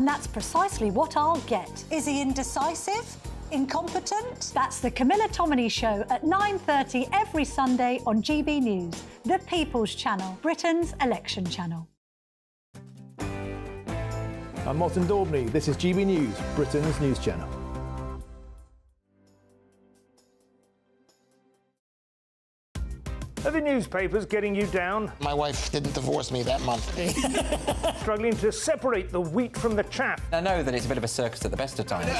And that's precisely what I'll get. Is he indecisive? Incompetent? That's the Camilla Tominey Show at 9:30 every Sunday on GB News, the People's Channel, Britain's election channel. I'm Martin Daubney. This is GB News, Britain's news channel. Are the newspapers getting you down? My wife didn't divorce me that month. Struggling to separate the wheat from the chaff? I know that it's a bit of a circus at the best of times.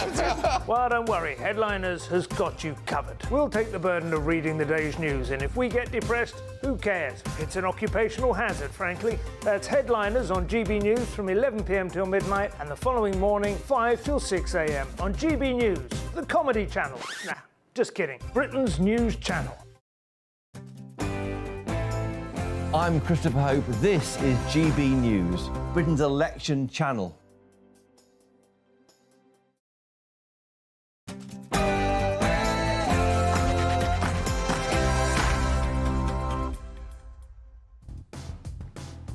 Well, don't worry. Headliners has got you covered. We'll take the burden of reading the day's news, and if we get depressed, who cares? It's an occupational hazard, frankly. That's Headliners on GB News from 11 p.m. till midnight, and the following morning, 5 till 6 a.m. on GB News, the comedy channel. Nah, just kidding. Britain's news channel. I'm Christopher Hope. This is GB News, Britain's election channel.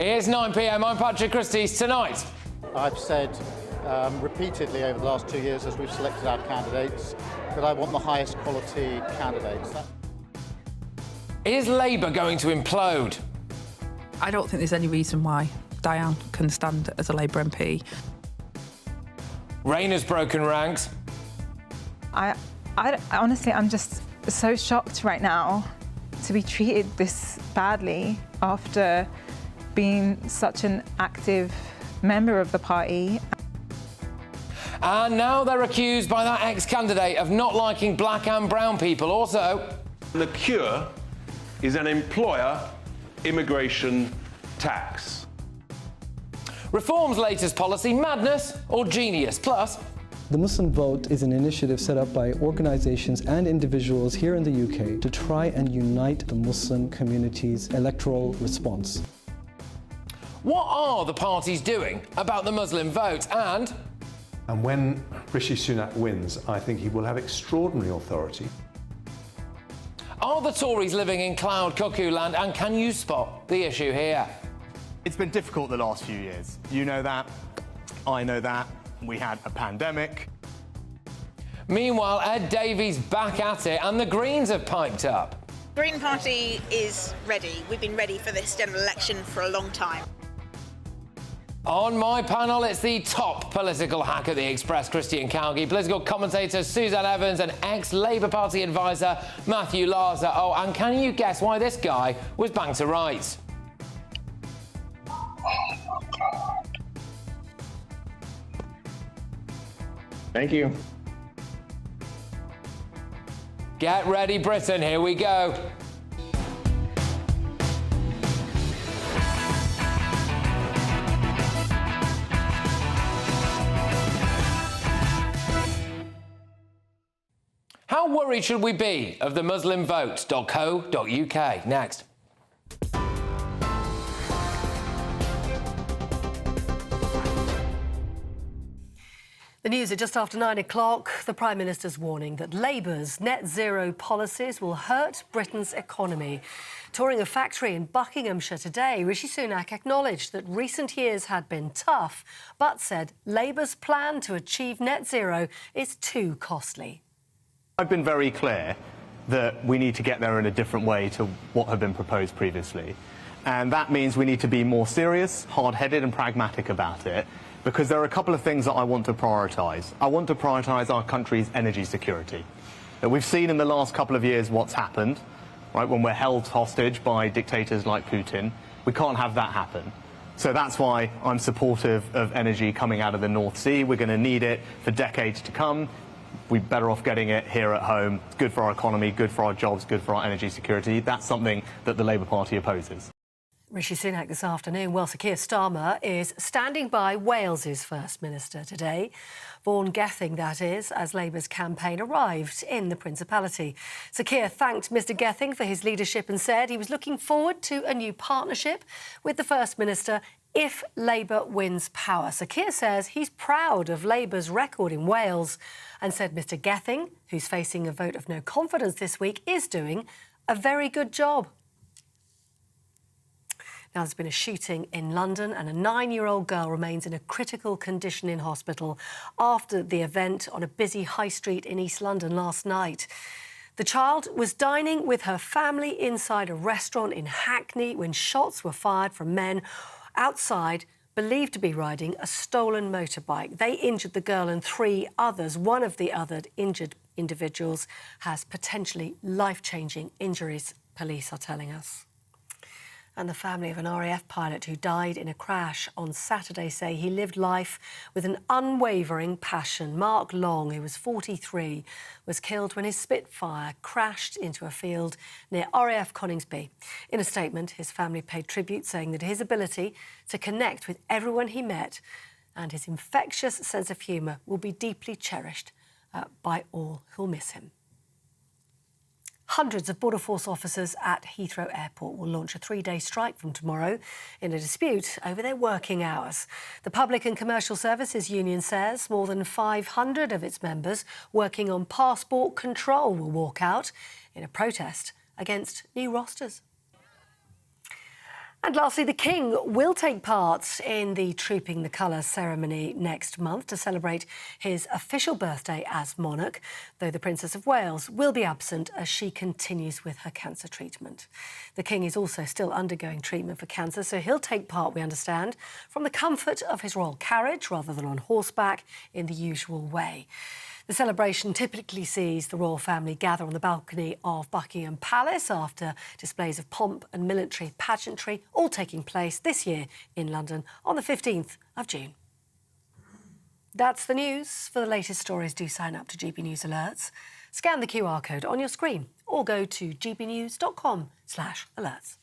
It's 9 p.m. I'm Patrick Christys. Tonight, I've said repeatedly over the last 2 years as we've selected our candidates that I want the highest quality candidates. is Labour going to implode? I don't think there's any reason why Diane can stand as a Labour MP. Rayner's broken ranks. I honestly, I'm just so shocked right now to be treated this badly after being such an active member of the party. And now they're accused by that ex-candidate of not liking black and brown people also. The cure is an employer immigration tax. Reform's latest policy, madness or genius? Plus, the Muslim Vote is an initiative set up by organisations and individuals here in the UK to try and unite the Muslim community's electoral response. What are the parties doing about the Muslim vote? And when Rishi Sunak wins, I think he will have extraordinary authority. are the Tories living in cloud cuckoo land, and can you spot the issue here? It's been difficult the last few years. You know that, I know that. We had a pandemic. Meanwhile, Ed Davey's back at it, and the Greens have piped up. Green Party is ready. We've been ready for this general election for a long time. On my panel, it's the top political hack at the Express, Christian Calgie, political commentator Suzanne Evans, and ex-Labour Party advisor Matthew Larser. Oh, and can you guess why this guy was banged to rights? Thank you. Get ready, Britain. Here we go. How worried should we be of the Muslim vote.co.uk? Next. The news at just after 9 o'clock. The Prime Minister's warning that Labour's net zero policies will hurt Britain's economy. Touring a factory in Buckinghamshire today, Rishi Sunak acknowledged that recent years had been tough, but said Labour's plan to achieve net zero is too costly. I've been very clear that we need to get there in a different way to what had been proposed previously. And that means we need to be more serious, hard-headed and pragmatic about it, because there are a couple of things that I want to prioritise. I want to prioritise our country's energy security. That we've seen in the last couple of years what's happened, right, when we're held hostage by dictators like Putin. We can't have that happen. So that's why I'm supportive of energy coming out of the North Sea. We're going to need it for decades to come. We're better off getting it here at home. It's good for our economy, good for our jobs, good for our energy security. That's something that the Labour Party opposes. Rishi Sunak this afternoon. Well, Sir Keir Starmer is standing by Wales's First Minister today. Vaughan Gething, that is, as Labour's campaign arrived in the Principality. Sir Keir thanked Mr Gething for his leadership and said he was looking forward to a new partnership with the First Minister if Labour wins power. Sir Keir says he's proud of Labour's record in Wales and said Mr Gething, who's facing a vote of no confidence this week, is doing a very good job. Now, there's been a shooting in London and a 9-year-old girl remains in a critical condition in hospital after the event on a busy high street in East London last night. The child was dining with her family inside a restaurant in Hackney when shots were fired from men outside, believed to be riding a stolen motorbike. They injured the girl and 3 others. One of the other injured individuals has potentially life-changing injuries, police are telling us. And the family of an RAF pilot who died in a crash on Saturday say he lived life with an unwavering passion. Mark Long, who was 43, was killed when his Spitfire crashed into a field near RAF Coningsby. In a statement, his family paid tribute, saying that his ability to connect with everyone he met and his infectious sense of humour will be deeply cherished by all who'll miss him. Hundreds of Border Force officers at Heathrow Airport will launch a 3-day strike from tomorrow in a dispute over their working hours. The Public and Commercial Services Union says more than 500 of its members working on passport control will walk out in a protest against new rosters. And lastly, the King will take part in the Trooping the Colours ceremony next month to celebrate his official birthday as monarch, though the Princess of Wales will be absent as she continues with her cancer treatment. The King is also still undergoing treatment for cancer, so he'll take part, we understand, from the comfort of his royal carriage rather than on horseback in the usual way. The celebration typically sees the royal family gather on the balcony of Buckingham Palace after displays of pomp and military pageantry, all taking place this year in London on the 15th of June. That's the news. For the latest stories, do sign up to GB News Alerts. Scan the QR code on your screen or go to gbnews.com/alerts.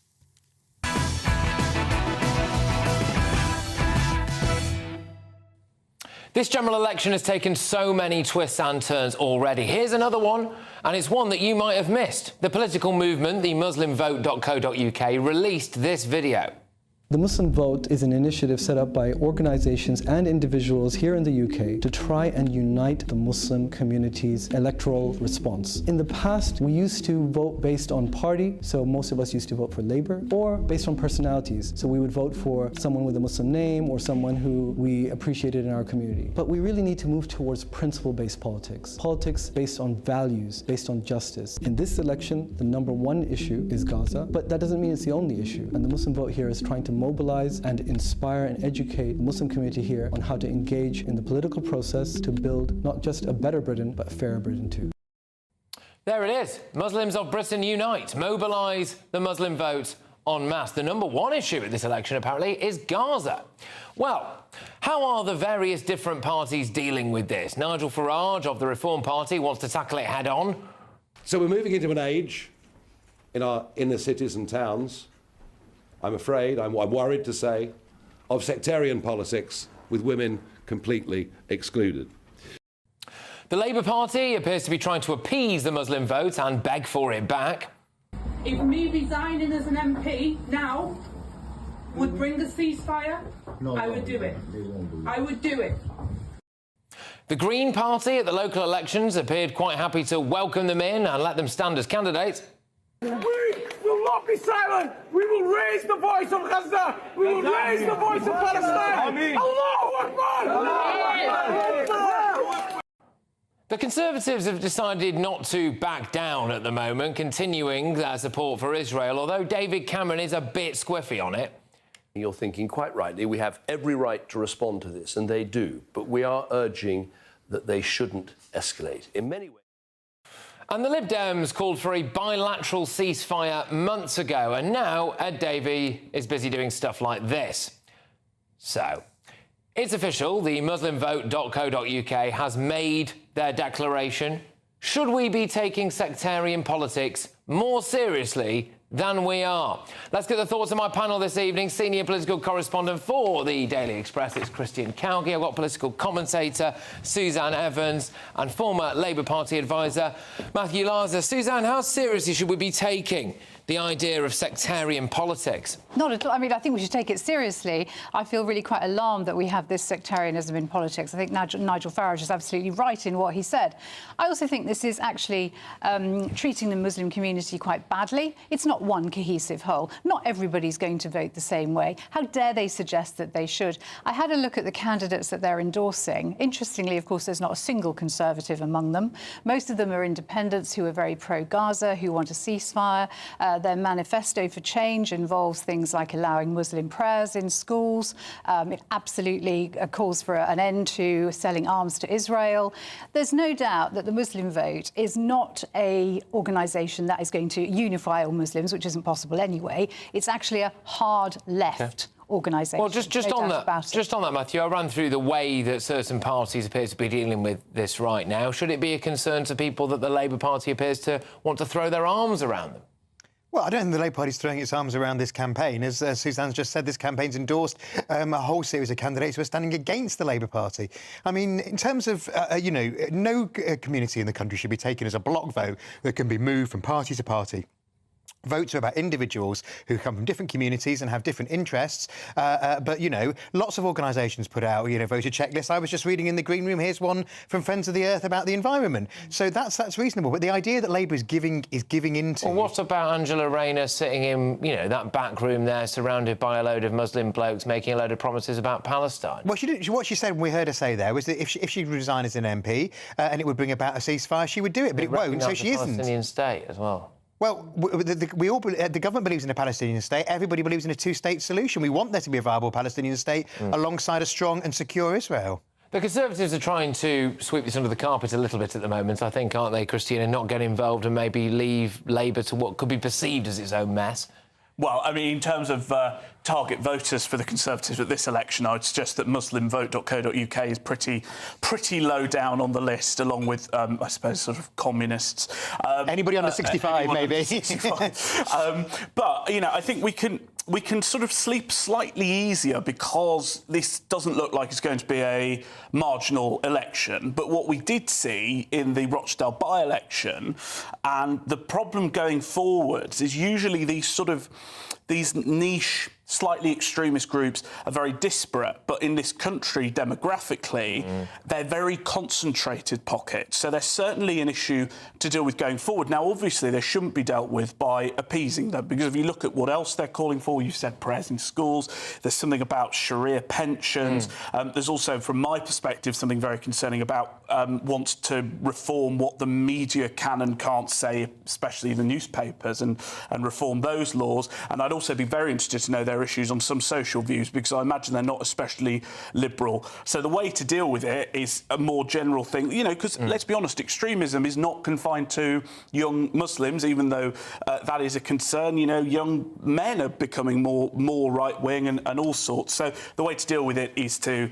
This general election has taken so many twists and turns already. Here's another one, and it's one that you might have missed. The political movement, the muslimvote.co.uk, released this video. The Muslim Vote is an initiative set up by organisations and individuals here in the UK to try and unite the Muslim community's electoral response. In the past, we used to vote based on party, so most of us used to vote for Labour, or based on personalities. So we would vote for someone with a Muslim name or someone who we appreciated in our community. But we really need to move towards principle-based politics. Politics based on values, based on justice. In this election, the #1 issue is Gaza, but that doesn't mean it's the only issue. And the Muslim Vote here is trying to mobilize and inspire and educate the Muslim community here on how to engage in the political process to build not just a better Britain, but a fairer Britain too. There it is. Muslims of Britain unite. Mobilise the Muslim vote en masse. The #1 issue at this election, apparently, is Gaza. Well, how are the various different parties dealing with this? Nigel Farage of the Reform Party wants to tackle it head on. So we're moving into an age in our inner cities and towns, I'm afraid, I'm worried to say, of sectarian politics with women completely excluded. The Labour Party appears to be trying to appease the Muslim vote and beg for it back. If me resigning as an MP now would bring a ceasefire, I would do it. I would do it. The Green Party at the local elections appeared quite happy to welcome them in and let them stand as candidates. We will not be silent. We will raise the voice of Gaza. We will raise the voice of Palestine. Allahu Akbar! Allahu Akbar! The Conservatives have decided not to back down at the moment, continuing their support for Israel, although David Cameron is a bit squiffy on it. You're thinking quite rightly, we have every right to respond to this, and they do, but we are urging that they shouldn't escalate. In many ways. And the Lib Dems called for a bilateral ceasefire months ago, and now Ed Davey is busy doing stuff like this. So, it's official, the muslimvote.co.uk has made their declaration. Should we be taking sectarian politics more seriously than we are? Let's get the thoughts of my panel this evening. Senior political correspondent for the Daily Express, it's Christys I've got political commentator Suzanne Evans and former Labour Party advisor Matthew Larser. Suzanne, how seriously should we be taking the idea of sectarian politics? Not at all. I mean, I think we should take it seriously. I feel really quite alarmed that we have this sectarianism in politics. I think Nigel Farage is absolutely right in what he said. I also think this is actually treating the Muslim community quite badly. It's not one cohesive whole. Not everybody's going to vote the same way. How dare they suggest that they should? I had a look at the candidates that they're endorsing. Interestingly, of course, there's not a single Conservative among them. Most of them are independents who are very pro-Gaza, who want a ceasefire. Their manifesto for change involves things like allowing Muslim prayers in schools. It absolutely calls for an end to selling arms to Israel. There's no doubt that the Muslim vote is not an organisation that is going to unify all Muslims, which isn't possible anyway. It's actually a hard left. Organisation. Well, just on that, Matthew, I ran through the way that certain parties appear to be dealing with this right now. Should it be a concern to people that the Labour Party appears to want to throw their arms around them? Well, I don't think the Labour Party's throwing its arms around this campaign. As Suzanne's just said, this campaign's endorsed a whole series of candidates who are standing against the Labour Party. I mean, in terms of, no community in the country should be taken as a block vote that can be moved from party to party. Votes are about individuals who come from different communities and have different interests. But, lots of organisations put out, voter checklists. I was just reading in the Green Room, here's one from Friends of the Earth about the environment. So that's reasonable. But the idea that Labour is giving into... Well, what about Angela Rayner sitting in, that back room there, surrounded by a load of Muslim blokes making a load of promises about Palestine? Well, what she said, we heard her say there, was that if she resigned as an MP and it would bring about a ceasefire, she would do it. But it won't, so she isn't. Palestinian state as well. Well, the government believes in a Palestinian state. Everybody believes in a two-state solution. We want there to be a viable Palestinian state alongside a strong and secure Israel. The Conservatives are trying to sweep this under the carpet a little bit at the moment, I think, aren't they, Christys, and not get involved and maybe leave Labour to what could be perceived as its own mess? Well, I mean, in terms of target voters for the Conservatives at this election, I would suggest that muslimvote.co.uk is pretty low down on the list, along with, I suppose, sort of communists. Anybody under 65, maybe. Under 65. But, I think we can sort of sleep slightly easier because this doesn't look like it's going to be a marginal election. But what we did see in the Rochdale by-election, and the problem going forwards, is usually these niche, slightly extremist groups are very disparate, but in this country, demographically, they're very concentrated pockets. So there's certainly an issue to deal with going forward. Now, obviously, they shouldn't be dealt with by appeasing them, because if you look at what else they're calling for, you said prayers in schools, there's something about Sharia pensions. There's also, from my perspective, something very concerning about wants to reform what the media can and can't say, especially the newspapers, and reform those laws. And I'd also be very interested to know their issues on some social views, because I imagine they're not especially liberal. So the way to deal with it is a more general thing, because let's be honest, extremism is not confined to young Muslims, even though that is a concern. Young men are becoming more right-wing and all sorts. So the way to deal with it is to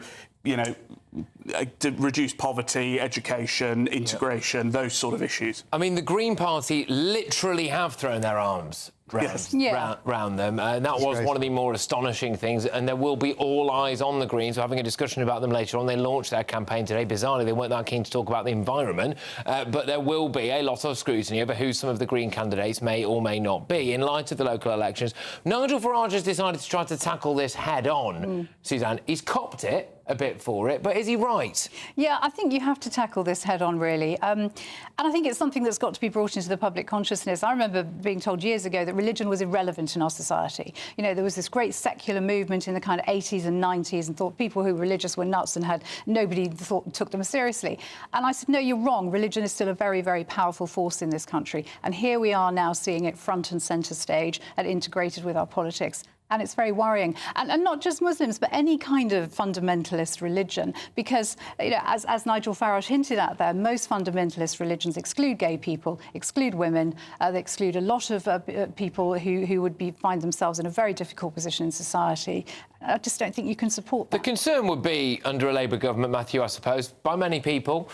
reduce poverty, education, integration, those sort of issues. I mean, the Green Party literally have thrown their arms round them. And that was one of the more astonishing things. And there will be all eyes on the Greens. We're having a discussion about them later on. They launched their campaign today. Bizarrely, they weren't that keen to talk about the environment. But there will be a lot of scrutiny over who some of the Green candidates may or may not be in light of the local elections. Nigel Farage has decided to try to tackle this head-on, Suzanne. He's copped it a bit for it, but is he right? Yeah, I think you have to tackle this head-on, really. And I think it's something that's got to be brought into the public consciousness. I remember being told years ago that religion was irrelevant in our society. There was this great secular movement in the kind of 80s and 90s and thought people who were religious were nuts and nobody took them seriously. And I said, no, you're wrong. Religion is still a very, very powerful force in this country. And here we are now seeing it front and centre stage and integrated with our politics. And it's very worrying. And not just Muslims, but any kind of fundamentalist religion. Because, as Nigel Farage hinted at there, most fundamentalist religions exclude gay people, exclude women, they exclude a lot of people who would find themselves in a very difficult position in society. I just don't think you can support that. The concern would be, under a Labour government, Matthew, I suppose, by many people,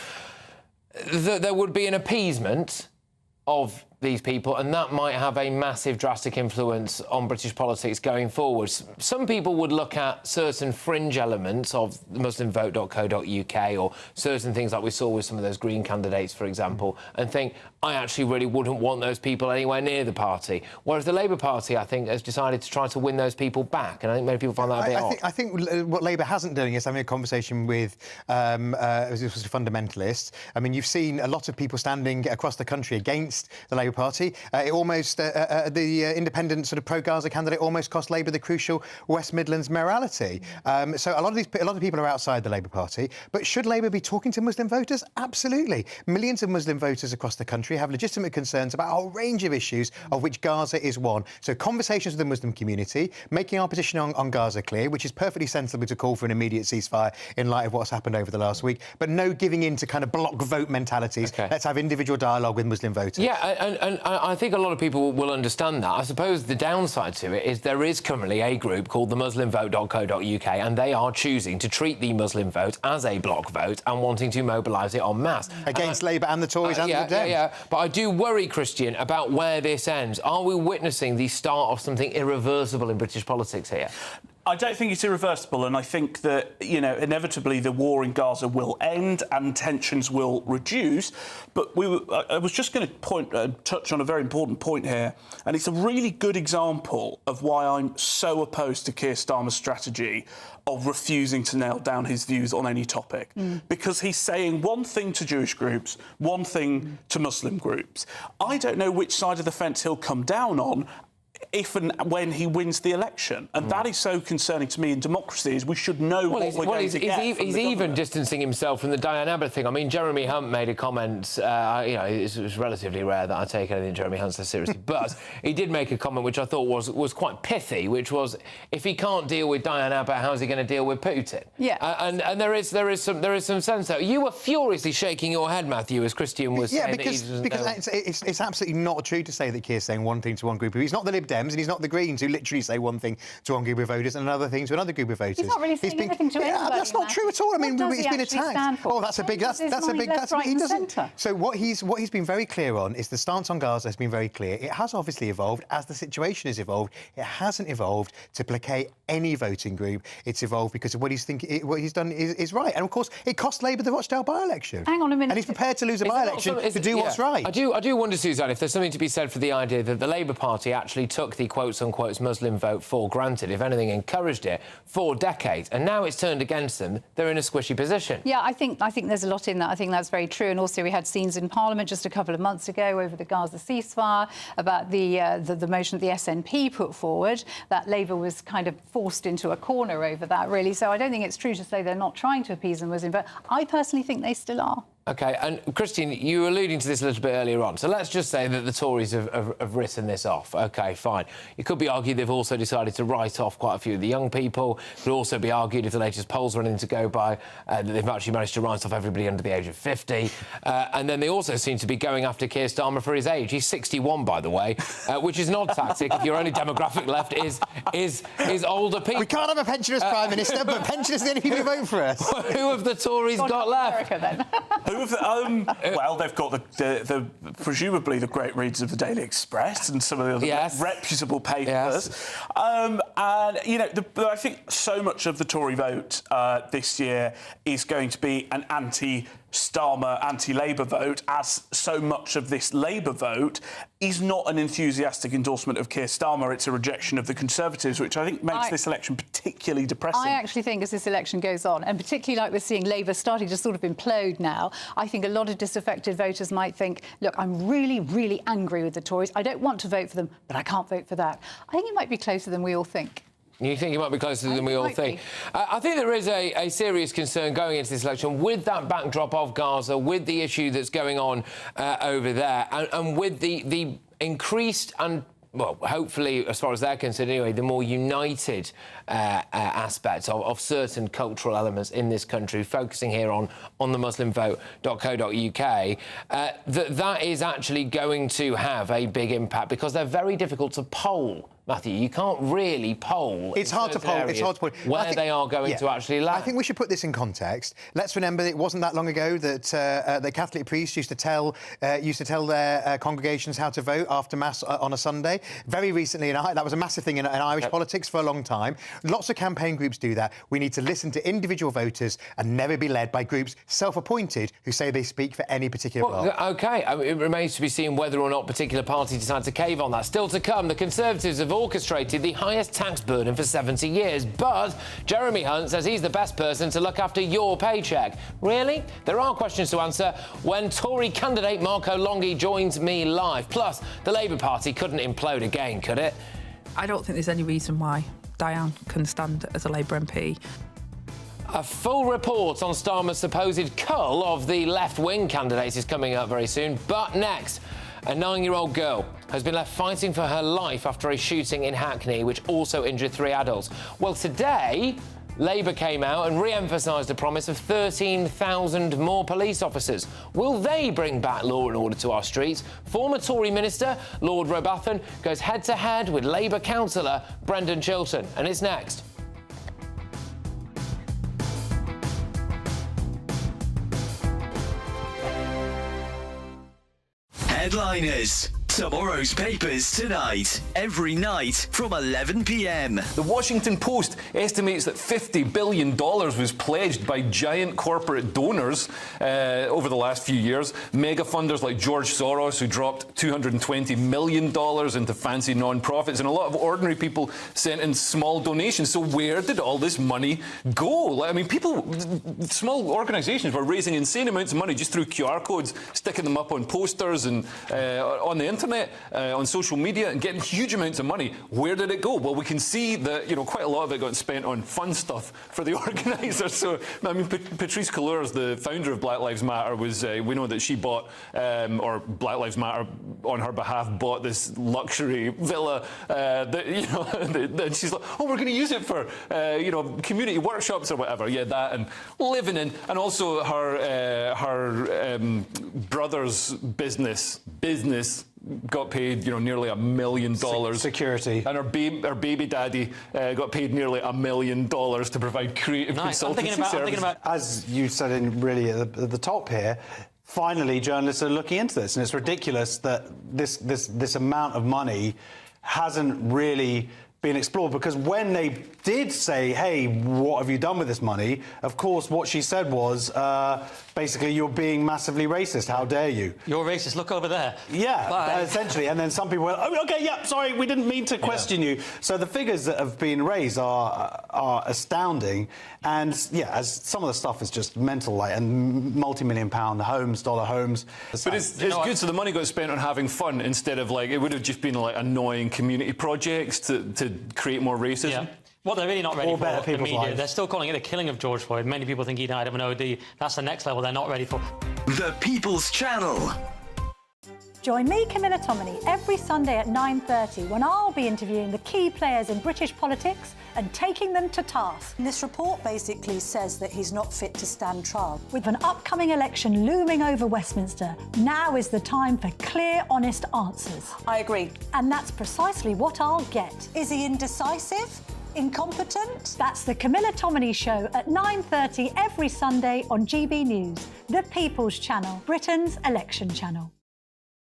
that there would be an appeasement of these people, and that might have a massive, drastic influence on British politics going forward. Some people would look at certain fringe elements of muslimvote.co.uk or certain things like we saw with some of those Green candidates, for example, and think, I actually really wouldn't want those people anywhere near the party. Whereas the Labour Party, I think, has decided to try to win those people back, and I think many people find that a bit odd. I think what Labour hasn't done is having a conversation with fundamentalists. I mean, you've seen a lot of people standing across the country against the Labour Party. It almost, the independent sort of pro-Gaza candidate almost cost Labour the crucial West Midlands mayoralty. So a lot of people are outside the Labour Party. But should Labour be talking to Muslim voters? Absolutely. Millions of Muslim voters across the country have legitimate concerns about a whole range of issues, of which Gaza is one. So conversations with the Muslim community, making our position on Gaza clear, which is perfectly sensible to call for an immediate ceasefire in light of what's happened over the last week, but no giving in to kind of block vote mentalities. Okay. Let's have individual dialogue with Muslim voters. Yeah, and I think a lot of people will understand that. I suppose the downside to it is there is currently a group called the muslimvote.co.uk, and they are choosing to treat the Muslim vote as a block vote and wanting to mobilise it en masse. Against Labour and the Tories and the Lib Dems. Yeah, but I do worry, Christian, about where this ends. Are we witnessing the start of something irreversible in British politics here? I don't think it's irreversible, and I think that, you know, inevitably the war in Gaza will end and tensions will reduce. But I was just going to touch on a very important point here, and it's a really good example of why I'm so opposed to Keir Starmer's strategy of refusing to nail down his views on any topic. Because he's saying one thing to Jewish groups, one thing to Muslim groups. I don't know which side of the fence he'll come down on if and when he wins the election. And that is so concerning to me in democracy, is we should know what we're going to get. He's even distancing himself from the Diane Abbott thing. I mean, Jeremy Hunt made a comment, you know, it's relatively rare that I take anything Jeremy Hunt says seriously, but he did make a comment which I thought was quite pithy, which was, if he can't deal with Diane Abbott, how's he going to deal with Putin? Yeah. And there is some sense there. You were furiously shaking your head, Matthew, as Christian was saying. Yeah, because it's absolutely not true to say that Keir's saying one thing to one group. He's not the Lib Dems and he's not the Greens, who literally say one thing to one group of voters and another thing to another group of voters. He's not really saying anything to anybody. That's not true at all. I mean, he's been attacked. Oh, that's a big. That's a big. That's what he doesn't. So what he's been very clear on is the stance on Gaza has been very clear. It has obviously evolved as the situation has evolved. It hasn't evolved to placate any voting group. It's evolved because of what he's done is right. And of course, it cost Labour the Rochdale by-election. Hang on a minute. And he's prepared to lose a by-election to do what's right. I do wonder, Suzanne, if there's something to be said for the idea that the Labour Party actually took the quotes-unquote Muslim vote for granted, if anything, encouraged it for decades, and now it's turned against them. They're in a squishy position. Yeah, I think there's a lot in that. I think that's very true. And also, we had scenes in Parliament just a couple of months ago over the Gaza ceasefire about the motion that the SNP put forward, that Labour was kind of forced into a corner over that, really. So I don't think it's true to say they're not trying to appease the Muslim vote. I personally think they still are. OK, and Christian, you were alluding to this a little bit earlier on. So let's just say that the Tories have written this off. OK, fine. It could be argued they've also decided to write off quite a few of the young people. It could also be argued, if the latest polls are anything to go by, that they've actually managed to write off everybody under the age of 50. And then they also seem to be going after Keir Starmer for his age. He's 61, by the way, which is an odd tactic if your only demographic left is older people. We can't have a pensioners Prime Minister, but pensioners are the only people who vote for us. Who have the Tories got left? America, then. Well, they've got the presumably the great readers of the Daily Express and some of the other reputable papers. Yes. And, you know, I think so much of the Tory vote this year is going to be an anti-Starmer, anti-Labour vote, as so much of this Labour vote is not an enthusiastic endorsement of Keir Starmer. It's a rejection of the Conservatives, which I think makes this election particularly depressing. I actually think as this election goes on, and particularly like we're seeing Labour starting to sort of implode now, I think a lot of disaffected voters might think, look, I'm really, really angry with the Tories. I don't want to vote for them, but I can't vote for that. I think it might be closer than we all think. You think it might be closer than we all think? I think there is a serious concern going into this election with that backdrop of Gaza, with the issue that's going on over there, and with the increased and, well, hopefully, as far as they're concerned anyway, the more united aspects of certain cultural elements in this country, focusing here on the muslimvote.co.uk, that is actually going to have a big impact because they're very difficult to poll, Matthew, you can't really poll. It's hard to poll. It's hard to poll. Where they are going to actually land. I think we should put this in context. Let's remember it wasn't that long ago that the Catholic priests used to tell their congregations how to vote after Mass on a Sunday. Very recently, that was a massive thing in Irish politics for a long time. Lots of campaign groups do that. We need to listen to individual voters and never be led by groups self-appointed who say they speak for any particular party. OK, it remains to be seen whether or not particular parties decide to cave on that. Still to come, the Conservatives have orchestrated the highest tax burden for 70 years, but Jeremy Hunt says he's the best person to look after your paycheck. Really? There are questions to answer when Tory candidate Marco Longhi joins me live. Plus, the Labour Party couldn't implode again, could it? I don't think there's any reason why Diane can stand as a Labour MP. A full report on Starmer's supposed cull of the left-wing candidates is coming up very soon. But next, a 9-year-old girl has been left fighting for her life after a shooting in Hackney, which also injured 3 adults. Well, today, Labour came out and re-emphasised a promise of 13,000 more police officers. Will they bring back law and order to our streets? Former Tory minister Lord Robathan goes head-to-head with Labour councillor Brendan Chilton, and it's next. Headliners. Tomorrow's papers tonight, every night from 11 p.m. The Washington Post estimates that $50 billion was pledged by giant corporate donors over the last few years. Mega funders like George Soros, who dropped $220 million into fancy non-profits, and a lot of ordinary people sent in small donations. So where did all this money go? I mean, small organisations were raising insane amounts of money just through QR codes, sticking them up on posters and on the internet. On social media, and getting huge amounts of money. Where did it go? Well, we can see that quite a lot of it got spent on fun stuff for the organisers. So, I mean, Patrice Cullors, the founder of Black Lives Matter, we know that she bought, or Black Lives Matter on her behalf bought this luxury villa. That she's like, oh, we're going to use it for community workshops or whatever. Yeah, that and living in, and also her brother's business got paid, nearly $1 million. Security. And her baby daddy got paid nearly $1 million to provide creative consultancy services. I'm thinking about, as you said at the top here, finally journalists are looking into this, and it's ridiculous that this amount of money hasn't really been explored, because when they did say, hey, what have you done with this money, of course what she said was basically, you're being massively racist, how dare you. You're racist, look over there. Yeah, essentially, and then some people went, oh, OK, yeah, sorry, we didn't mean to question you. So the figures that have been raised are astounding, and yeah, as some of the stuff is just mental, like, and multi-million-pound homes, dollar homes. But it's good, so the money got spent on having fun instead of, like, it would have just been like annoying community projects to create more racism. Yeah. What they're really not ready for, the media, lives. They're still calling it the killing of George Floyd. Many people think he died of an OD. That's the next level they're not ready for. The People's Channel. Join me, Camilla Tominey, every Sunday at 9:30 when I'll be interviewing the key players in British politics and taking them to task. This report basically says that he's not fit to stand trial. With an upcoming election looming over Westminster, now is the time for clear, honest answers. I agree. And that's precisely what I'll get. Is he indecisive? Incompetent? That's the Camilla Tominey Show at 9:30 every Sunday on GB News, the People's Channel, Britain's election channel.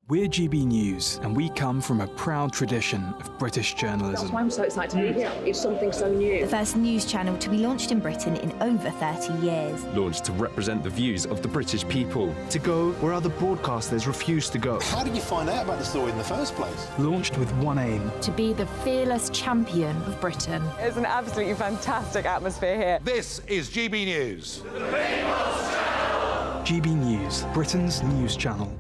We're GB News, and we come from a proud tradition of British journalism. That's why I'm so excited to be here. It's something so new. The first news channel to be launched in Britain in over 30 years. Launched to represent the views of the British people. To go where other broadcasters refuse to go. How did you find out about the story in the first place? Launched with one aim. To be the fearless champion of Britain. It's an absolutely fantastic atmosphere here. This is GB News. The People's Channel. GB News, Britain's news channel.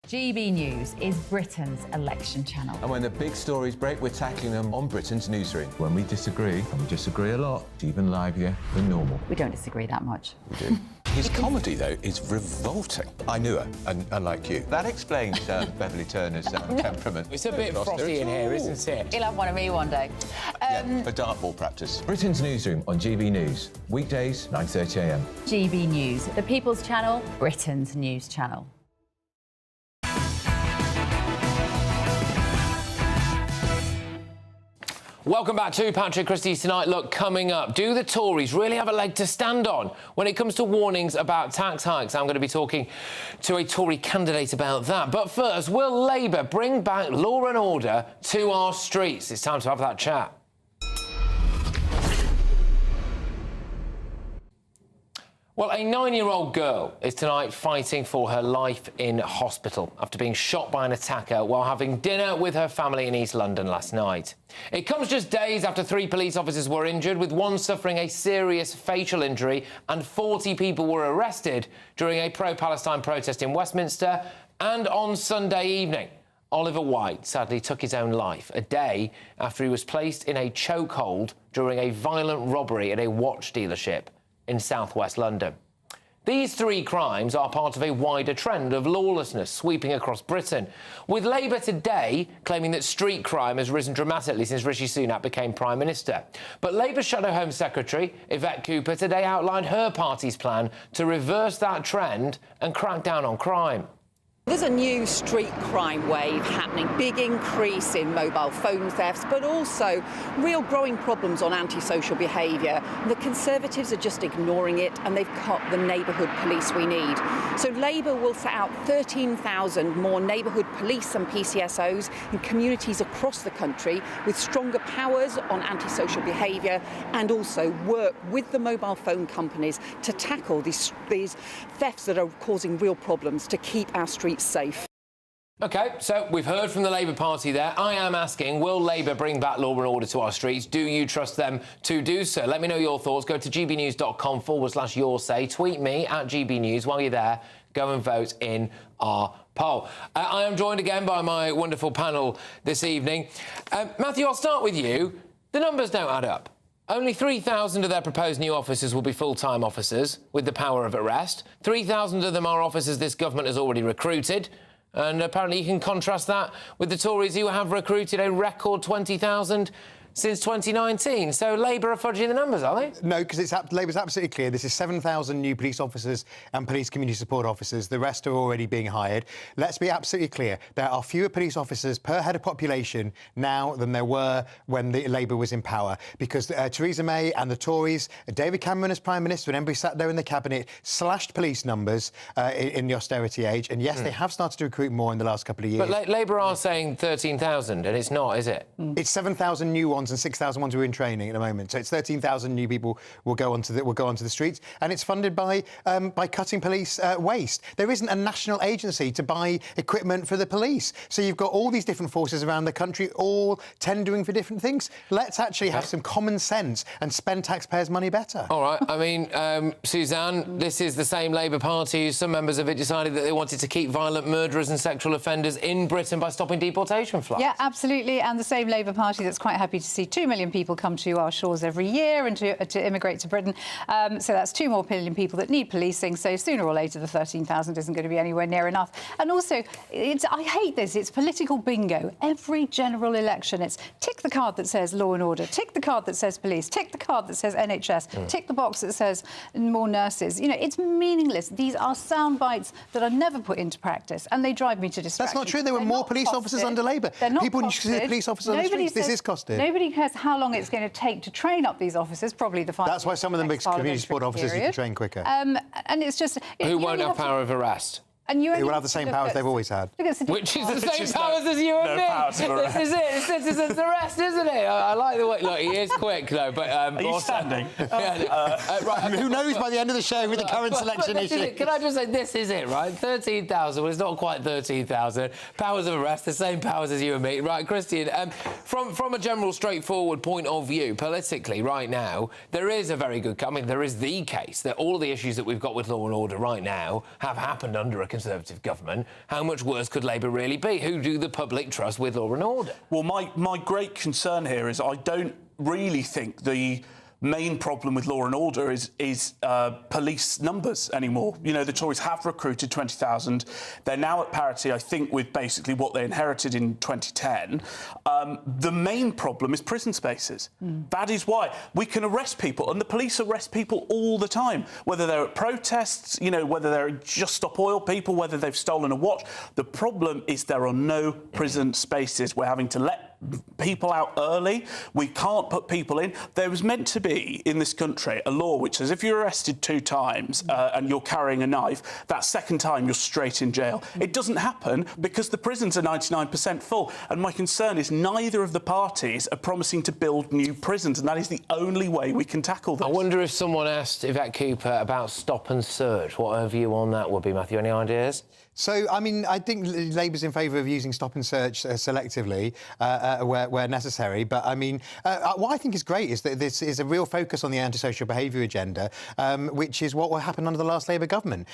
GB News is Britain's election channel. And when the big stories break, we're tackling them on Britain's newsroom. When we disagree, and we disagree a lot, it's even livelier than normal. We don't disagree that much. We do. His comedy, though, is revolting. I knew her, and unlike you. That explains Beverly Turner's temperament. It's a bit frosty in here, isn't it? He'll have one of me one day. For dartball practice. Britain's newsroom on GB News. Weekdays, 9:30 a.m. GB News, the People's Channel, Britain's news channel. Welcome back to Patrick Christys tonight. Look, coming up, do the Tories really have a leg to stand on when it comes to warnings about tax hikes? I'm going to be talking to a Tory candidate about that. But first, will Labour bring back law and order to our streets? It's time to have that chat. Well, a 9-year-old girl is tonight fighting for her life in hospital after being shot by an attacker while having dinner with her family in East London last night. It comes just days after 3 police officers were injured, with one suffering a serious facial injury, and 40 people were arrested during a pro-Palestine protest in Westminster. And on Sunday evening, Oliver White sadly took his own life a day after he was placed in a chokehold during a violent robbery at a watch dealership in southwest London. These 3 crimes are part of a wider trend of lawlessness sweeping across Britain, with Labour today claiming that street crime has risen dramatically since Rishi Sunak became Prime Minister. But Labour's Shadow Home Secretary, Yvette Cooper, today outlined her party's plan to reverse that trend and crack down on crime. There's a new street crime wave happening, big increase in mobile phone thefts, but also real growing problems on antisocial behaviour. The Conservatives are just ignoring it, and they've cut the neighbourhood police we need. So Labour will set out 13,000 more neighbourhood police and PCSOs in communities across the country with stronger powers on antisocial behaviour, and also work with the mobile phone companies to tackle these thefts that are causing real problems to keep our streets safe. OK, so we've heard from the Labour Party there. I am asking, will Labour bring back law and order to our streets? Do you trust them to do so? Let me know your thoughts. Go to gbnews.com/your-say. Tweet me at GBNews. While you're there, go and vote in our poll. I am joined again by my wonderful panel this evening. Matthew, I'll start with you. The numbers don't add up. Only 3,000 of their proposed new officers will be full-time officers with the power of arrest. 3,000 of them are officers this government has already recruited. And apparently you can contrast that with the Tories, who have recruited a record 20,000 since 2019. So Labour are fudging the numbers, are they? No, because Labour's absolutely clear. This is 7,000 new police officers and police community support officers. The rest are already being hired. Let's be absolutely clear. There are fewer police officers per head of population now than there were when Labour was in power, because Theresa May and the Tories, David Cameron as Prime Minister, when everybody sat there in the Cabinet, slashed police numbers in the austerity age. And yes, they have started to recruit more in the last couple of years. But Labour are saying 13,000, and it's not, is it? It's 7,000 new ones and 6,000 ones who are in training at the moment. So it's 13,000 new people will go onto the streets, and it's funded by cutting police waste. There isn't a national agency to buy equipment for the police. So you've got all these different forces around the country, all tendering for different things. Let's actually have some common sense and spend taxpayers' money better. All right. I mean, Suzanne, this is the same Labour Party. Some members of it decided that they wanted to keep violent murderers and sexual offenders in Britain by stopping deportation flights. Yeah, absolutely. And the same Labour Party that's quite happy to see 2 million people come to our shores every year and to immigrate to Britain. So that's 2 more million people that need policing. So sooner or later, the 13,000 isn't going to be anywhere near enough. And also, I hate this. It's political bingo. Every general election, it's tick the card that says law and order, tick the card that says police, tick the card that says NHS, tick the box that says more nurses. You know, it's meaningless. These are sound bites that are never put into practice, and they drive me to distraction. That's not true. There were more police officers under Labour. People need to see the police officers on the streets. This is costed. Nobody cares how long it's going to take to train up these officers, probably the final. That's why some of them big community support officers need to train quicker. And it's just... Who won't have power of arrest? And you they will have the same powers they've always had. Which is the same powers as you and me. This is it. It's citizens arrest, isn't it? I like the way... Look, he is quick, though, but... Are you standing? Right, who knows by the end of the show with the current selection issue? Can I just say, this is it, right? 13,000. Well, it's not quite 13,000. Powers of arrest, the same powers as you and me. Right, Christian, from a general, straightforward point of view, politically, right now, there is a very good... I mean, there is the case that all of the issues that we've got with law and order right now have happened under a Conservative government. How much worse could Labour really be? Who do the public trust with law and order? Well, my great concern here is I don't really think the main problem with law and order is police numbers anymore. You know, the Tories have recruited 20,000. They're now at parity, I think, with basically what they inherited in 2010. The main problem is prison spaces. That is why we can arrest people, and the police arrest people all the time, whether they're at protests, you know, whether they're just stop oil people, whether they've stolen a watch. The problem is there are no prison spaces. We're having to let people out early. We can't put people in. There was meant to be, in this country, a law which says if you're arrested 2 times and you're carrying a knife, that second time you're straight in jail. It doesn't happen because the prisons are 99% full. And my concern is neither of the parties are promising to build new prisons, and that is the only way we can tackle this. I wonder if someone asked Yvette Cooper about stop and search, what her view on that would be, Matthew. Any ideas? So, I mean, I think Labour's in favour of using stop and search selectively where necessary. But, I mean, what I think is great is that this is a real focus on the antisocial behaviour agenda, which is what happened under the last Labour government.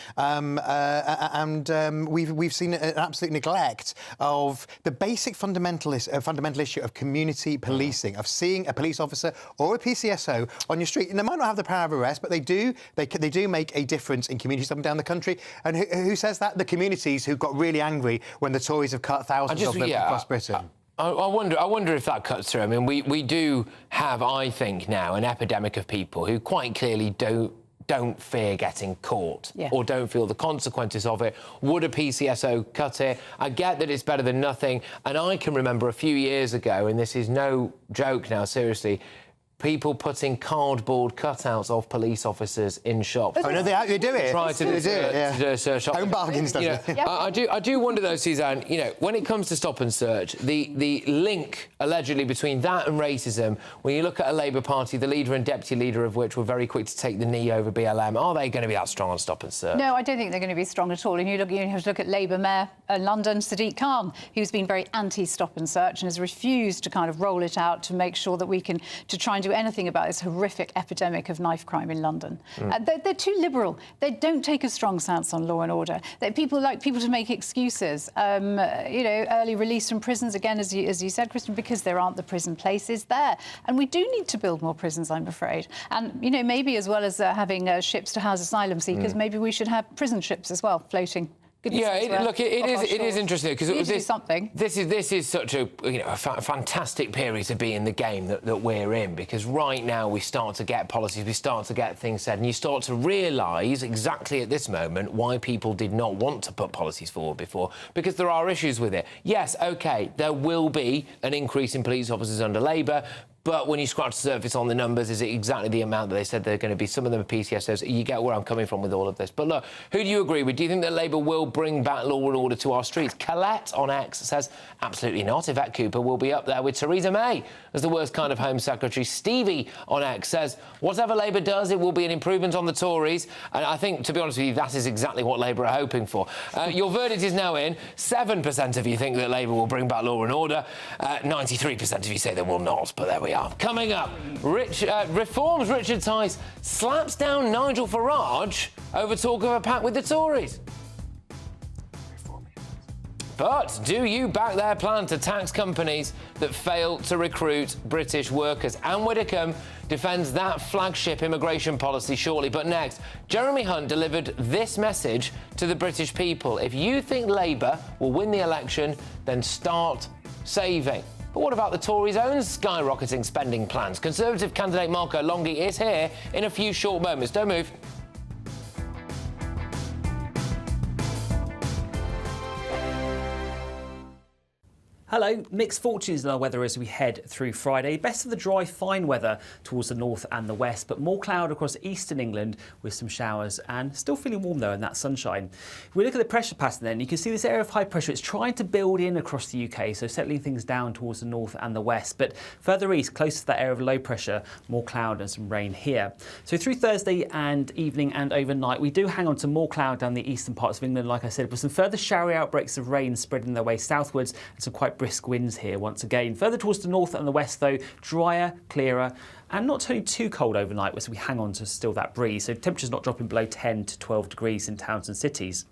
We've seen an absolute neglect of the basic fundamental issue of community policing, of seeing a police officer or a PCSO on your street. And they might not have the power of arrest, but they do make a difference in communities up and down the country. And who says that? The communities who got really angry when the Tories have cut thousands of them across Britain. I wonder if that cuts through. I mean, we do have, I think, now an epidemic of people who quite clearly don't fear getting caught or don't feel the consequences of it. Would a PCSO cut it? I get that it's better than nothing. And I can remember a few years ago, and this is no joke now, seriously, people putting cardboard cutouts of police officers in shops. Oh, no, they do it. Try to do a search. Home bargains, doesn't it? I do wonder, though, Suzanne, you know, when it comes to stop and search, the link, allegedly, between that and racism, when you look at a Labour Party, the leader and deputy leader of which were very quick to take the knee over BLM, are they going to be that strong on stop and search? No, I don't think they're going to be strong at all. And you have to look at Labour Mayor in London, Sadiq Khan, who's been very anti-stop and search and has refused to kind of roll it out to make sure that we can try and do anything about this horrific epidemic of knife crime in London. They're too liberal. They don't take a strong stance on law and order. People like people to make excuses. You know, early release from prisons, again, as you said, Kristen, because there aren't the prison places there. And we do need to build more prisons, I'm afraid. And, you know, maybe as well as having ships to house asylum seekers, maybe we should have prison ships as well, floating. Look, it is interesting because this is such a fantastic period to be in the game that we're in, because right now we start to get policies, we start to get things said, and you start to realise exactly at this moment why people did not want to put policies forward before, because there are issues with it. Yes, OK, there will be an increase in police officers under Labour, but when you scratch the surface on the numbers, is it exactly the amount that they said they're going to be? Some of them are PCSOs. You get where I'm coming from with all of this. But look, who do you agree with? Do you think that Labour will bring back law and order to our streets? Colette on X says, absolutely not. Yvette Cooper will be up there with Theresa May as the worst kind of Home Secretary. Stevie on X says, whatever Labour does, it will be an improvement on the Tories. And I think, to be honest with you, that is exactly what Labour are hoping for. Your verdict is now in. 7% of you think that Labour will bring back law and order. 93% of you say they will not, but there we are. Coming up, Reform's Richard Tice slaps down Nigel Farage over talk of a pact with the Tories. But do you back their plan to tax companies that fail to recruit British workers? Anne Widdecombe defends that flagship immigration policy shortly. But next, Jeremy Hunt delivered this message to the British people. If you think Labour will win the election, then start saving. But what about the Tories' own skyrocketing spending plans? Conservative candidate Marco Longhi is here in a few short moments. Don't move. Hello, mixed fortunes in our weather as we head through Friday. Best of the dry, fine weather towards the north and the west, but more cloud across eastern England with some showers and still feeling warm though in that sunshine. If we look at the pressure pattern then, you can see this area of high pressure. It's trying to build in across the UK, so settling things down towards the north and the west. But further east, close to that area of low pressure, more cloud and some rain here. So through Thursday and evening and overnight, we do hang on to more cloud down the eastern parts of England, like I said, with some further showery outbreaks of rain spreading their way southwards and some quite brisk winds here once again. Further towards the north and the west though, drier, clearer, and not turning too cold overnight, so we hang on to still that breeze. So temperatures not dropping below 10 to 12 degrees in towns and cities.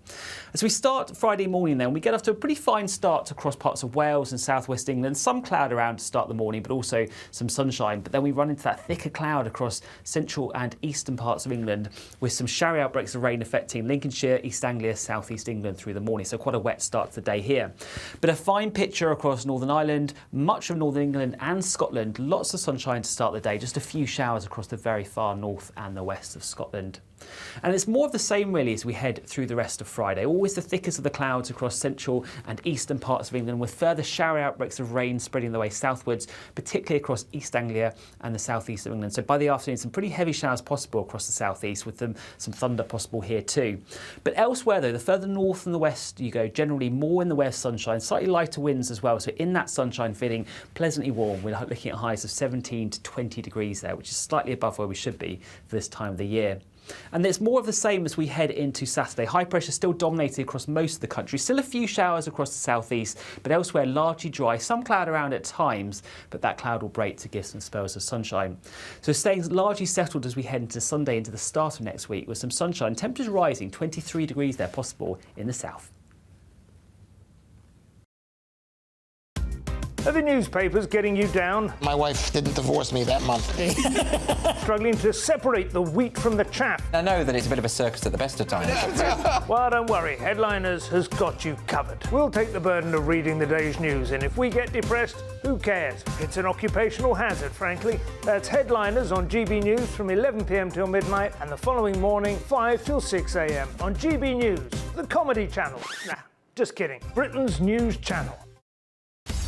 As we start Friday morning then, we get off to a pretty fine start across parts of Wales and southwest England. Some cloud around to start the morning, but also some sunshine. But then we run into that thicker cloud across central and eastern parts of England with some showery outbreaks of rain affecting Lincolnshire, East Anglia, southeast England through the morning. So quite a wet start to the day here. But a fine picture across Northern Ireland, much of Northern England and Scotland. Lots of sunshine to start the day. Just a few showers across the very far north and the west of Scotland. And it's more of the same really as we head through the rest of Friday. Always the thickest of the clouds across central and eastern parts of England, with further shower outbreaks of rain spreading their way southwards, particularly across East Anglia and the southeast of England. So by the afternoon, some pretty heavy showers possible across the southeast, with some thunder possible here too. But elsewhere though, the further north and the west you go, generally more in the way of sunshine, slightly lighter winds as well. So in that sunshine, feeling pleasantly warm. We're looking at highs of 17 to 20 degrees there, which is slightly above where we should be for this time of the year. And it's more of the same as we head into Saturday. High pressure still dominating across most of the country. Still a few showers across the southeast, but elsewhere largely dry. Some cloud around at times, but that cloud will break to give some spells of sunshine. So staying largely settled as we head into Sunday, into the start of next week, with some sunshine. Temperatures rising, 23 degrees there possible in the south. Are the newspapers getting you down? My wife didn't divorce me that month. Struggling to separate the wheat from the chaff? I know that it's a bit of a circus at the best of times. Well, don't worry. Headliners has got you covered. We'll take the burden of reading the day's news, and if we get depressed, who cares? It's an occupational hazard, frankly. That's Headliners on GB News from 11 p.m. till midnight, and the following morning, 5 till 6 a.m. on GB News, the comedy channel. Nah, just kidding. Britain's news channel.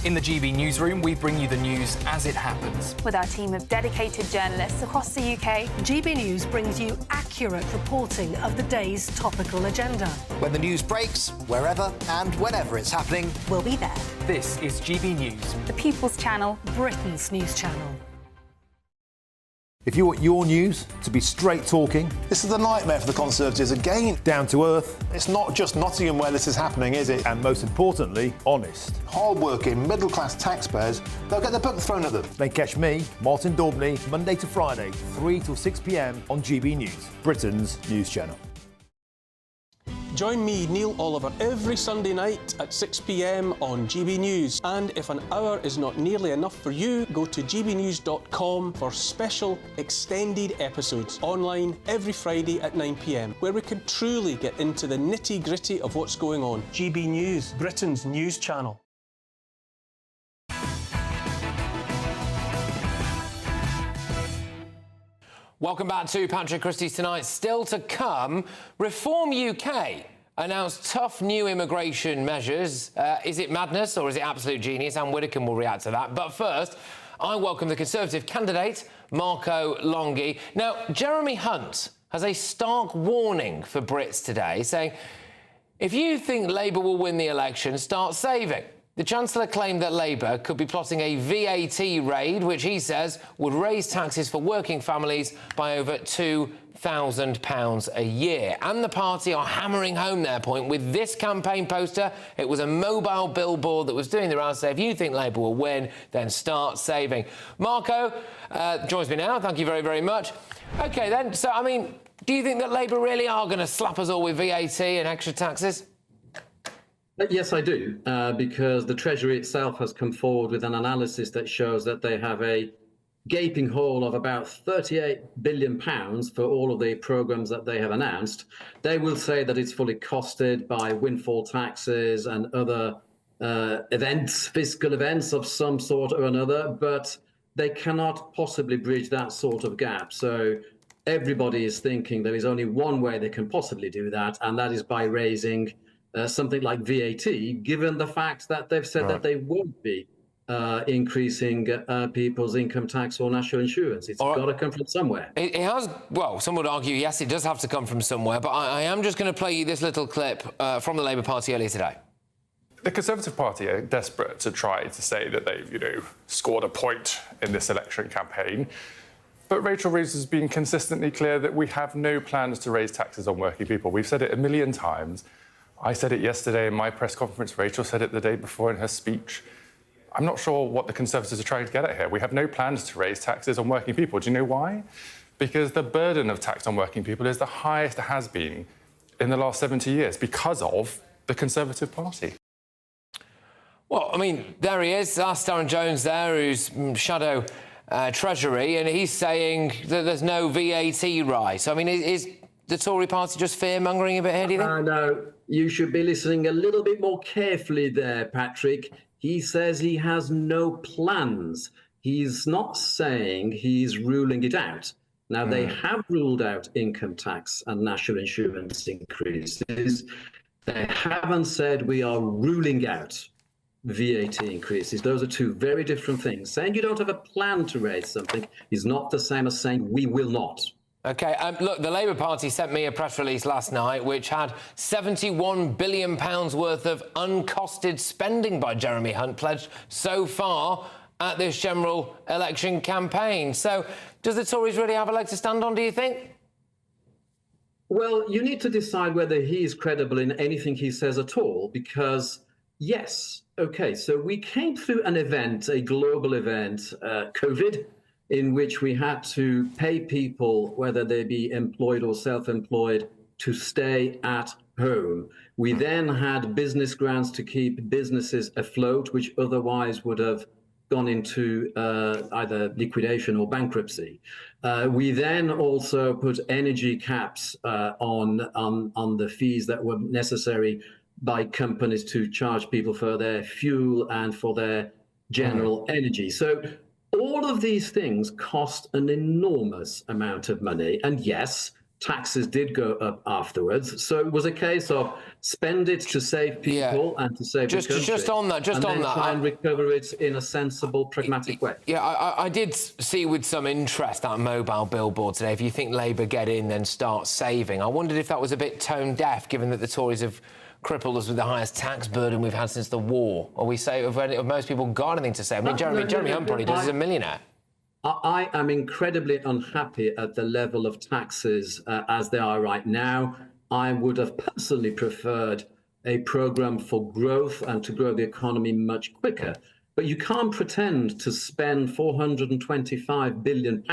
In the GB newsroom, we bring you the news as it happens. With our team of dedicated journalists across the UK, GB News brings you accurate reporting of the day's topical agenda. When the news breaks, wherever and whenever it's happening, we'll be there. This is GB News, the People's Channel, Britain's news channel. If you want your news to be straight talking... This is a nightmare for the Conservatives again. Down to earth. It's not just Nottingham where this is happening, is it? And most importantly, honest. Hard-working, middle-class taxpayers, they'll get their book thrown at them. Then catch me, Martin Daubney, Monday to Friday, 3 till 6 p.m. on GB News, Britain's news channel. Join me, Neil Oliver, every Sunday night at 6 p.m. on GB News. And if an hour is not nearly enough for you, go to gbnews.com for special extended episodes online every Friday at 9 p.m, where we can truly get into the nitty-gritty of what's going on. GB News, Britain's news channel. Welcome back to Patrick Christys Tonight. Still to come, Reform UK announced tough new immigration measures. Is it madness or is it absolute genius? Anne Widdecombe will react to that. But first, I welcome the Conservative candidate, Marco Longhi. Now, Jeremy Hunt has a stark warning for Brits today, saying, if you think Labour will win the election, start saving. The Chancellor claimed that Labour could be plotting a VAT raid, which he says would raise taxes for working families by over £2,000 a year. And the party are hammering home their point with this campaign poster. It was a mobile billboard that was doing the rounds. So if you think Labour will win, then start saving. Marco joins me now. Thank you very, very much. OK, then. So, I mean, do you think that Labour really are going to slap us all with VAT and extra taxes? Yes, I do, because the Treasury itself has come forward with an analysis that shows that they have a gaping hole of about £38 billion for all of the programmes that they have announced. They will say that it's fully costed by windfall taxes and other events, fiscal events of some sort or another, but they cannot possibly bridge that sort of gap. So everybody is thinking there is only one way they can possibly do that, and that is by raising something like VAT, given the fact that they've said that they won't be increasing people's income tax or national insurance. It's got to come from somewhere. It has, well, some would argue, yes, it does have to come from somewhere, but I am just going to play you this little clip from the Labour Party earlier today. The Conservative Party are desperate to try to say that they've, scored a point in this election campaign. But Rachel Reeves has been consistently clear that we have no plans to raise taxes on working people. We've said it a million times. I said it yesterday in my press conference. Rachel said it the day before in her speech. I'm not sure what the Conservatives are trying to get at here. We have no plans to raise taxes on working people. Do you know why? Because the burden of tax on working people is the highest it has been in the last 70 years because of the Conservative Party. Well, I mean, there he is. That's Darren Jones there, who's shadow Treasury, and he's saying that there's no VAT rise. I mean, is the Tory party just fear-mongering a bit here, do you think? No, you should be listening a little bit more carefully there, Patrick. He says he has no plans. He's not saying he's ruling it out. Now, they have ruled out income tax and national insurance increases. They haven't said we are ruling out VAT increases. Those are two very different things. Saying you don't have a plan to raise something is not the same as saying we will not. OK, look, the Labour Party sent me a press release last night which had £71 billion worth of uncosted spending by Jeremy Hunt pledged so far at this general election campaign. So does the Tories really have a leg to stand on, do you think? Well, you need to decide whether he is credible in anything he says at all, because, yes, OK, so we came through an event, a global event, COVID, in which we had to pay people, whether they be employed or self-employed, to stay at home. We then had business grants to keep businesses afloat, which otherwise would have gone into either liquidation or bankruptcy. We then also put energy caps on the fees that were necessary by companies to charge people for their fuel and for their general energy. So all of these things cost an enormous amount of money. And yes, taxes did go up afterwards. So it was a case of spend it to save people and to save the country. Just on that, try and recover it in a sensible, pragmatic way. Yeah, I did see with some interest that mobile billboard today. If you think Labour get in, then start saving. I wondered if that was a bit tone deaf, given that the Tories have crippled us with the highest tax burden we've had since the war. Or we say, have most people got anything to say? I mean, Jeremy Hunt probably does. He's a millionaire. I am incredibly unhappy at the level of taxes as they are right now. I would have personally preferred a programme for growth and to grow the economy much quicker. But you can't pretend to spend £425 billion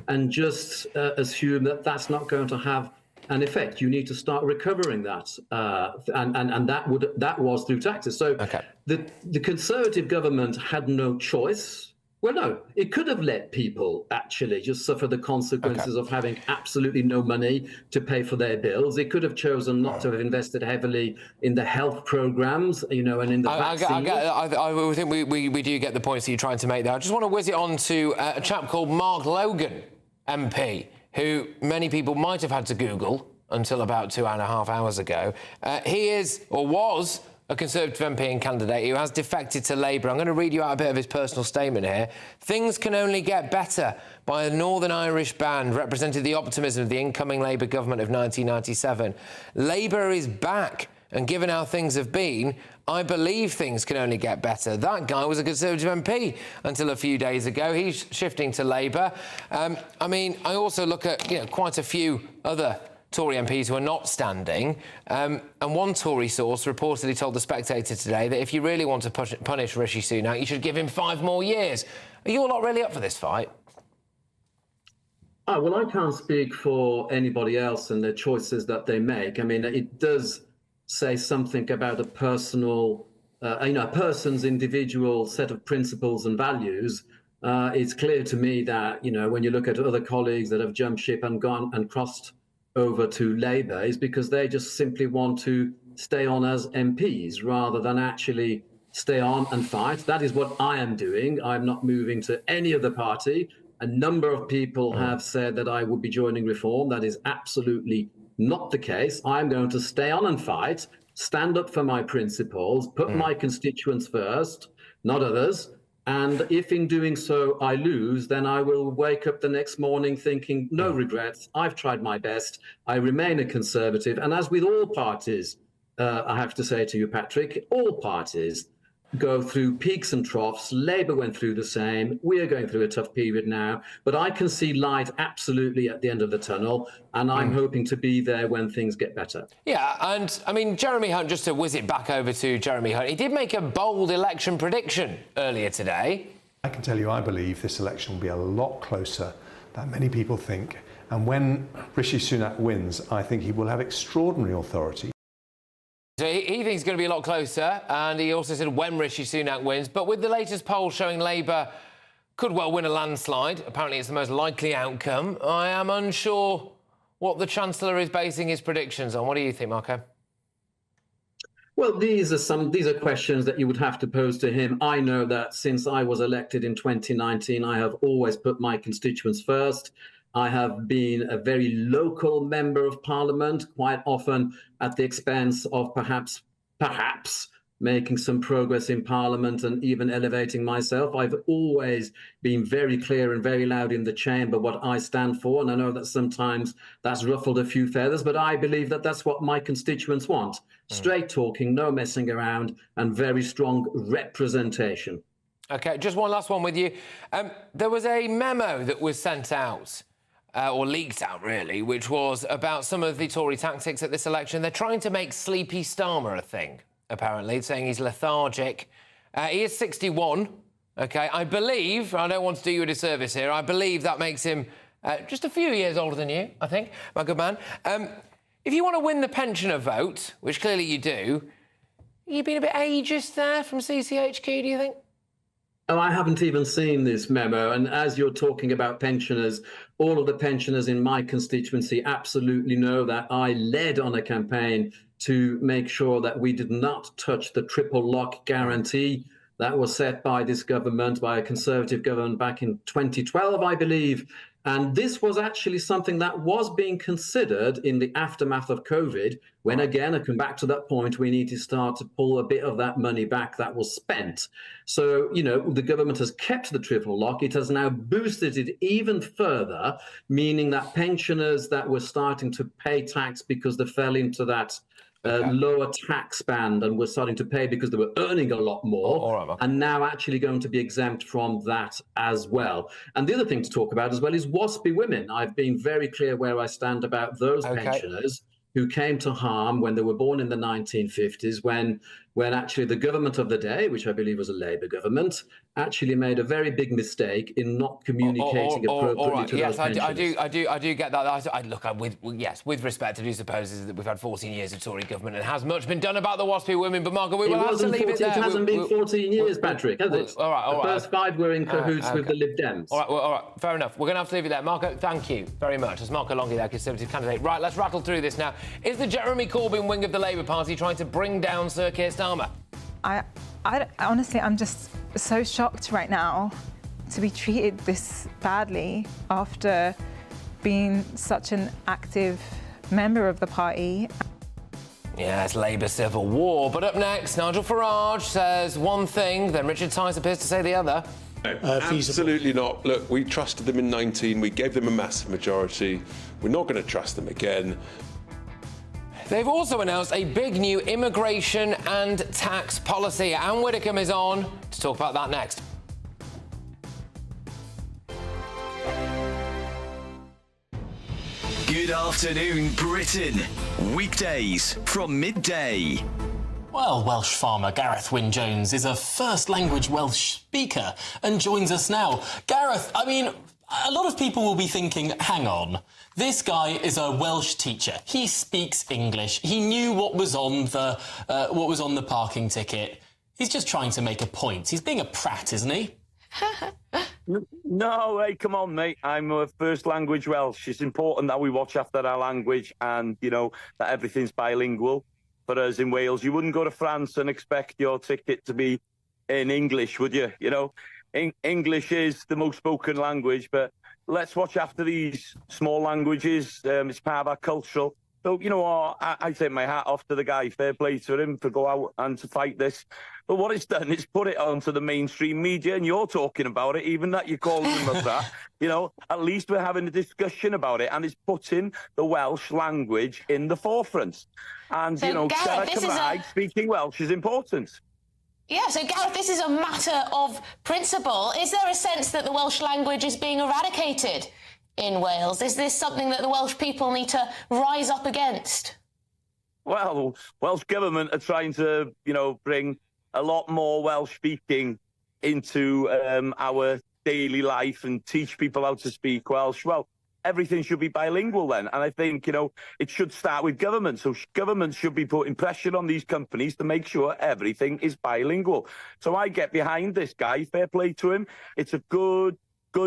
and just assume that that's not going to have an effect. You need to start recovering that, and that was through taxes. So the Conservative government had no choice. Well, no, it could have let people actually just suffer the consequences of having absolutely no money to pay for their bills. It could have chosen not to have invested heavily in the health programs, and in the vaccine. I think we do get the points that you're trying to make there. I just want to whiz it on to a chap called Mark Logan, MP, who many people might have had to Google until about 2.5 hours ago. He is, or was, a Conservative MP and candidate who has defected to Labour. I'm going to read you out a bit of his personal statement here. Things can only get better by a Northern Irish band represented the optimism of the incoming Labour government of 1997. Labour is back, and given how things have been, I believe things can only get better. That guy was a Conservative MP until a few days ago. He's shifting to Labour. I mean, I also look at quite a few other Tory MPs who are not standing. And one Tory source reportedly told The Spectator today that if you really want to punish Rishi Sunak, you should give him 5 more years. Are you all not really up for this fight? Well, I can't speak for anybody else and the choices that they make. I mean, it does say something about a personal, a person's individual set of principles and values. It's clear to me that, when you look at other colleagues that have jumped ship and gone and crossed over to Labour, is because they just simply want to stay on as MPs rather than actually stay on and fight. That is what I am doing. I'm not moving to any other party. A number of people have said that I would be joining Reform. That is absolutely not the case. I'm going to stay on and fight, stand up for my principles, put my constituents first, not others. And if in doing so I lose, then I will wake up the next morning thinking, no regrets, I've tried my best, I remain a Conservative. And as with all parties, I have to say to you, Patrick, all parties go through peaks and troughs. Labour went through the same. We are going through a tough period now. But I can see light absolutely at the end of the tunnel, and I'm hoping to be there when things get better. Yeah, and, I mean, Jeremy Hunt, just to whiz it back over to Jeremy Hunt, he did make a bold election prediction earlier today. I can tell you I believe this election will be a lot closer than many people think. And when Rishi Sunak wins, I think he will have extraordinary authority. So he thinks it's going to be a lot closer, and he also said when Rishi Sunak wins. But with the latest poll showing Labour could well win a landslide, apparently it's the most likely outcome, I am unsure what the Chancellor is basing his predictions on. What do you think, Marco? Well, these are questions that you would have to pose to him. I know that since I was elected in 2019, I have always put my constituents first. I have been a very local member of parliament, quite often at the expense of perhaps making some progress in parliament and even elevating myself. I've always been very clear and very loud in the chamber what I stand for. And I know that sometimes that's ruffled a few feathers, but I believe that that's what my constituents want. Straight talking, no messing around, and very strong representation. OK, just one last one with you. There was a memo that was sent out, or leaked out, really, which was about some of the Tory tactics at this election. They're trying to make Sleepy Starmer a thing, apparently, saying he's lethargic. He is 61, OK? I believe, I don't want to do you a disservice here, I believe that makes him just a few years older than you, I think, my good man. If you want to win the pensioner vote, which clearly you do, you've been a bit ageist there from CCHQ, do you think? Oh, I haven't even seen this memo. And as you're talking about pensioners, all of the pensioners in my constituency absolutely know that I led on a campaign to make sure that we did not touch the triple lock guarantee that was set by this government, by a Conservative government back in 2012, I believe. And this was actually something that was being considered in the aftermath of COVID, when, again, I come back to that point, we need to start to pull a bit of that money back that was spent. So, you know, the government has kept the triple lock. It has now boosted it even further, meaning that pensioners that were starting to pay tax because they fell into that lower tax band and were starting to pay because they were earning a lot more, and now actually going to be exempt from that as well. And the other thing to talk about as well is WASPy women. I've been very clear where I stand about those pensioners who came to harm when they were born in the 1950s, when actually the government of the day, which I believe was a Labour government, actually made a very big mistake in not communicating appropriately to those pensioners. I do get that. Look, with respect, I do suppose that we've had 14 years of Tory government and has much been done about the WASPy women, but Margaret, we will have to leave it there. It hasn't been 14 years, Patrick, has it? All right. The first 5 were in cahoots with the Lib Dems. All right, fair enough. We're going to have to leave it there. Marco, thank you very much. That's Marco Longi, there, Conservative candidate. Right, let's rattle through this now. Is the Jeremy Corbyn wing of the Labour Party trying to bring down Sir Keir Starmer? I honestly, I'm just so shocked right now to be treated this badly after being such an active member of the party. Yeah, it's Labour civil war. But up next, Nigel Farage says one thing, then Richard Tice appears to say the other. Absolutely not. Look, we trusted them in 19. We gave them a massive majority. We're not going to trust them again. They've also announced a big new immigration and tax policy. Anne Widdecombe is on to talk about that next. Good afternoon, Britain. Weekdays from midday. Well, Welsh farmer Gareth Wyn-Jones is a first-language Welsh speaker and joins us now. Gareth, I mean, a lot of people will be thinking, hang on, this guy is a Welsh teacher. He speaks English. He knew what was on the parking ticket. He's just trying to make a point. He's being a prat, isn't he? No, hey, come on, mate. I'm a first language Welsh. It's important that we watch after our language and, you know, that everything's bilingual. For us in Wales, you wouldn't go to France and expect your ticket to be in English, would you? You know, English is the most spoken language, but let's watch after these small languages. It's part of our cultural. So, you know, I take my hat off to the guy. Fair play to him to go out and to fight this. But what it's done is put it onto the mainstream media, and you're talking about it, even that you're calling him a that. You know, at least we're having a discussion about it, and it's putting the Welsh language in the forefront. And, so, you know, Gareth, speaking Welsh is important. Yeah, so Gareth, this is a matter of principle. Is there a sense that the Welsh language is being eradicated in Wales? Is this something that the Welsh people need to rise up against? Well, Welsh government are trying to, you know, bring a lot more Welsh speaking into our daily life and teach people how to speak Welsh. Well, everything should be bilingual then. And I think, you know, it should start with government. So government should be putting pressure on these companies to make sure everything is bilingual. So I get behind this guy. Fair play to him. It's a good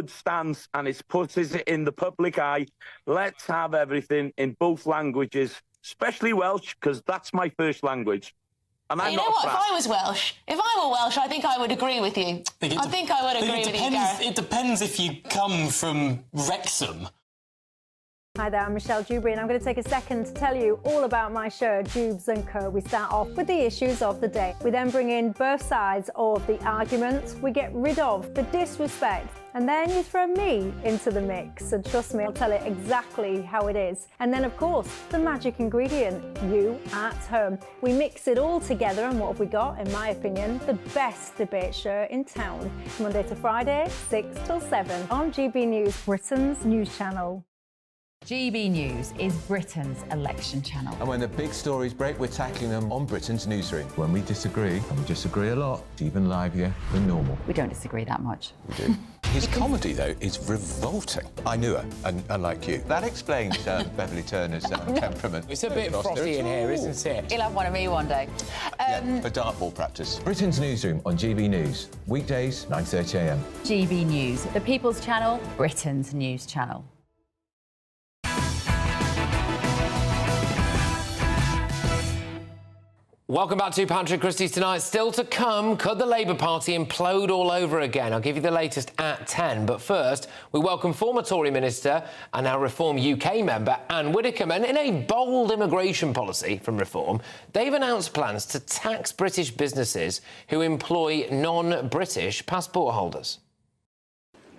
stance, and it puts it in the public eye. Let's have everything in both languages, especially Welsh, because that's my first language. And I'm not if I was Welsh, if I were Welsh, I think I would agree with you. I think I would agree with you, Gareth. It depends if you come from Wrexham Hi there, I'm Michelle Dewberry, and I'm going to take a second to tell you all about my show, Dubes & Co. We start off with the issues of the day. We then bring in both sides of the arguments. We get rid of the disrespect. And then you throw me into the mix. And trust me, I'll tell it exactly how it is. And then, of course, the magic ingredient, you at home. We mix it all together, and what have we got? In my opinion, the best debate show in town. Monday to Friday, 6 till 7 on GB News, Britain's news channel. GB News is Britain's election channel. And when the big stories break, we're tackling them on Britain's newsroom. When we disagree, and we disagree a lot, it's even livelier than normal. We don't disagree that much. We do. His comedy, though, is revolting. I knew her, unlike you. That explains Beverly Turner's temperament. It's a bit frosty in here, isn't it? He'll have one of me one day. For dartball practice. Britain's newsroom on GB News. Weekdays, 9:30 a.m. GB News, the People's Channel, Britain's news channel. Welcome back to Patrick Christys tonight. Still to come, could the Labour Party implode all over again? I'll give you the latest at 10. But first, we welcome former Tory minister and now Reform UK member Anne Widdecombe. And in a bold immigration policy from Reform, they've announced plans to tax British businesses who employ non-British passport holders.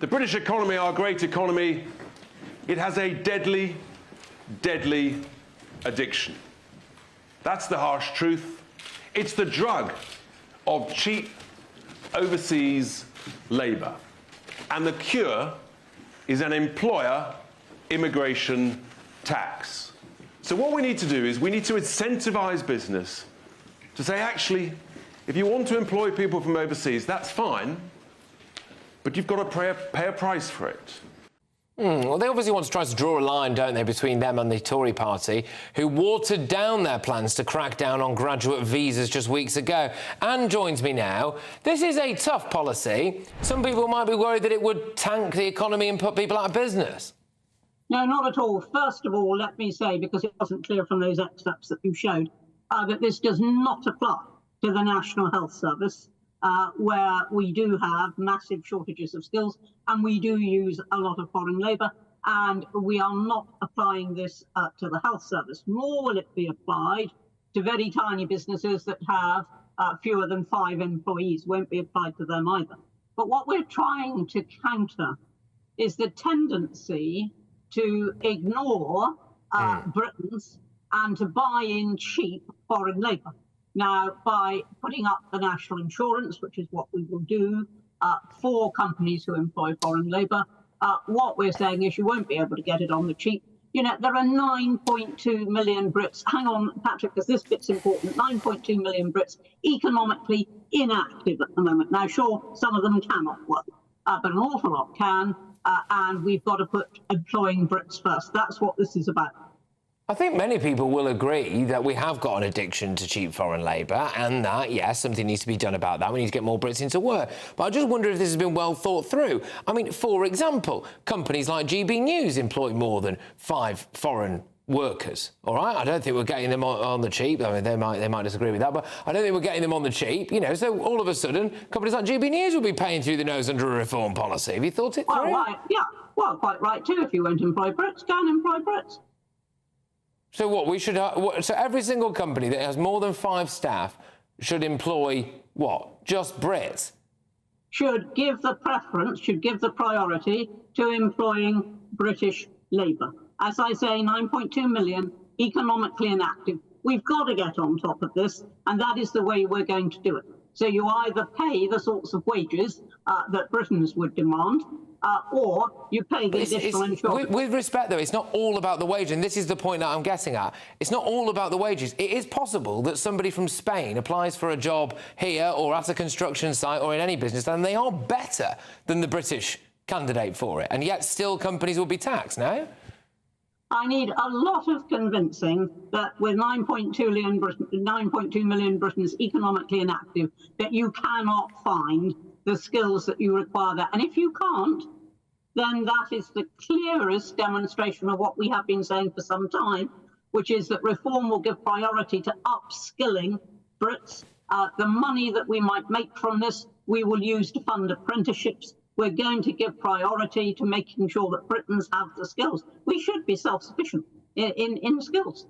The British economy, our great economy, it has a deadly, deadly addiction. That's the harsh truth. It's the drug of cheap overseas labour. And the cure is an employer immigration tax. So what we need to do is we need to incentivise business to say, actually, if you want to employ people from overseas, that's fine, but you've got to pay a price for it. Well, they obviously want to try to draw a line, don't they, between them and the Tory party, who watered down their plans to crack down on graduate visas just weeks ago. Anne joins me now. This is a tough policy. Some people might be worried that it would tank the economy and put people out of business. No, not at all. First of all, let me say, because it wasn't clear from those excerpts that you showed, that this does not apply to the National Health Service, where we do have massive shortages of skills and we do use a lot of foreign labour, and we are not applying this to the health service, nor will it be applied to very tiny businesses that have fewer than 5 employees. Won't be applied to them either. But what we're trying to counter is the tendency to ignore Britons and to buy in cheap foreign labour. Now, by putting up the national insurance, which is what we will do for companies who employ foreign labour, what we're saying is you won't be able to get it on the cheap. You know, there are 9.2 million Brits, hang on, Patrick, because this bit's important, 9.2 million Brits economically inactive at the moment. Now, sure, some of them cannot work, but an awful lot can, and we've got to put employing Brits first. That's what this is about. I think many people will agree that we have got an addiction to cheap foreign labour and that, yes, something needs to be done about that. We need to get more Brits into work. But I just wonder if this has been well thought through. I mean, for example, companies like GBNews employ more than 5 foreign workers, all right? I don't think we're getting them on the cheap. I mean, they might disagree with that, but I don't think we're getting them on the cheap, you know. So all of a sudden, companies like GBNews will be paying through the nose under a reform policy. Have you thought it through? Well, right, yeah, well, quite right too. If you won't employ Brits, go and employ Brits. So what, we should... so every single company that has more than 5 staff should employ, what, just Brits? Should give the preference, should give the priority to employing British labour. As I say, 9.2 million economically inactive. We've got to get on top of this, and that is the way we're going to do it. So you either pay the sorts of wages that Britons would demand, or you pay the additional insurance. With respect, though, it's not all about the wage, and this is the point that I'm getting at. It's not all about the wages. It is possible that somebody from Spain applies for a job here or at a construction site or in any business, and they are better than the British candidate for it, and yet still companies will be taxed, no? I need a lot of convincing that with 9.2 million Britons economically inactive, that you cannot find the skills that you require there. And if you can't, then that is the clearest demonstration of what we have been saying for some time, which is that reform will give priority to upskilling Brits. The money that we might make from this, we will use to fund apprenticeships, We're going to give priority to making sure that Britons have the skills. We should be self-sufficient in skills.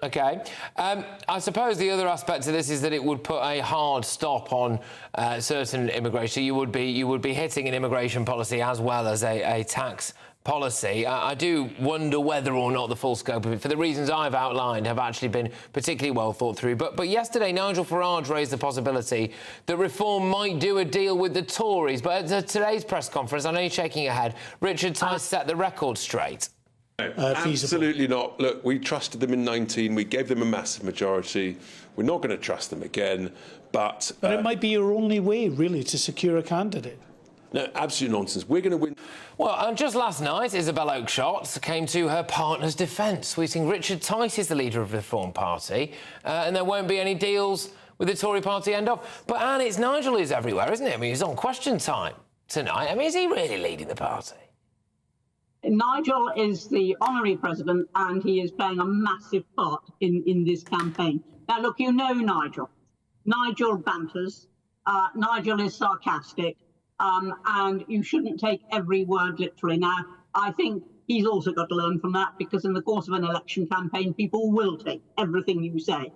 OK. I suppose the other aspect to this is that it would put a hard stop on certain immigration. You would be hitting an immigration policy as well as a tax policy. I do wonder whether or not the full scope of it, for the reasons I've outlined, have actually been particularly well thought through. But yesterday, Nigel Farage raised the possibility that reform might do a deal with the Tories. But at today's press conference, I know you're shaking your head, Richard Tice set the record straight. Absolutely not. Look, we trusted them in 19. We gave them a massive majority. We're not going to trust them again. But it might be your only way, really, to secure a candidate. No, absolute nonsense. We're going to win. Well, and just last night, Isabel Oakeshott came to her partner's defence, tweeting Richard Tice is the leader of the Reform Party, and there won't be any deals with the Tory party end off. But, Anne, it's Nigel who's everywhere, isn't it? I mean, he's on Question Time tonight. I mean, is he really leading the party? Nigel is the honorary president, and he is playing a massive part in this campaign. Now, look, you know Nigel. Nigel banters. Nigel is sarcastic. And you shouldn't take every word literally. Now, I think he's also got to learn from that, because in the course of an election campaign, people will take everything you say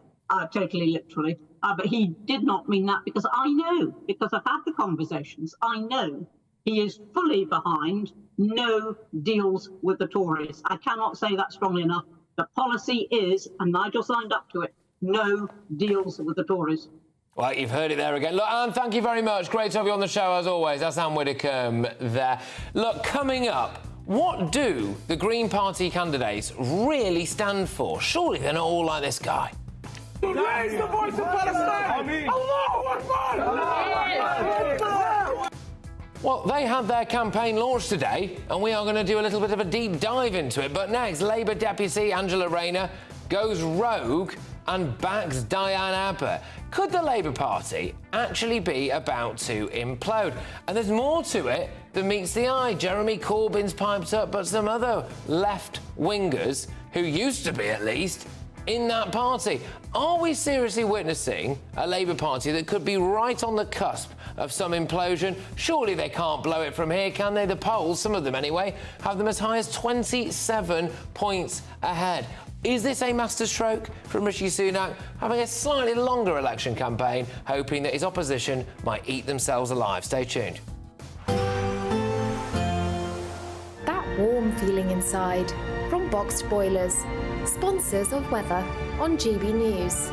totally literally. But he did not mean that, because I know, because I've had the conversations, I know he is fully behind no deals with the Tories. I cannot say that strongly enough. The policy is, and Nigel signed up to it, no deals with the Tories. Well, you've heard it there again. Look, Anne, thank you very much. Great to have you on the show, as always. That's Anne Widdecombe there. Look, coming up, what do the Green Party candidates really stand for? Surely they're not all like this guy. Raise the voice of Palestine! Allahu Akbar! Well, they had their campaign launched today, and we are going to do a little bit of a deep dive into it. But next, Labour deputy Angela Rayner goes rogue and backs Diane Abbott. Could the Labour Party actually be about to implode? And there's more to it than meets the eye. Jeremy Corbyn's piped up, but some other left-wingers, who used to be at least, in that party. Are we seriously witnessing a Labour Party that could be right on the cusp of some implosion? Surely they can't blow it from here, can they? The polls, some of them anyway, have them as high as 27 points ahead. Is this a masterstroke from Rishi Sunak, having a slightly longer election campaign, hoping that his opposition might eat themselves alive? Stay tuned. That warm feeling inside from Boxed Boilers, sponsors of weather on GB News.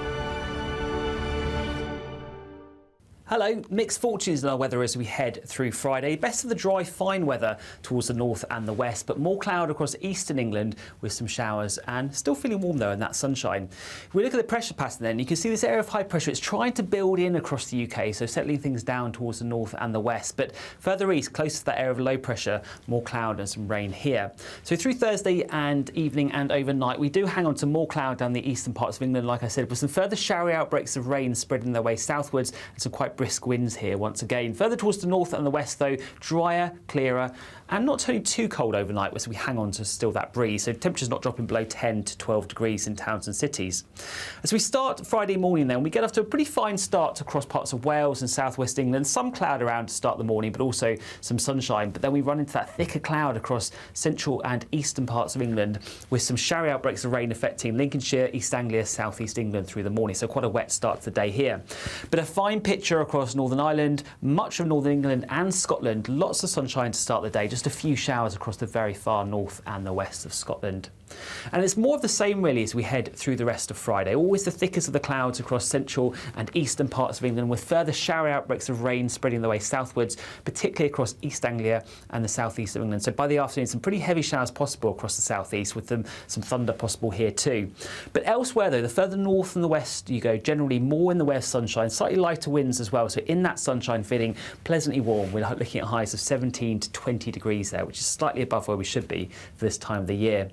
Hello, mixed fortunes in our weather as we head through Friday. Best of the dry, fine weather towards the north and the west, but more cloud across eastern England with some showers, and still feeling warm though in that sunshine. If we look at the pressure pattern then, you can see this area of high pressure. It's trying to build in across the UK, so settling things down towards the north and the west. But further east, close to that area of low pressure, more cloud and some rain here. So through Thursday and evening and overnight, we do hang on to more cloud down the eastern parts of England, like I said, with some further showery outbreaks of rain spreading their way southwards and some quite brisk winds here once again. Further towards the north and the west though, drier, clearer, and not turning too cold overnight as we hang on to still that breeze. So temperatures not dropping below 10 to 12 degrees in towns and cities. As we start Friday morning then, we get off to a pretty fine start across parts of Wales and southwest England. Some cloud around to start the morning, but also some sunshine. But then we run into that thicker cloud across central and eastern parts of England with some showery outbreaks of rain affecting Lincolnshire, East Anglia, southeast England through the morning. So quite a wet start to the day here. But a fine picture across Northern Ireland, much of Northern England and Scotland. Lots of sunshine to start the day, just a few showers across the very far north and the west of Scotland. And it's more of the same really as we head through the rest of Friday. Always the thickest of the clouds across central and eastern parts of England, with further showery outbreaks of rain spreading their way southwards, particularly across East Anglia and the southeast of England. So by the afternoon, some pretty heavy showers possible across the southeast, with some thunder possible here too. But elsewhere though, the further north and the west you go, generally more in the way of sunshine, slightly lighter winds as well. So in that sunshine, feeling pleasantly warm. We're looking at highs of 17 to 20 degrees there, which is slightly above where we should be for this time of the year.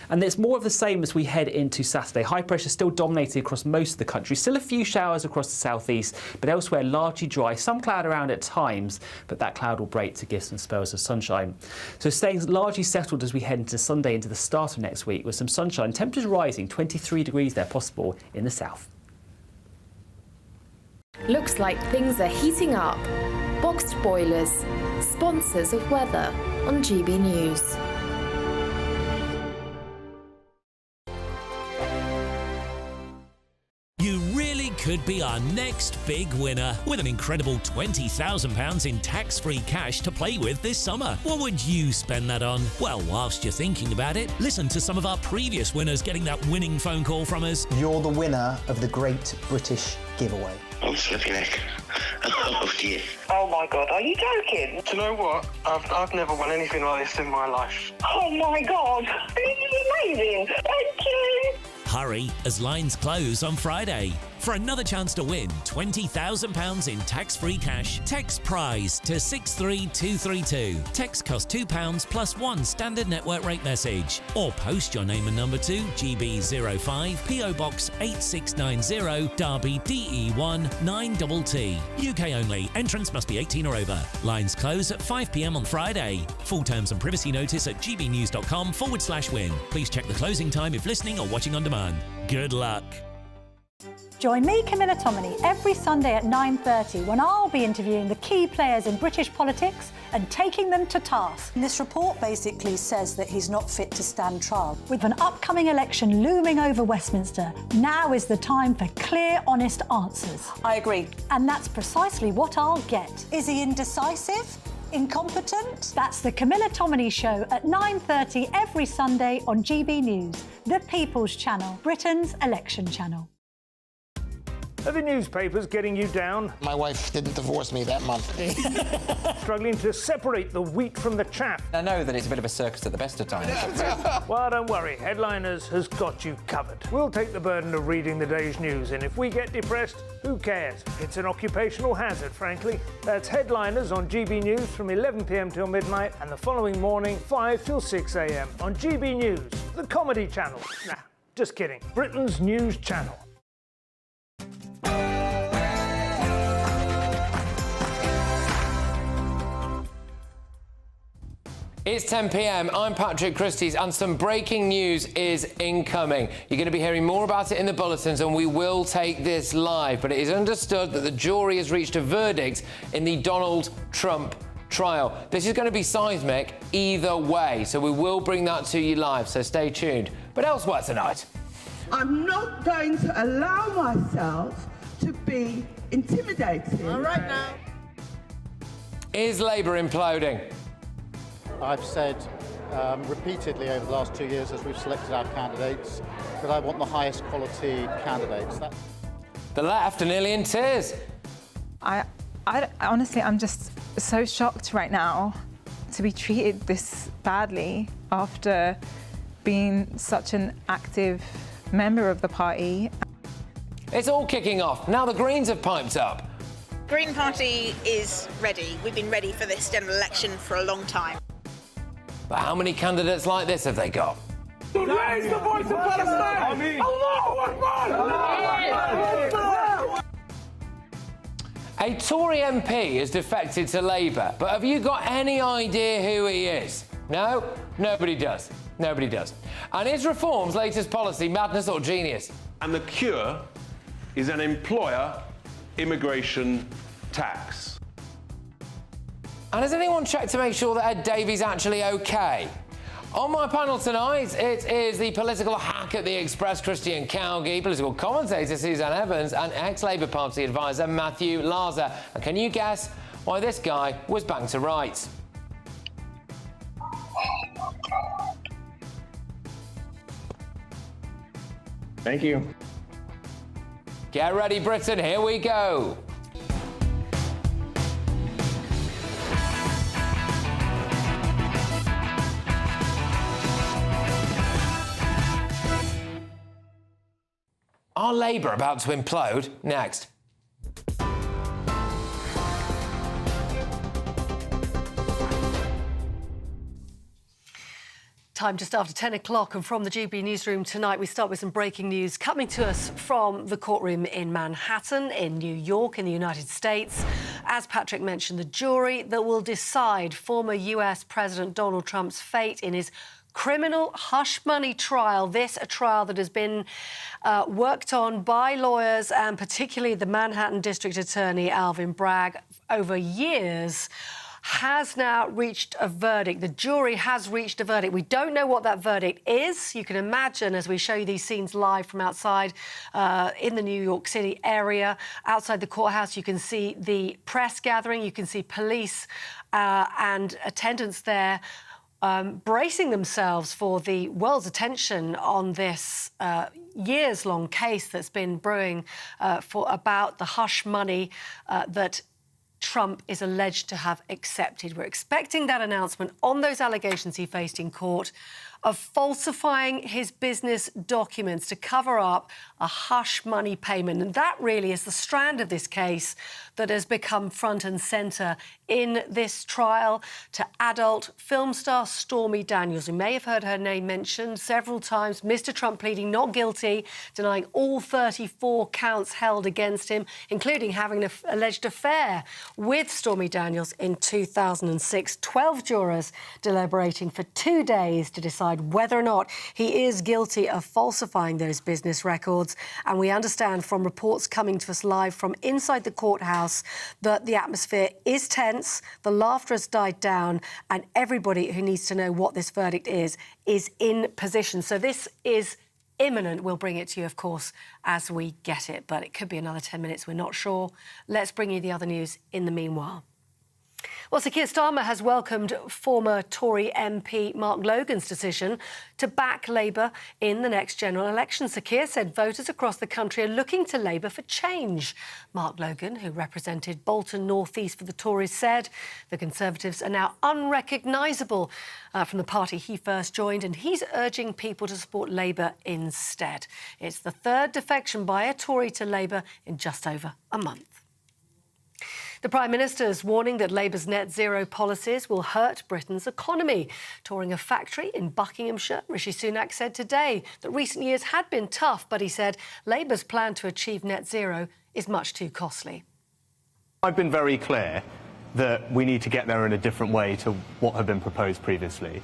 And it's more of the same as we head into Saturday. High pressure still dominating across most of the country. Still a few showers across the southeast, but elsewhere largely dry. Some cloud around at times, but that cloud will break to give some spells of sunshine. So staying largely settled as we head into Sunday, into the start of next week, with some sunshine. Temperatures rising, 23 degrees there possible in the south. Looks like things are heating up. boxed boilers, sponsors of weather on GB News. You really could be our next big winner with an incredible £20,000 in tax-free cash to play with this summer. What would you spend that on? Well, whilst you're thinking about it, listen to some of our previous winners getting that winning phone call from us. You're the winner of the Great British Giveaway. I'm slipping neck. Oh dear. Oh my God, are you joking? Do you know what? I've never won anything like this in my life. Oh my God, this is amazing. Thank you. Hurry, as lines close on Friday. For another chance to win £20,000 in tax-free cash, text PRIZE to 63232. Text costs £2 plus one standard network rate message. Or post your name and number to GB05 PO Box 8690 Derby DE1 9TT. UK only. Entrance must be 18 or over. Lines close at 5 p.m. on Friday. Full terms and privacy notice at gbnews.com/win. Please check the closing time if listening or watching on demand. Good luck. Join me, Camilla Tominey, every Sunday at 9:30 when I'll be interviewing the key players in British politics and taking them to task. This report basically says that he's not fit to stand trial. With an upcoming election looming over Westminster, now is the time for clear, honest answers. I agree. And that's precisely what I'll get. Is he indecisive? Incompetent? That's the Camilla Tominey Show at 9:30 every Sunday on GB News, the People's Channel, Britain's election channel. Are the newspapers getting you down? My wife didn't divorce me that month. Struggling to separate the wheat from the chaff? I know that it's a bit of a circus at the best of times. Well, don't worry, Headliners has got you covered. We'll take the burden of reading the day's news, and if we get depressed, who cares? It's an occupational hazard, frankly. That's Headliners on GB News from 11 p.m. till midnight, and the following morning, 5 till 6 a.m. on GB News, the comedy channel. Nah, just kidding. Britain's news channel. It's 10 p.m. I'm Patrick Christys, and some breaking news is incoming. You're going to be hearing more about it in the bulletins, and we will take this live. But it is understood that the jury has reached a verdict in the Donald Trump trial. This is going to be seismic either way, so we will bring that to you live, so stay tuned. But elsewhere tonight, I'm not going to allow myself to be intimidated. All right now. is Labour imploding? I've said repeatedly over the last 2 years as we've selected our candidates that I want the highest quality candidates. The left are nearly in tears. I honestly, I'm just so shocked right now to be treated this badly after being such an active member of the party. It's all kicking off. Now the Greens have piped up. Green Party is ready. We've been ready for this general election for a long time. But how many candidates like this have they got? Raise the voice of Palestine! Allahu Akbar! A Tory MP has defected to Labour, but have you got any idea who he is? No? Nobody does. Nobody does. And is Reform's latest policy madness or genius? And the cure is an employer immigration tax. And has anyone checked to make sure that Ed Davey's actually OK? On my panel tonight, it is the political hack at the Express, Christian Cowgie, political commentator Suzanne Evans, and ex-Labour Party advisor Matthew Larser. And can you guess why this guy was banged to rights? Thank you. Get ready, Britain, here we go. Are Labour about to implode? Next. Time just after 10 o'clock, and from the GB newsroom tonight, we start with some breaking news coming to us from the courtroom in Manhattan, in New York, in the United States. As Patrick mentioned, the jury that will decide former US President Donald Trump's fate in his criminal hush money trial. This, a trial that has been worked on by lawyers and particularly the Manhattan District Attorney Alvin Bragg over years, has now reached a verdict. The jury has reached a verdict. We don't know what that verdict is. You can imagine, as we show you these scenes live from outside in the New York City area, outside the courthouse, you can see the press gathering, you can see police and attendants there bracing themselves for the world's attention on this years-long case that's been brewing about the hush money that Trump is alleged to have accepted. We're expecting that announcement on those allegations he faced in court of falsifying his business documents to cover up a hush money payment. And that really is the strand of this case that has become front and centre in this trial to adult film star Stormy Daniels. You may have heard her name mentioned several times. Mr. Trump pleading not guilty, denying all 34 counts held against him, including having an alleged affair with Stormy Daniels in 2006. 12 jurors deliberating for 2 days to decide whether or not he is guilty of falsifying those business records. And we understand from reports coming to us live from inside the courthouse that the atmosphere is tense, the laughter has died down, and everybody who needs to know what this verdict is in position. So this is imminent. We'll bring it to you, of course, as we get it, but it could be another 10 minutes. We're not sure. Let's bring you the other news in the meanwhile. Well, Sir Keir Starmer has welcomed former Tory MP Mark Logan's decision to back Labour in the next general election. Sir Keir said voters across the country are looking to Labour for change. Mark Logan, who represented Bolton North East for the Tories, said the Conservatives are now unrecognisable from the party he first joined, and he's urging people to support Labour instead. It's the third defection by a Tory to Labour in just over a month. The Prime Minister's warning that Labour's net zero policies will hurt Britain's economy. Touring a factory in Buckinghamshire, Rishi Sunak said today that recent years had been tough, but he said Labour's plan to achieve net zero is much too costly. I've been very clear that we need to get there in a different way to what had been proposed previously.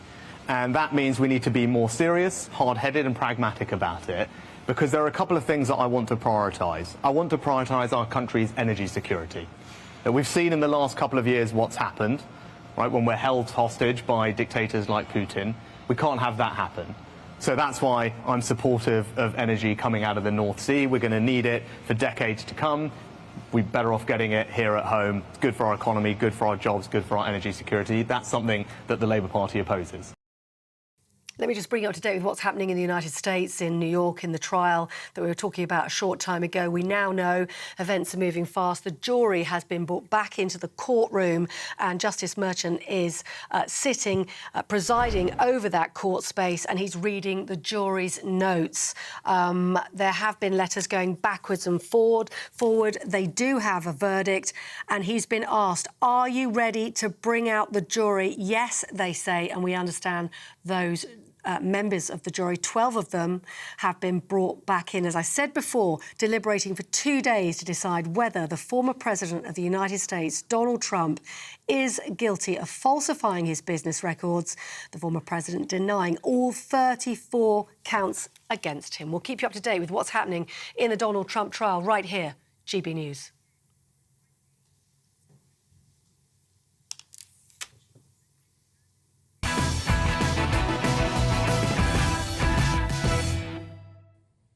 And that means we need to be more serious, hard-headed and pragmatic about it, because there are a couple of things that I want to prioritise. I want to prioritise our country's energy security. We've seen in the last couple of years what's happened, right, when we're held hostage by dictators like Putin. We can't have that happen. So that's why I'm supportive of energy coming out of the North Sea. We're going to need it for decades to come. We're better off getting it here at home. It's good for our economy, good for our jobs, good for our energy security. That's something that the Labour Party opposes. Let me just bring you up to date with what's happening in the United States, in New York, in the trial that we were talking about a short time ago. We now know events are moving fast. The jury has been brought back into the courtroom, and Justice Merchant is presiding over that court space, and he's reading the jury's notes. There have been letters going backwards and forward. They do have a verdict, and he's been asked, are you ready to bring out the jury? Yes, they say, and we understand those members of the jury, 12 of them, have been brought back in, as I said before, deliberating for 2 days to decide whether the former president of the United States, Donald Trump, is guilty of falsifying his business records, the former president denying all 34 counts against him. We'll keep you up to date with what's happening in the Donald Trump trial right here, GB News.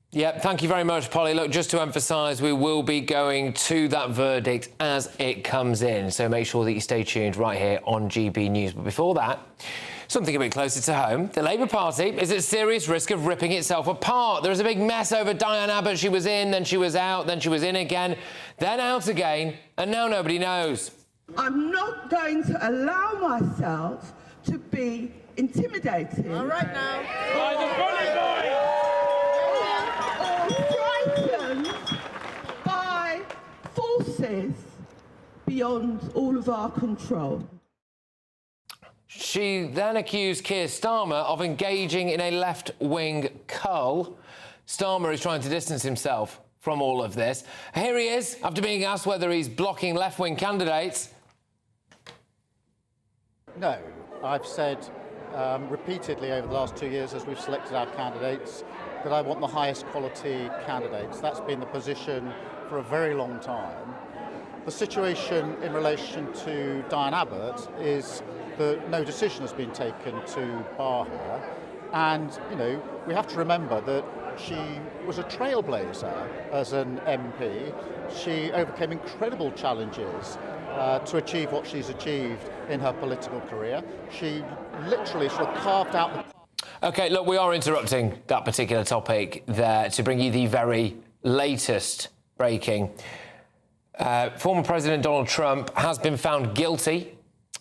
Yeah, thank you very much, Polly. Look, just to emphasise, we will be going to that verdict as it comes in, so make sure that you stay tuned right here on GB News. But before that, something a bit closer to home. The Labour Party is at serious risk of ripping itself apart. There was a big mess over Diane Abbott. She was in, then she was out, then she was in again, then out again, and now nobody knows. I'm not going to allow myself to be intimidated. All right now. By the bully boy! Frightened by forces beyond all of our control. She then accused Keir Starmer of engaging in a left-wing cull. Starmer is trying to distance himself from all of this. Here he is, after being asked whether he's blocking left-wing candidates. No, I've said repeatedly over the last 2 years as we've selected our candidates that I want the highest quality candidates. That's been the position for a very long time. The situation in relation to Diane Abbott is that no decision has been taken to bar her. And, we have to remember that she was a trailblazer as an MP. She overcame incredible challenges to achieve what she's achieved in her political career. She literally sort of carved out the... OK, look, we are interrupting that particular topic there to bring you the very latest breaking. Former President Donald Trump has been found guilty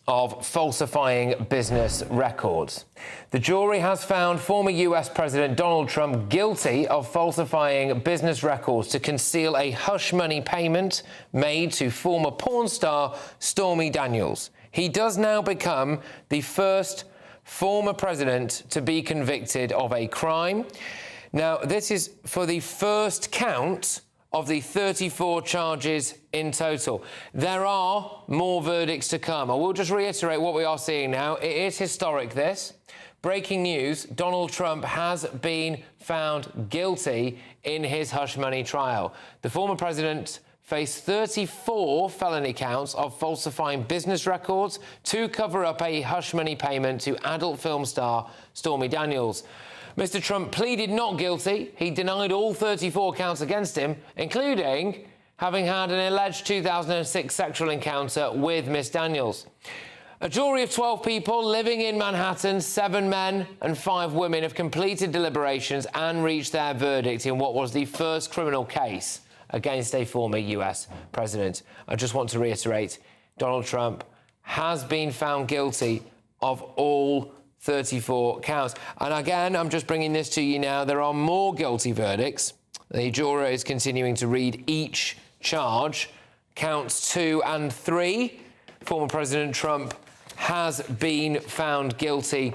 of falsifying business records. The jury has found former US President Donald Trump guilty of falsifying business records to conceal a hush money payment made to former porn star Stormy Daniels. He does now become the first former president to be convicted of a crime. Now, this is for the first count of the 34 charges in total. There are more verdicts to come. I will just reiterate what we are seeing now. It is historic, this. Breaking news, Donald Trump has been found guilty in his hush money trial. The former president faced 34 felony counts of falsifying business records to cover up a hush money payment to adult film star Stormy Daniels. Mr. Trump pleaded not guilty. He denied all 34 counts against him, including having had an alleged 2006 sexual encounter with Miss Daniels. A jury of 12 people living in Manhattan, 7 men and 5 women, have completed deliberations and reached their verdict in what was the first criminal case against a former US president. I just want to reiterate, Donald Trump has been found guilty of all 34 counts. And again, I'm just bringing this to you now. There are more guilty verdicts. The juror is continuing to read each charge. Counts 2 and 3. Former President Trump has been found guilty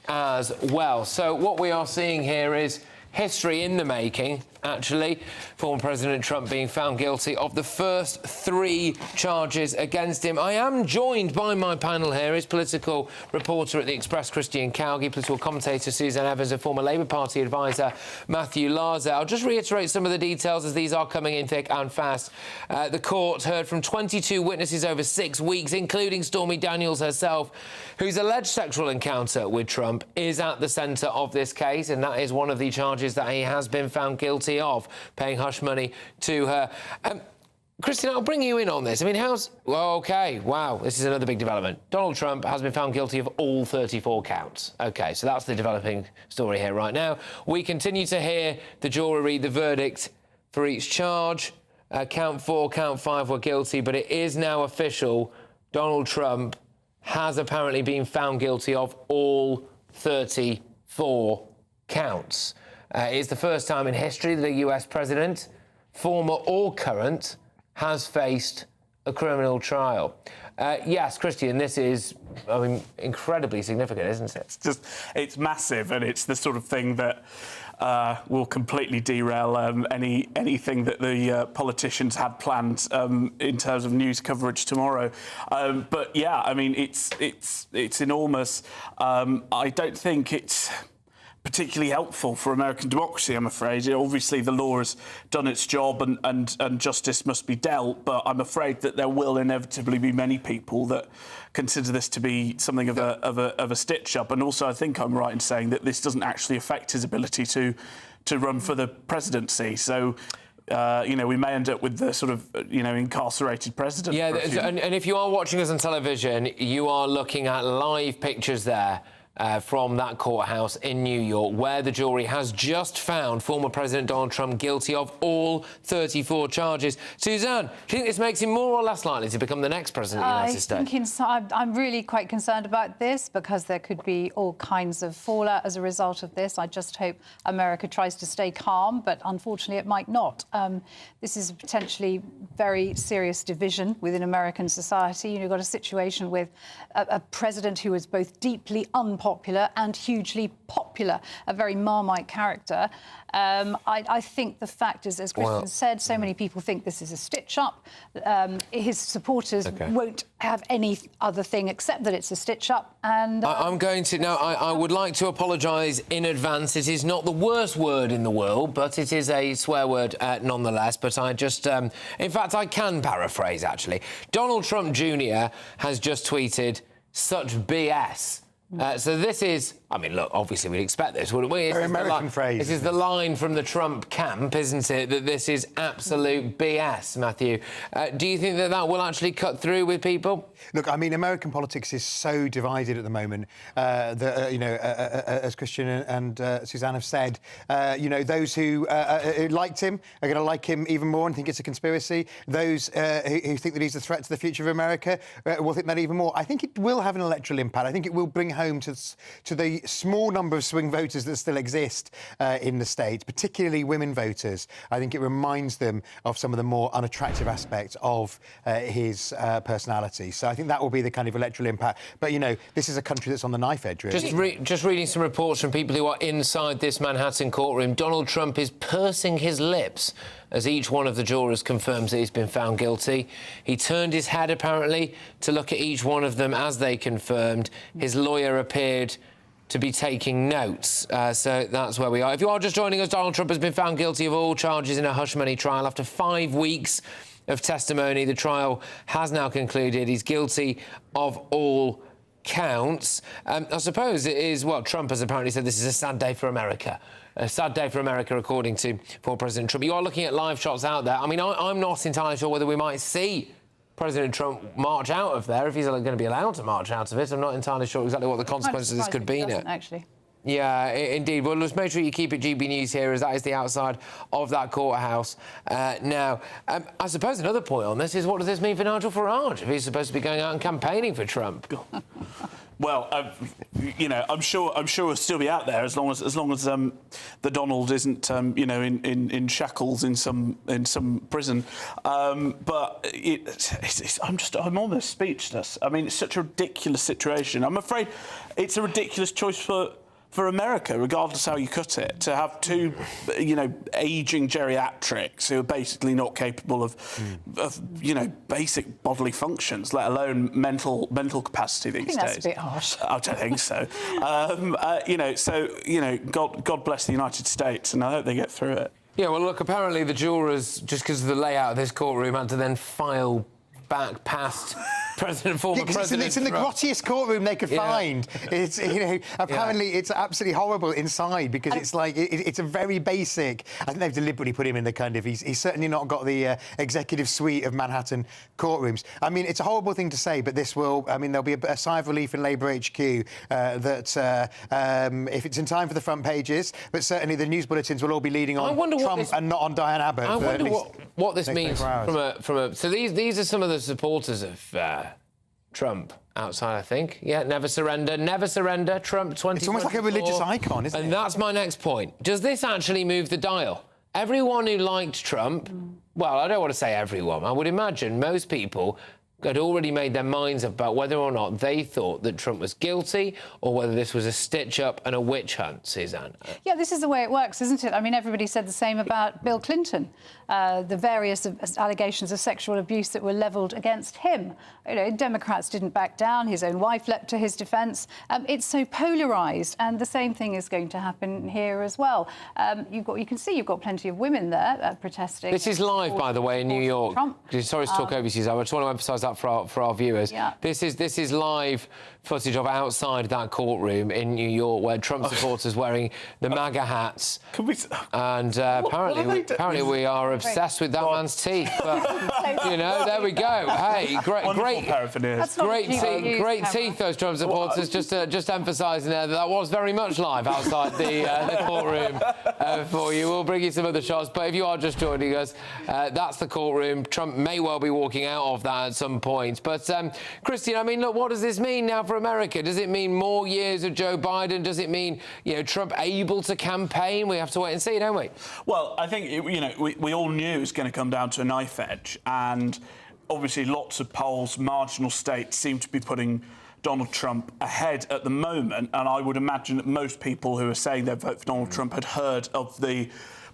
as well. So what we are seeing here is history in the making, actually. Former President Trump being found guilty of the first 3 charges against him. I am joined by my panel here, is political reporter at The Express, Christys Calgie, political commentator Suzanne Evans, and former Labour Party advisor Matthew Larser. I'll just reiterate some of the details as these are coming in thick and fast. The court heard from 22 witnesses over 6 weeks, including Stormy Daniels herself, whose alleged sexual encounter with Trump is at the centre of this case, and that is one of the charges that he has been found guilty of, paying hush money to her. Christine, I'll bring you in on this. I mean, OK, wow, this is another big development. Donald Trump has been found guilty of all 34 counts. OK, so that's the developing story here right now. We continue to hear the jury read the verdict for each charge. Count 4, count 5 were guilty, but it is now official. Donald Trump has apparently been found guilty of all 34 counts. It's the first time in history that a US president, former or current, has faced a criminal trial. Yes, Christian, this is, I mean, incredibly significant, isn't it? It's massive, and it's the sort of thing that will completely derail anything that the politicians had planned in terms of news coverage tomorrow. But yeah, I mean, it's enormous. I don't think it's particularly helpful for American democracy, I'm afraid. Obviously, the law has done its job and justice must be dealt, but I'm afraid that there will inevitably be many people that consider this to be something of a stitch-up. And also, I think I'm right in saying that this doesn't actually affect his ability to run for the presidency. So, we may end up with the sort of, incarcerated president. Yeah, and if you are watching us on television, you are looking at live pictures there from that courthouse in New York, where the jury has just found former President Donald Trump guilty of all 34 charges. Suzanne, do you think this makes him more or less likely to become the next president of the United States? I'm really quite concerned about this because there could be all kinds of fallout as a result of this. I just hope America tries to stay calm, but unfortunately it might not. This is a potentially very serious division within American society. You've got a situation with a president who is both deeply unpopular unpopular and hugely popular, a very Marmite character. I think the fact is, as Christian said, so many people think this is a stitch-up. His supporters won't have any other thing except that it's a stitch-up. And I'm going to now. I would like to apologise in advance. It is not the worst word in the world, but it is a swear word nonetheless. But I just, in fact, I can paraphrase actually. Donald Trump Jr. has just tweeted such BS. So this is, I mean, look, obviously we'd expect this, wouldn't we? Very American phrase. This is the line from the Trump camp, isn't it, that this is absolute BS, Matthew. Do you think that that will actually cut through with people? Look, I mean, American politics is so divided at the moment that, you know, as Christian and Suzanne have said, you know, those who liked him are going to like him even more and think it's a conspiracy. Those who think that he's a threat to the future of America will think that even more. I think it will have an electoral impact. I think it will bring home to the small number of swing voters that still exist in the state, particularly women voters. I think it reminds them of some of the more unattractive aspects of his personality. So I think that will be the kind of electoral impact. But, you know, this is a country that's on the knife edge, really. Just reading some reports from people who are inside this Manhattan courtroom, Donald Trump is pursing his lips as each one of the jurors confirms that he's been found guilty. He turned his head, apparently, to look at each one of them as they confirmed. His lawyer appeared to be taking notes. So that's where we are. If you are just joining us, Donald Trump has been found guilty of all charges in a hush-money trial. After 5 weeks of testimony, the trial has now concluded. He's guilty of all counts. I suppose it is, well, Trump has apparently said this is a sad day for America. A sad day for America, according to former President Trump. You are looking at live shots out there. I mean, I'm not entirely sure whether we might see President Trump march out of there, if he's going to be allowed to march out of it. I'm not entirely sure exactly what the consequences of this could be now. Actually. Yeah, indeed. Well, just make sure you keep it GB News here, as that is the outside of that courthouse. Now, I suppose another point on this is, what does this mean for Nigel Farage, if he's supposed to be going out and campaigning for Trump? Well, you know, I'm sure he'll still be out there as long as the Donald isn't, you know, in shackles in some prison. But I'm almost speechless. I mean, it's such a ridiculous situation. I'm afraid it's a ridiculous choice for America, regardless how you cut it, to have two, you know, ageing geriatrics who are basically not capable of you know, basic bodily functions, let alone mental capacity these days. That's a bit harsh. I don't think so. You know, so, you know, God bless the United States, and I hope they get through it. Yeah, well, look, apparently the jurors, just because of the layout of this courtroom, had to then file back past former President It's in the grottiest courtroom they could find. It's, you know, apparently it's absolutely horrible inside because it's like, it's a very basic... I think they've deliberately put him in the kind of... He's certainly not got the executive suite of Manhattan courtrooms. I mean, it's a horrible thing to say, but this will... I mean, there'll be a sigh of relief in Labour HQ that if it's in time for the front pages, but certainly the news bulletins will all be leading on Trump and not on Diane Abbott. I wonder what this means from a... So these are some of the supporters of Trump outside, I think. Yeah, never surrender, Trump 2024. It's almost like a religious icon, isn't it? And that's my next point. Does this actually move the dial? Everyone who liked Trump, well, I don't want to say everyone, I would imagine most people had already made their minds up about whether or not they thought that Trump was guilty or whether this was a stitch-up and a witch hunt, Suzanne. Yeah, this is the way it works, isn't it? I mean, everybody said the same about Bill Clinton, the various allegations of sexual abuse that were levelled against him. You know, Democrats didn't back down. His own wife leapt to his defence. It's so polarised, and the same thing is going to happen here as well. You can see you've got plenty of women there protesting. This is live, by the way, in New York. Sorry to talk over you, Suzanne. I just want to emphasise that for our viewers. Yeah. This is live footage of outside that courtroom in New York, where Trump supporters wearing the MAGA hats. And apparently we are obsessed with that man's teeth. But you know, there we go. Hey, great teeth, those Trump supporters. Just emphasising there that was very much live outside the courtroom for you. We'll bring you some other shots. But if you are just joining us, that's the courtroom. Trump may well be walking out of that at some point. But Christian, I mean, look, what does this mean now for America? Does it mean more years of Joe Biden? Does it mean, you know, Trump able to campaign? We have to wait and see, don't we? Well, I think, you know, we all knew it was going to come down to a knife edge, and obviously lots of polls, marginal states, seem to be putting Donald Trump ahead at the moment, and I would imagine that most people who are saying they'd vote for Donald Trump had heard of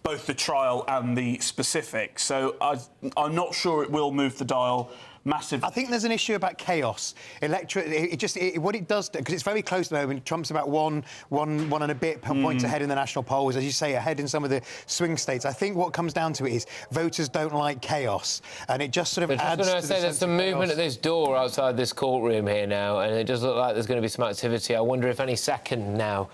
both the trial and the specifics. So I'm not sure it will move the dial massively. I think there's an issue about chaos. What it does, because it's very close at the moment. Trump's about one and a bit points ahead in the national polls, as you say, ahead in some of the swing states. I think what comes down to it is voters don't like chaos, and it just sort of adds to the sense of chaos. There's some movement at this door outside this courtroom here now, and it does look like there's going to be some activity. I wonder if any second now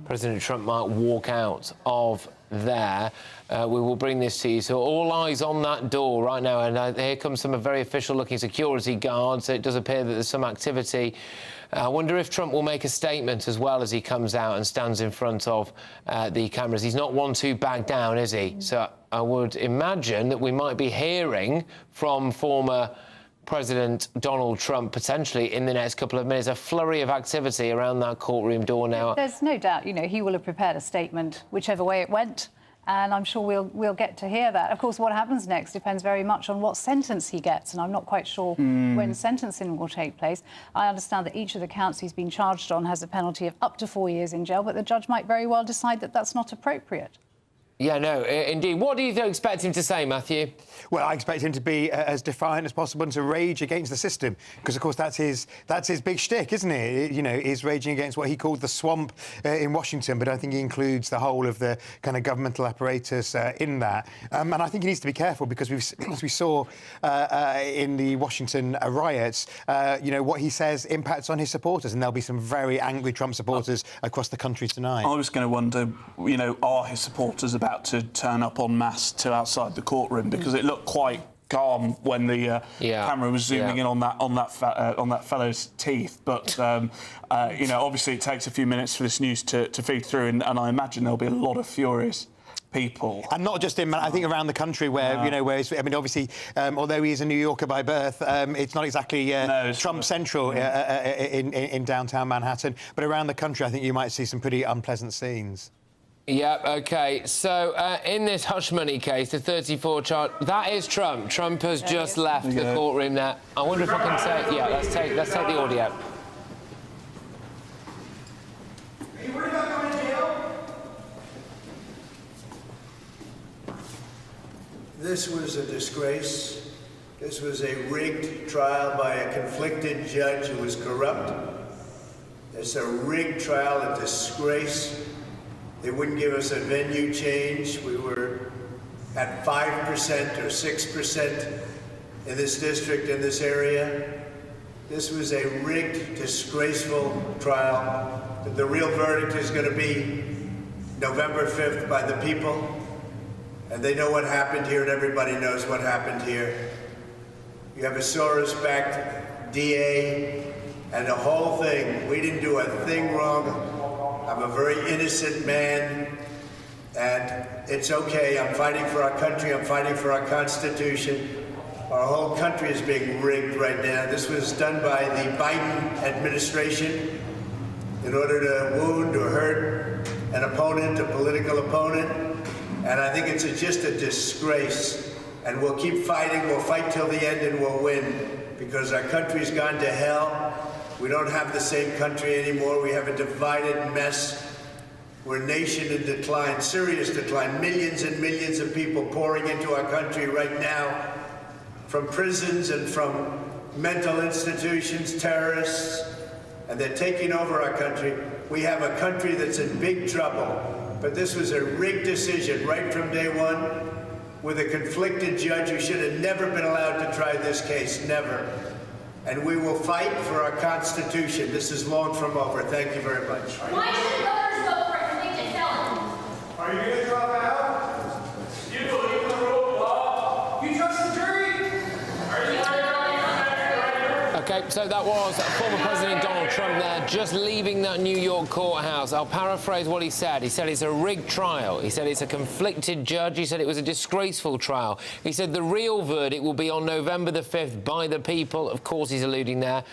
President Trump might walk out of there. We will bring this to you. So all eyes on that door right now, and here comes some very official-looking security guards. It does appear that there's some activity. I wonder if Trump will make a statement as well as he comes out and stands in front of the cameras. He's not one to back down, is he? So I would imagine that we might be hearing from former President Donald Trump potentially in the next couple of minutes. A flurry of activity around that courtroom door now. There's no doubt, he will have prepared a statement whichever way it went, and I'm sure we'll get to hear that. Of course, what happens next depends very much on what sentence he gets, and I'm not quite sure when sentencing will take place. I understand that each of the counts he's been charged on has a penalty of up to 4 years in jail, but the judge might very well decide that that's not appropriate. Yeah, no, indeed. What do you expect him to say, Matthew? Well, I expect him to be as defiant as possible and to rage against the system, because, of course, that's his big shtick, isn't it? He's raging against what he called the swamp in Washington, but I think he includes the whole of the kind of governmental apparatus in that. And I think he needs to be careful, because as we saw in the Washington riots, what he says impacts on his supporters, and there'll be some very angry Trump supporters across the country tonight. I was going to wonder, are his supporters about to turn up en masse to outside the courtroom, because it looked quite calm when the camera was zooming in on that fellow's teeth. But obviously it takes a few minutes for this news to feed through, and I imagine there'll be a lot of furious people, and not just in. I think around the country where obviously, although he is a New Yorker by birth, it's not exactly Trump central in downtown Manhattan. But around the country, I think you might see some pretty unpleasant scenes. Yeah, OK. So, in this hush money case, the 34 charge, that is Trump. Trump has just left the courtroom there. I wonder if I can take... Yeah, let's take the audio. This was a disgrace. This was a rigged trial by a conflicted judge who was corrupt. It's a rigged trial, a disgrace. They wouldn't give us a venue change. We were at 5% or 6% in this district, in this area. This was a rigged, disgraceful trial. The real verdict is going to be November 5th by the people. And they know what happened here, and everybody knows what happened here. You have a Soros-backed DA and the whole thing. We didn't do a thing wrong. I'm a very innocent man, and it's okay. I'm fighting for our country. I'm fighting for our Constitution. Our whole country is being rigged right now. This was done by the Biden administration in order to wound or hurt an opponent, a political opponent. And I think it's just a disgrace. And we'll keep fighting. We'll fight till the end, and we'll win, because our country's gone to hell. We don't have the same country anymore. We have a divided mess. We're a nation in decline, serious decline. Millions and millions of people pouring into our country right now from prisons and from mental institutions, terrorists, and they're taking over our country. We have a country that's in big trouble. But this was a rigged decision right from day one, with a conflicted judge who should have never been allowed to try this case, never. And we will fight for our Constitution. This is long from over. Thank you very much. Why should voters vote for convicted felons? Are you going to drop out? You believe in the rule of law? You trust the jury? Are you OK, so that was former President Donald Trump there, just leaving that New York courthouse. I'll paraphrase what he said. He said it's a rigged trial. He said it's a conflicted judge. He said it was a disgraceful trial. He said the real verdict will be on November the 5th by the people. Of course, he's alluding there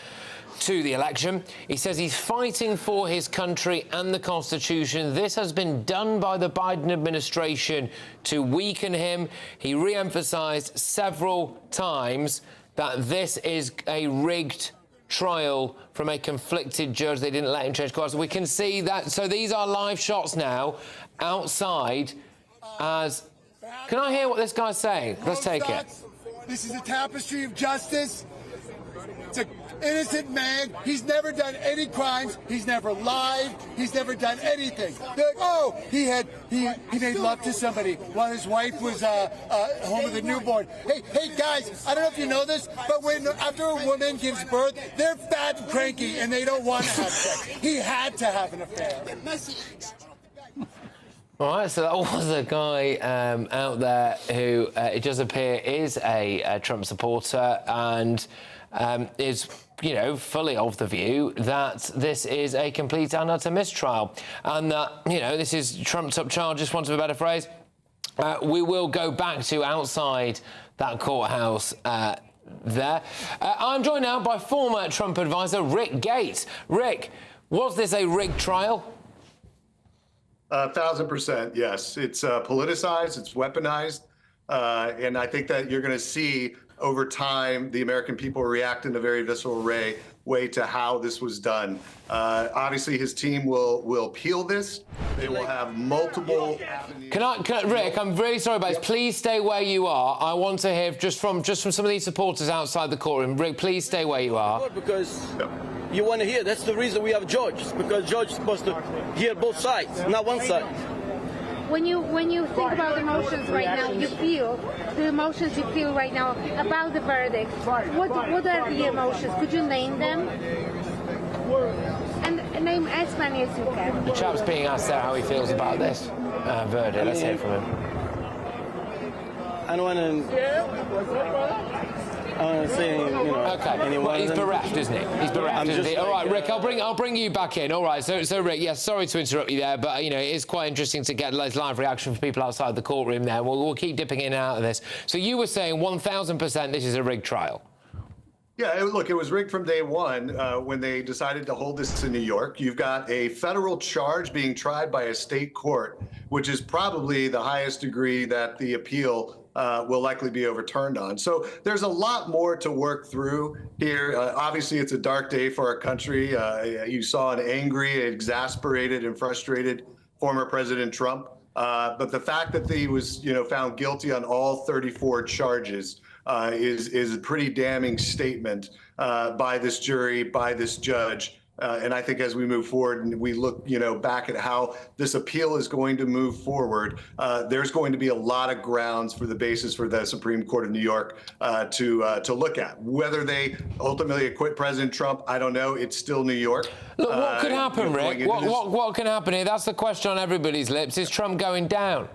to the election. He says he's fighting for his country and the Constitution. This has been done by the Biden administration to weaken him. He re-emphasised several times that this is a rigged trial from a conflicted judge. They didn't let him change course. We can see that. So these are live shots now outside as... Can I hear what this guy's saying? Let's take it. This is a tapestry of justice. It's an innocent man. He's never done any crimes. He's never lied. He's never done anything. They're like, oh, he made love to somebody while his wife was home with a newborn. Hey guys, I don't know if you know this, but after a woman gives birth, they're fat and cranky and they don't want to have sex. He had to have an affair. All right, so that was a guy out there who, it does appear, is a Trump supporter and is, you know, fully of the view that this is a complete and utter mistrial and that, you know, this is trumped-up charges, want of a better phrase. We will go back to outside that courthouse there. I'm joined now by former Trump advisor Rick Gates. Rick, was this a rigged trial? 1,000%, yes. It's politicized, it's weaponized, and I think that you're going to see over time the American people react in a very visceral way to how this was done. Obviously, his team will appeal this. They will have multiple avenues. Rick, I'm really sorry about this. Please stay where you are. I want to hear just from some of these supporters outside the courtroom. Rick, please stay where you are. Because you want to hear. That's the reason we have judges, because judge is supposed to hear both sides, not one side. When you think about the emotions right now, you feel the emotions you feel right now about the verdict. What are the emotions? Could you name them? And name as many as you can. The chap's being asked there how he feels about this verdict. Let's hear from him. I don't want to say, you know. Okay. Well, he's bereft, isn't he? He's bereft, isn't he? All right, Rick. I'll bring you back in. All right. So Rick, yes. Sorry to interrupt you there, but you know it is quite interesting to get live reaction from people outside the courtroom. There, we'll keep dipping in and out of this. So you were saying 1,000% this is a rigged trial. Yeah, look, it was rigged from day one when they decided to hold this in New York. You've got a federal charge being tried by a state court, which is probably the highest degree that the appeal will likely be overturned on. So there's a lot more to work through here. Obviously, it's a dark day for our country. You saw an angry, exasperated, and frustrated former President Trump. But the fact that he was, found guilty on all 34 charges is a pretty damning statement by this jury, by this judge. And I think as we move forward and we look, back at how this appeal is going to move forward, there's going to be a lot of grounds for the basis for the Supreme Court of New York to look at. Whether they ultimately acquit President Trump, I don't know. It's still New York. Look, what could happen, Rick? What can happen here? That's the question on everybody's lips. Is Trump going down?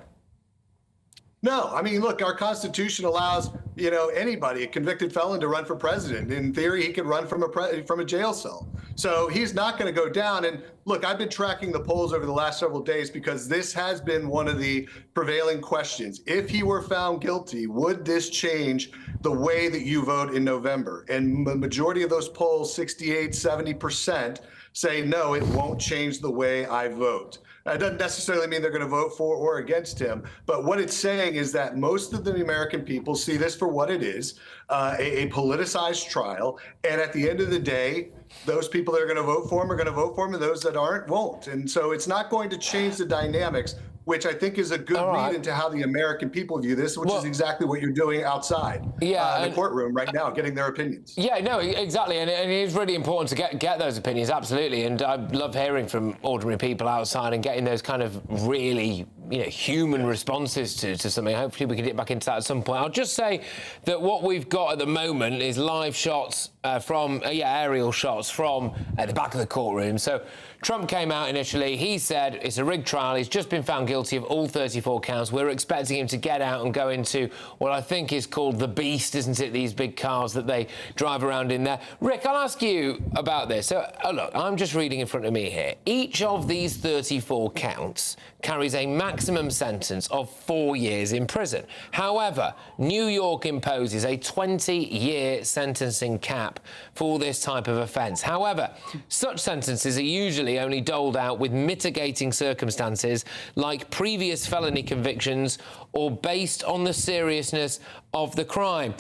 No, I mean, look, our Constitution allows, anybody, a convicted felon, to run for president. In theory, he could run from a jail cell. So he's not going to go down. And look, I've been tracking the polls over the last several days because this has been one of the prevailing questions. If he were found guilty, would this change the way that you vote in November? And the majority of those polls, 68, 70%, say, no, it won't change the way I vote. It doesn't necessarily mean they're going to vote for or against him, but what it's saying is that most of the American people see this for what it is, a politicized trial, and at the end of the day, those people that are going to vote for him are going to vote for him, and those that aren't won't. And so it's not going to change the dynamics, which I think is a good lead into how the American people view this, which is exactly what you're doing outside in the courtroom right now, getting their opinions. Yeah, no, exactly. And it is really important to get those opinions, absolutely. And I love hearing from ordinary people outside and getting those kind of really, human responses to something. Hopefully we can get back into that at some point. I'll just say that what we've got at the moment is live shots aerial shots from the back of the courtroom. So Trump came out initially. He said it's a rigged trial. He's just been found guilty of all 34 counts. We're expecting him to get out and go into what I think is called the Beast, isn't it? These big cars that they drive around in there. Rick, I'll ask you about this. So, look, I'm just reading in front of me here. Each of these 34 counts carries a maximum sentence of 4 years in prison. However, New York imposes a 20-year sentencing cap for this type of offence. However, such sentences are usually only doled out with mitigating circumstances like previous felony convictions or based on the seriousness of the crime.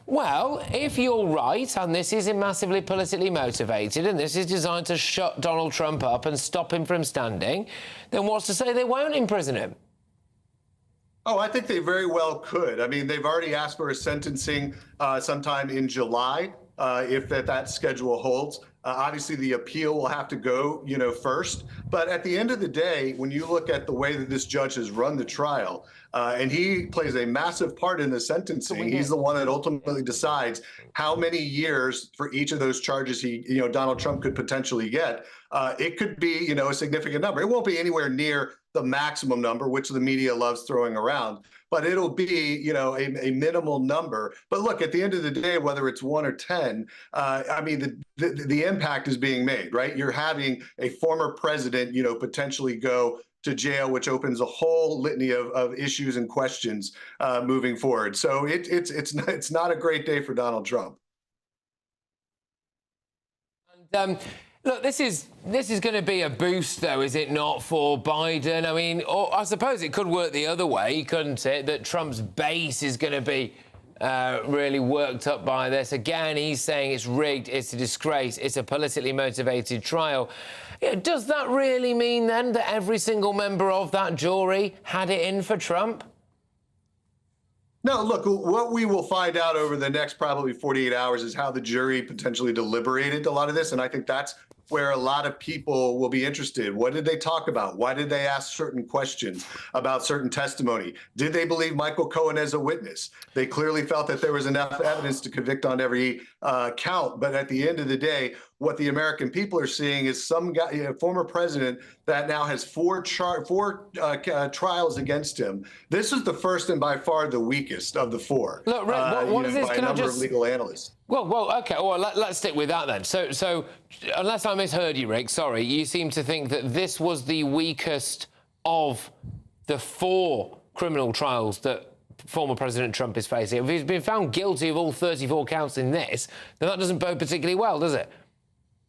well, if you're right, and this is massively politically motivated, and this is designed to shut Donald Trump up and stop him from standing, then what's to say they won't imprison him? Oh, I think they very well could. I mean, they've already asked for a sentencing sometime in July, if that schedule holds. Obviously, the appeal will have to go, first. But at the end of the day, when you look at the way that this judge has run the trial, and he plays a massive part in the sentencing, he's the one that ultimately decides how many years for each of those charges Donald Trump could potentially get. It could be, a significant number. It won't be anywhere near the maximum number, which the media loves throwing around, but it'll be, a minimal number. But look, at the end of the day, whether it's 1 or 10, I mean, the impact is being made, right? You're having a former president, potentially go to jail, which opens a whole litany of issues and questions moving forward. So it's not a great day for Donald Trump. And, look, this is going to be a boost, though, is it not, for Biden? I mean, or I suppose it could work the other way, couldn't it? That Trump's base is going to be really worked up by this. Again, he's saying it's rigged, it's a disgrace, it's a politically motivated trial. Does that really mean, then, that every single member of that jury had it in for Trump? No, look, what we will find out over the next probably 48 hours is how the jury potentially deliberated a lot of this. And I think that's where a lot of people will be interested. What did they talk about? Why did they ask certain questions about certain testimony? Did they believe Michael Cohen as a witness? They clearly felt that there was enough evidence to convict on every count. But at the end of the day, what the American people are seeing is some guy, a former president that now has four trials against him. This is the first and by far the weakest of the four. Look, Rick, what is this? By a number of legal analysts. Well, okay. Well, let's stick with that then. So, unless I misheard you, Rick, sorry, you seem to think that this was the weakest of the 4 criminal trials that former President Trump is facing. If he's been found guilty of all 34 counts in this, then that doesn't bode particularly well, does it?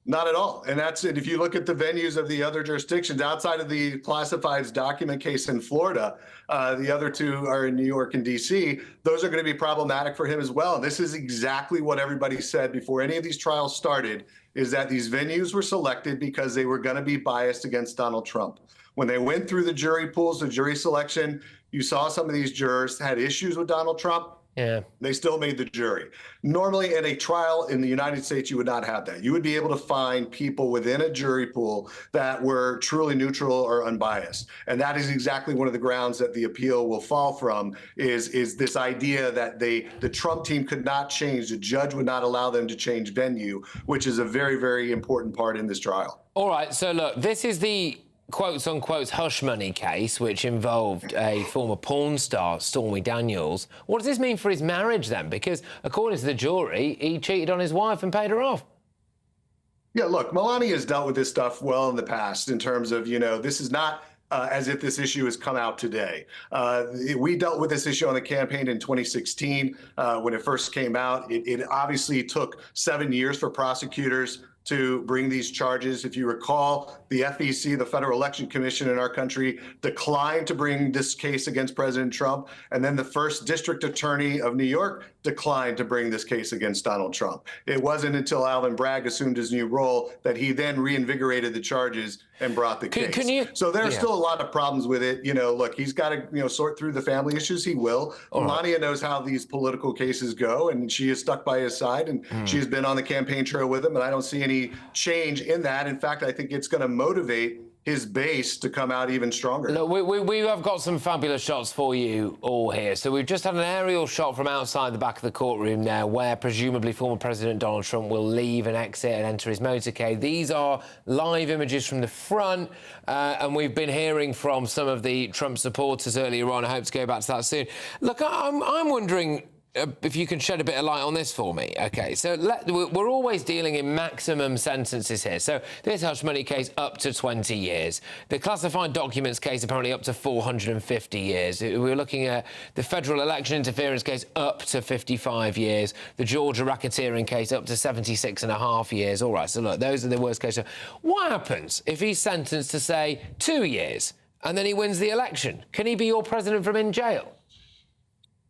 Not at all. And that's it. If you look at the venues of the other jurisdictions outside of the classifieds document case in Florida, the other 2 are in New York and D.C. Those are going to be problematic for him as well. This is exactly what everybody said before any of these trials started, is that these venues were selected because they were going to be biased against Donald Trump. When they went through the jury pools, the jury selection, you saw some of these jurors had issues with Donald Trump. Yeah. They still made the jury. Normally, in a trial in the United States, you would not have that. You would be able to find people within a jury pool that were truly neutral or unbiased. And that is exactly one of the grounds that the appeal will fall from, is this idea that the Trump team could not change, the judge would not allow them to change venue, which is a very, very important part in this trial. All right, so look, this is the quotes-unquote hush money case, which involved a former porn star, Stormy Daniels. What does this mean for his marriage, then? Because, according to the jury, he cheated on his wife and paid her off. Yeah, look, Melania has dealt with this stuff well in the past in terms of, this is not as if this issue has come out today. We dealt with this issue on the campaign in 2016 when it first came out. It obviously took 7 years for prosecutors to bring these charges. If you recall, the FEC, the Federal Election Commission in our country, declined to bring this case against President Trump. And then the first district attorney of New York declined to bring this case against Donald Trump. It wasn't until Alvin Bragg assumed his new role that he then reinvigorated the charges and brought the case. So there are still a lot of problems with it. Look, he's got to, sort through the family issues. He will. Melania knows how these political cases go, and she is stuck by his side, and she has been on the campaign trail with him, and I don't see any change in that. In fact, I think it's going to motivate his base to come out even stronger. Look, we have got some fabulous shots for you all here. So we've just had an aerial shot from outside the back of the courtroom there, where presumably former President Donald Trump will leave and exit and enter his motorcade. These are live images from the front, and we've been hearing from some of the Trump supporters earlier on. I hope to go back to that soon. Look, I'm wondering if you can shed a bit of light on this for me. OK, so we're always dealing in maximum sentences here. So this hush money case, up to 20 years. The classified documents case, apparently up to 450 years. We're looking at the federal election interference case, up to 55 years. The Georgia racketeering case, up to 76.5 years. All right, so look, those are the worst cases. What happens if he's sentenced to, say, 2 years and then he wins the election? Can he be your president from in jail?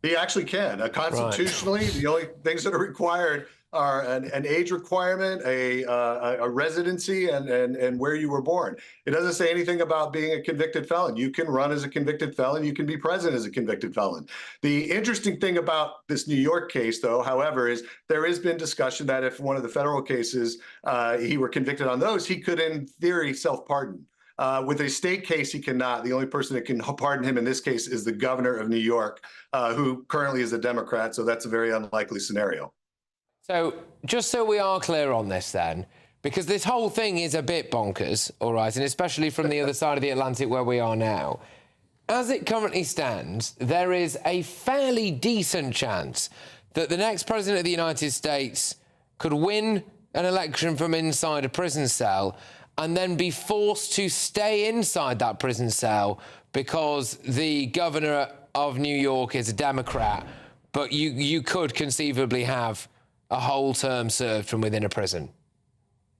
He actually can. Constitutionally, the only things that are required are an age requirement, a residency, and where you were born. It doesn't say anything about being a convicted felon. You can run as a convicted felon. You can be president as a convicted felon. The interesting thing about this New York case, though, however, is there has been discussion that if one of the federal cases he were convicted on those, he could, in theory, self-pardon. With a state case, he cannot. The only person that can pardon him in this case is the governor of New York, who currently is a Democrat. So that's a very unlikely scenario. So just so we are clear on this then, because this whole thing is a bit bonkers, all right, and especially from the other side of the Atlantic where we are now. As it currently stands, there is a fairly decent chance that the next president of the United States could win an election from inside a prison cell and then be forced to stay inside that prison cell because the governor of New York is a Democrat, but you could conceivably have a whole term served from within a prison.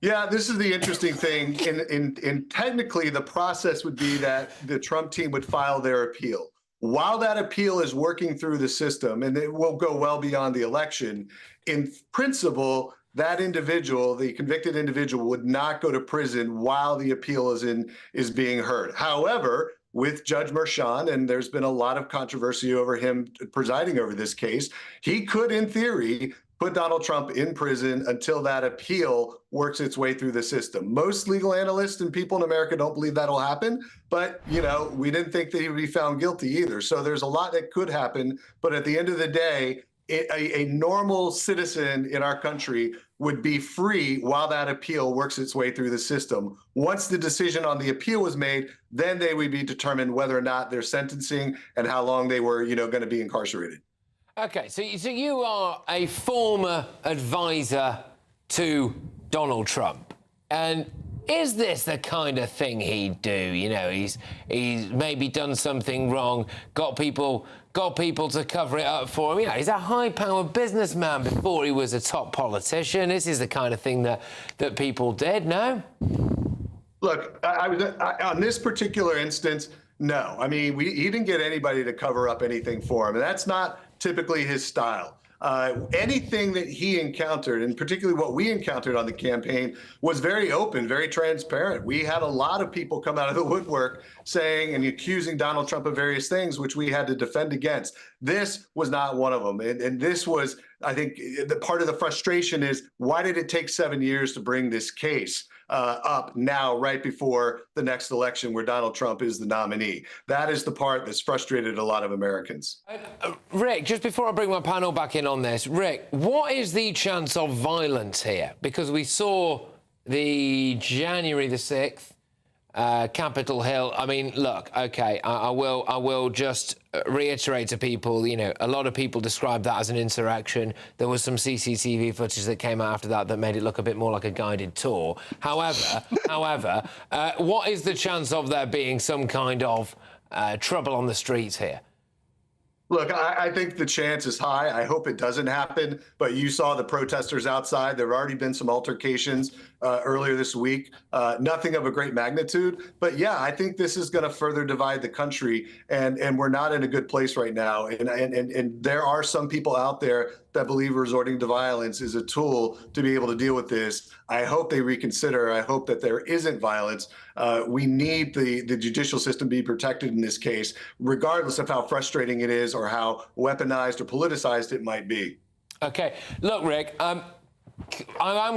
Yeah, this is the interesting thing. In technically, the process would be that the Trump team would file their appeal. While that appeal is working through the system, and it will go well beyond the election, in principle, that individual, the convicted individual, would not go to prison while the appeal is being heard. However, with Judge Merchan, and there's been a lot of controversy over him presiding over this case, he could, in theory, put Donald Trump in prison until that appeal works its way through the system. Most legal analysts and people in America don't believe that'll happen, but, you know, we didn't think that he would be found guilty either. So there's a lot that could happen, but at the end of the day, a normal citizen in our country would be free while that appeal works its way through the system. Once the decision on the appeal was made, then they would be determined whether or not their sentencing and how long they were, going to be incarcerated. OK, so you are a former advisor to Donald Trump. And is this the kind of thing he'd do? You know, he's maybe done something wrong, got people to cover it up for him. You know, he's a high-powered businessman before he was a top politician. This is the kind of thing that people did, no? Look, on this particular instance, no. I mean, he didn't get anybody to cover up anything for him, and that's not typically his style. Anything that he encountered, and particularly what we encountered on the campaign, was very open, very transparent. We had a lot of people come out of the woodwork saying and accusing Donald Trump of various things, which we had to defend against. This was not one of them. And this was, I think, the part of the frustration is, why did it take 7 years to bring this case up now, right before the next election where Donald Trump is the nominee? That is the part that's frustrated a lot of Americans. Rick, just before I bring my panel back in on this, Rick, what is the chance of violence here? Because we saw the January the 6th, Capitol Hill. I mean, look, OK, I will just reiterate to people, you know, a lot of people describe that as an insurrection. There was some CCTV footage that came out after that made it look a bit more like a guided tour. However, what is the chance of there being some kind of trouble on the streets here? Look, I think the chance is high. I hope it doesn't happen. But you saw the protesters outside. There have already been some altercations earlier this week. Nothing of a great magnitude. But yeah, I think this is going to further divide the country. And we're not in a good place right now. And there are some people out there that believe resorting to violence is a tool to be able to deal with this. I hope they reconsider. I hope that there isn't violence. We need the judicial system to be protected in this case, regardless of how frustrating it is or how weaponized or politicized it might be. OK. Look, Rick, I'm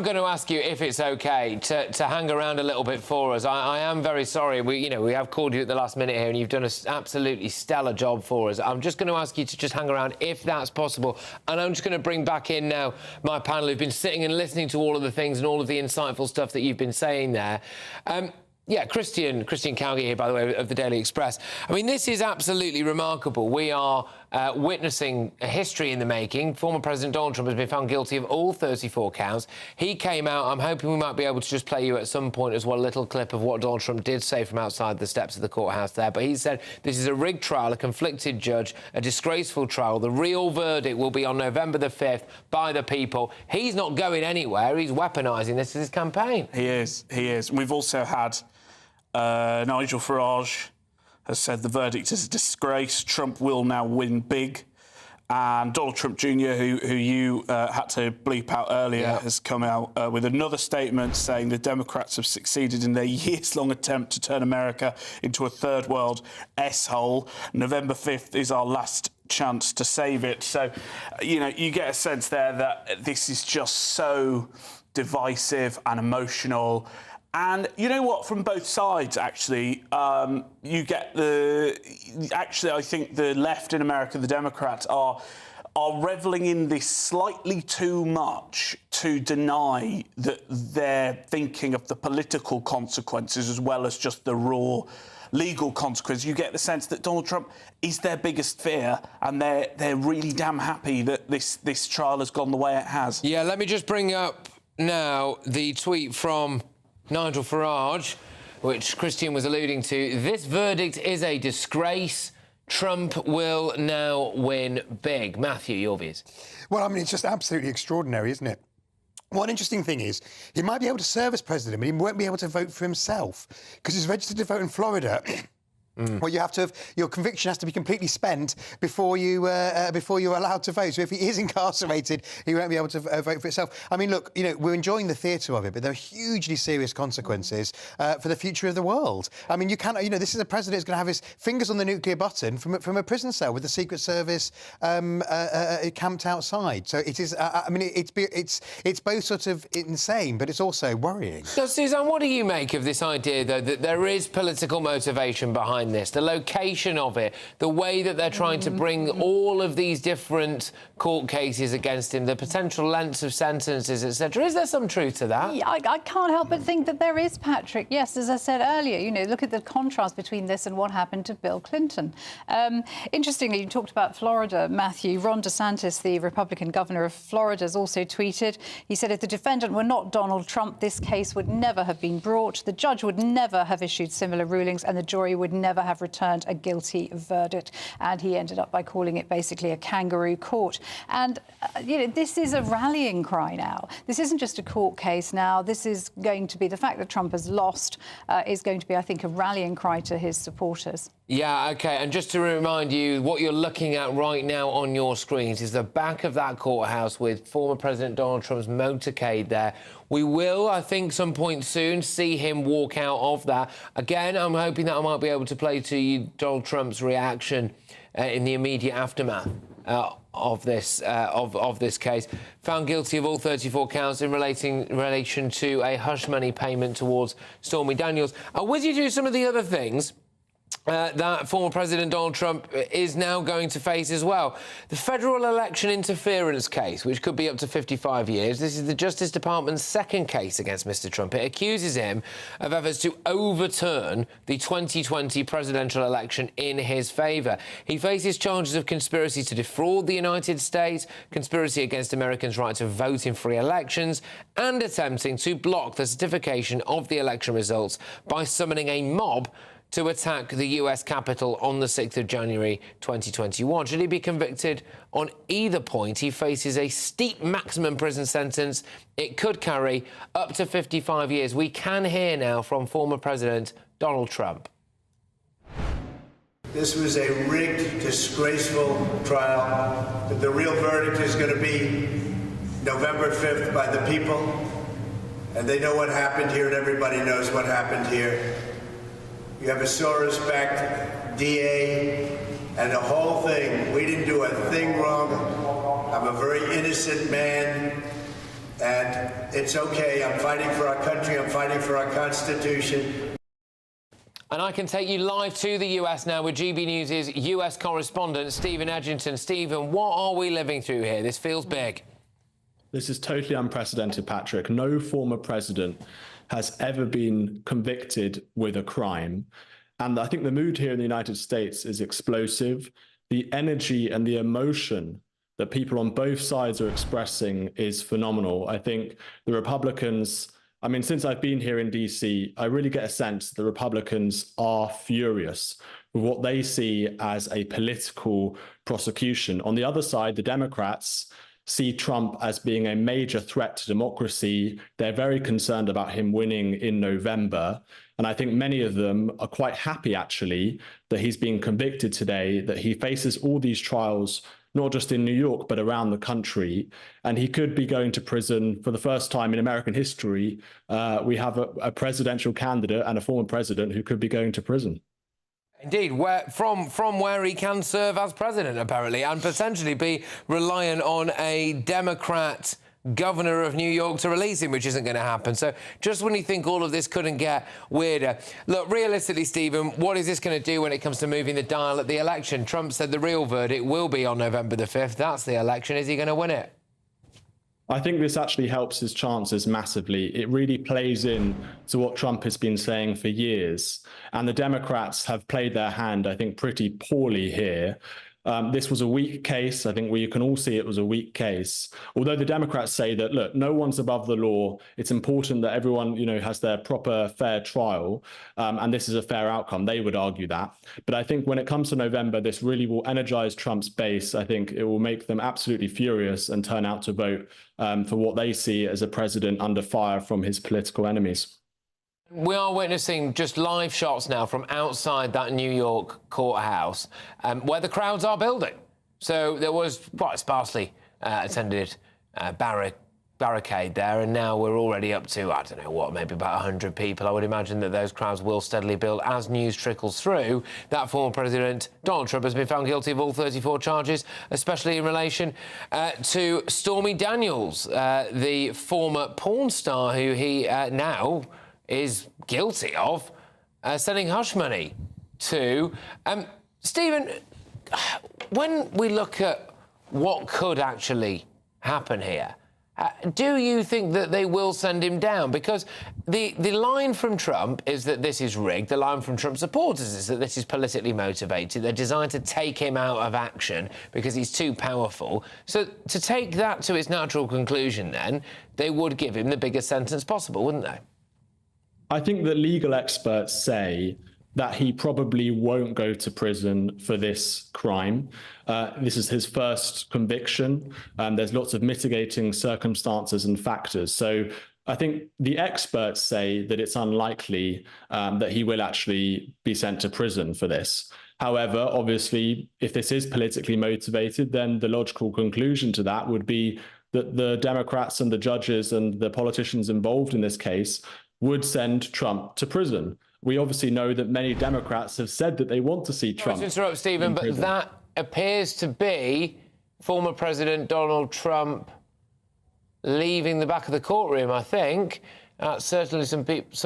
going to ask you if it's OK to hang around a little bit for us. I am very sorry. We have called you at the last minute here, and you've done an absolutely stellar job for us. I'm just going to ask you to just hang around if that's possible. And I'm just going to bring back in now my panel who've been sitting and listening to all of the things and all of the insightful stuff that you've been saying there. Yeah, Christian Calgie here, by the way, of the Daily Express. I mean, this is absolutely remarkable. We are witnessing a history in the making. Former President Donald Trump has been found guilty of all 34 counts. He came out. I'm hoping we might be able to just play you at some point as well a little clip of what Donald Trump did say from outside the steps of the courthouse there. But he said this is a rigged trial, a conflicted judge, a disgraceful trial. The real verdict will be on November the 5th by the people. He's not going anywhere. He's weaponising this as his campaign. He is. We've also had Nigel Farage has said the verdict is a disgrace. Trump will now win big. And Donald Trump Jr., who you had to bleep out earlier, has come out with another statement saying the Democrats have succeeded in their years-long attempt to turn America into a third world S-hole. November 5th is our last chance to save it. So, you know, you get a sense there that this is just so divisive and emotional. And you know what, from both sides, actually, you get actually, I think the left in America, the Democrats, are reveling in this slightly too much to deny that they're thinking of the political consequences as well as just the raw legal consequences. You get the sense that Donald Trump is their biggest fear, and they're really damn happy that this trial has gone the way it has. Yeah, let me just bring up now the tweet from Nigel Farage, which Christian was alluding to. This verdict is a disgrace. Trump will now win big. Matthew, your views? Well, I mean, it's just absolutely extraordinary, isn't it? One interesting thing is he might be able to serve as president, but he won't be able to vote for himself because he's registered to vote in Florida. Well, you have to your conviction has to be completely spent before you're allowed to vote. So if he is incarcerated, he won't be able to vote for himself. I mean, look, you know, we're enjoying the theatre of it, but there are hugely serious consequences for the future of the world. I mean, you cannot, you know, this is a president who's going to have his fingers on the nuclear button from a prison cell with the Secret Service camped outside. So it is. I mean, it's both sort of insane, but it's also worrying. So, Suzanne, what do you make of this idea, though, that there is political motivation behind this, the location of it, the way that they're trying to bring all of these different court cases against him, the potential lengths of sentences, etc. Is there some truth to that? Yeah, I can't help but think that there is, Patrick. Yes, as I said earlier, you know, look at the contrast between this and what happened to Bill Clinton. Interestingly, you talked about Florida, Matthew. Ron DeSantis, the Republican governor of Florida, has also tweeted. He said if the defendant were not Donald Trump, this case would never have been brought. The judge would never have issued similar rulings, and the jury would never have returned a guilty verdict. And he ended up by calling it basically a kangaroo court. And, you know, this is a rallying cry now. This isn't just a court case now. This is going to be, the fact that Trump has lost is going to be, I think, a rallying cry to his supporters. Yeah, OK. And just to remind you, what you're looking at right now on your screens is the back of that courthouse with former President Donald Trump's motorcade there. We will, I think, some point soon see him walk out of that. Again, I'm hoping that I might be able to play to you Donald Trump's reaction in the immediate aftermath of this case. Found guilty of all 34 counts in relation to a hush money payment towards Stormy Daniels. I'll whiz you through some of the other things that former President Donald Trump is now going to face as well. The federal election interference case, which could be up to 55 years. This is the Justice Department's second case against Mr. Trump. It accuses him of efforts to overturn the 2020 presidential election in his favour. He faces charges of conspiracy to defraud the United States, conspiracy against Americans' right to vote in free elections, and attempting to block the certification of the election results by summoning a mob to attack the US Capitol on the 6th of January 2021. Should he be convicted on either point, he faces a steep maximum prison sentence. It could carry up to 55 years. We can hear now from former President Donald Trump. This was a rigged, disgraceful trial. But the real verdict is going to be November 5th by the people. And they know what happened here, and everybody knows what happened here. You have a Soros-backed DA and the whole thing. We didn't do a thing wrong. I'm a very innocent man, and it's okay. I'm fighting for our country. I'm fighting for our Constitution. And I can take you live to the US now with GBNews' US correspondent, Stephen Edgington. Stephen, what are we living through here? This feels big. This is totally unprecedented, Patrick. No former president has ever been convicted with a crime. And I think the mood here in the United States is explosive. The energy and the emotion that people on both sides are expressing is phenomenal. I think the Republicans, I mean, since I've been here in DC, I really get a sense the Republicans are furious with what they see as a political prosecution. On the other side, the Democrats see Trump as being a major threat to democracy. They're very concerned about him winning in November. And I think many of them are quite happy, actually, that he's being convicted today, that he faces all these trials not just in New York, but around the country. And he could be going to prison for the first time in American history. We have a presidential candidate and a former president who could be going to prison. Indeed, from where he can serve as president, apparently, and potentially be reliant on a Democrat governor of New York to release him, which isn't going to happen. So just when you think all of this couldn't get weirder, look, realistically, Stephen, what is this going to do when it comes to moving the dial at the election? Trump said the real verdict will be on November the 5th. That's the election. Is he going to win it? I think this actually helps his chances massively. It really plays in to what Trump has been saying for years. And the Democrats have played their hand, I think, pretty poorly here. This was a weak case. I think we can all see it was a weak case. Although the Democrats say that, look, no one's above the law. It's important that everyone, has their proper, fair trial. And this is a fair outcome. They would argue that. But I think when it comes to November, this really will energize Trump's base. I think it will make them absolutely furious and turn out to vote for what they see as a president under fire from his political enemies. We are witnessing just live shots now from outside that New York courthouse where the crowds are building. So there was quite a sparsely attended barricade there, and now we're already up to, I don't know what, maybe about 100 people. I would imagine that those crowds will steadily build as news trickles through that former President Donald Trump has been found guilty of all 34 charges, especially in relation to Stormy Daniels, the former porn star who he now is guilty of sending hush money to. Stephen, when we look at what could actually happen here, do you think that they will send him down? Because the line from Trump is that this is rigged. The line from Trump supporters is that this is politically motivated. They're designed to take him out of action because he's too powerful. So to take that to its natural conclusion, then, they would give him the biggest sentence possible, wouldn't they? I think that legal experts say that he probably won't go to prison for this crime. This is his first conviction. There's lots of mitigating circumstances and factors. So I think the experts say that it's unlikely that he will actually be sent to prison for this. However, obviously, if this is politically motivated, then the logical conclusion to that would be that the Democrats and the judges and the politicians involved in this case would send Trump to prison. We obviously know that many Democrats have said that they want to see Trump. Sorry to interrupt, Stephen, but that appears to be former President Donald Trump leaving the back of the courtroom, I think. Certainly some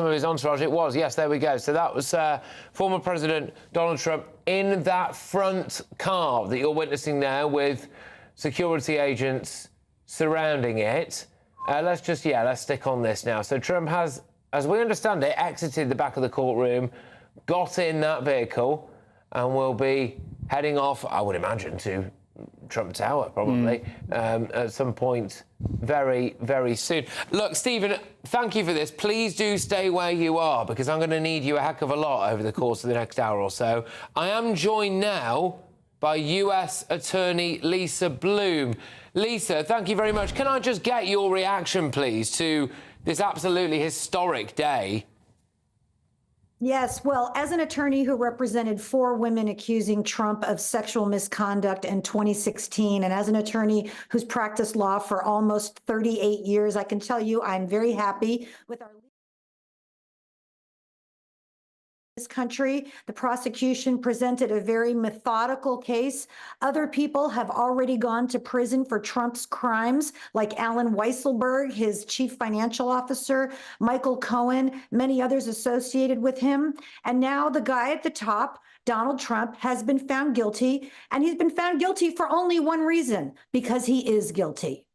of his entourage, it was. Yes, there we go. So that was former President Donald Trump in that front car that you're witnessing now with security agents surrounding it. Let's stick on this now. So Trump has, as we understand it, exited the back of the courtroom, got in that vehicle, and will be heading off, I would imagine, to Trump Tower, probably, at some point very, very soon. Look, Stephen, thank you for this. Please do stay where you are, because I'm going to need you a heck of a lot over the course of the next hour or so. I am joined now by US Attorney Lisa Bloom. Lisa, thank you very much. Can I just get your reaction, please, to this absolutely historic day? Yes, well, as an attorney who represented 4 women accusing Trump of sexual misconduct in 2016, and as an attorney who's practiced law for almost 38 years, I can tell you I'm very happy with our this country. The prosecution presented a very methodical case. Other people have already gone to prison for Trump's crimes, like Alan Weisselberg, his chief financial officer, Michael Cohen, many others associated with him. And now the guy at the top, Donald Trump, has been found guilty, and he's been found guilty for only one reason, because he is guilty.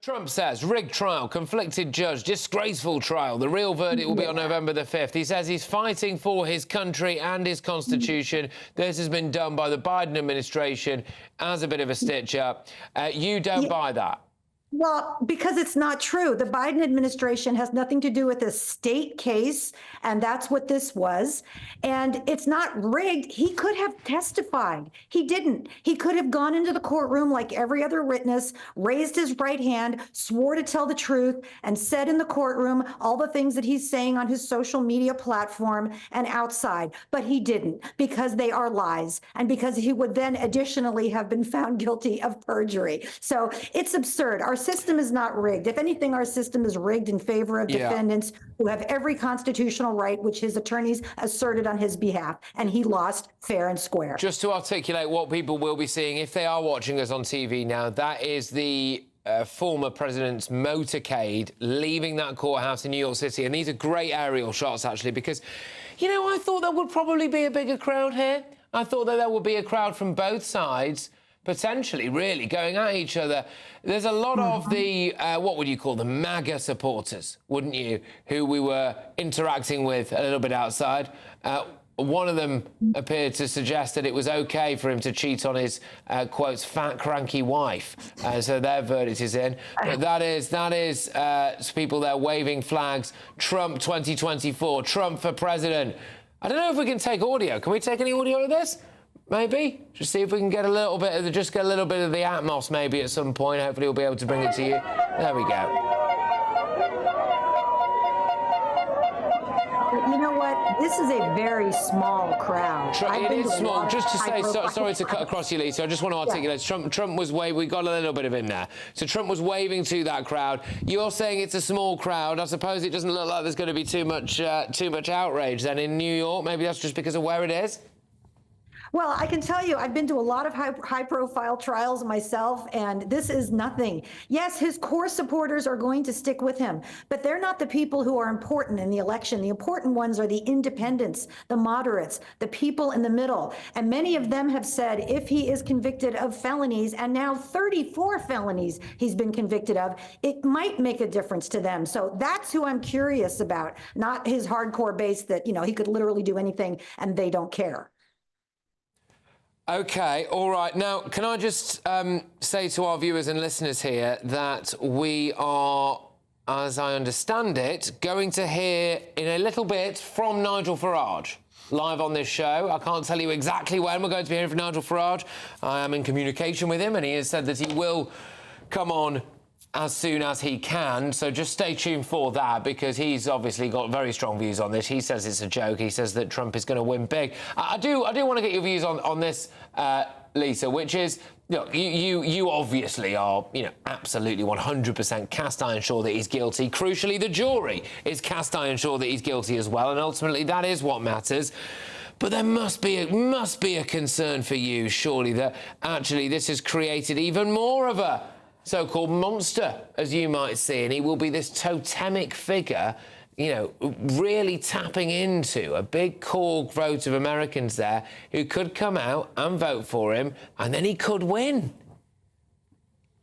Trump says rigged trial, conflicted judge, disgraceful trial. The real verdict will be on November the 5th. He says he's fighting for his country and his constitution. This has been done by the Biden administration as a bit of a stitch-up. You don't buy that? Well, because it's not true. The Biden administration has nothing to do with a state case, and that's what this was. And it's not rigged. He could have testified. He didn't. He could have gone into the courtroom like every other witness, raised his right hand, swore to tell the truth, and said in the courtroom all the things that he's saying on his social media platform and outside. But he didn't, because they are lies, and because he would then additionally have been found guilty of perjury. So it's absurd. Our system is not rigged. If anything, our system is rigged in favor of defendants who have every constitutional right, which his attorneys asserted on his behalf, and he lost fair and square. Just to articulate what people will be seeing if they are watching us on TV now, that is the former president's motorcade leaving that courthouse in New York City. And these are great aerial shots, actually, because, you know, I thought there would probably be a bigger crowd here. I thought that there would be a crowd from both sides, potentially, really, going at each other. There's a lot of the, what would you call them, MAGA supporters, wouldn't you, who we were interacting with a little bit outside. One of them appeared to suggest that it was OK for him to cheat on his, quotes, fat, cranky wife. So their verdict is in. But that is people there waving flags. Trump 2024, Trump for president. I don't know if we can take audio. Can we take any audio of this? Maybe. Just see if we can get a little bit of the, just get a little bit of the atmos maybe at some point. Hopefully we'll be able to bring it to you. There we go. You know what? This is a very small crowd. It is small. Just to say, sorry to cut across you, Lisa. I just want to articulate. Yeah. Trump was waving. We got a little bit of in there. So Trump was waving to that crowd. You're saying it's a small crowd. I suppose it doesn't look like there's going to be too much outrage then in New York. Maybe that's just because of where it is. Well, I can tell you, I've been to a lot of high-profile trials myself, and this is nothing. Yes, his core supporters are going to stick with him, but they're not the people who are important in the election. The important ones are the independents, the moderates, the people in the middle. And many of them have said if he is convicted of felonies, and now 34 felonies he's been convicted of, it might make a difference to them. So that's who I'm curious about, not his hardcore base that, you know, he could literally do anything and they don't care. OK, all right. Now, can I just say to our viewers and listeners here that we are, as I understand it, going to hear in a little bit from Nigel Farage live on this show. I can't tell you exactly when we're going to be hearing from Nigel Farage. I am in communication with him, and he has said that he will come on as soon as he can, so just stay tuned for that, because he's obviously got very strong views on this. He says it's a joke. He says that Trump is going to win big. I do want to get your views on this, Lisa, which is, look, you obviously are, you know, absolutely 100% cast iron sure that he's guilty. Crucially, the jury is cast iron sure that he's guilty as well, and ultimately that is what matters. But there must be a concern for you, surely, that actually this has created even more of a so-called monster, as you might see, and he will be this totemic figure, you know, really tapping into a big core vote of Americans there who could come out and vote for him, and then he could win.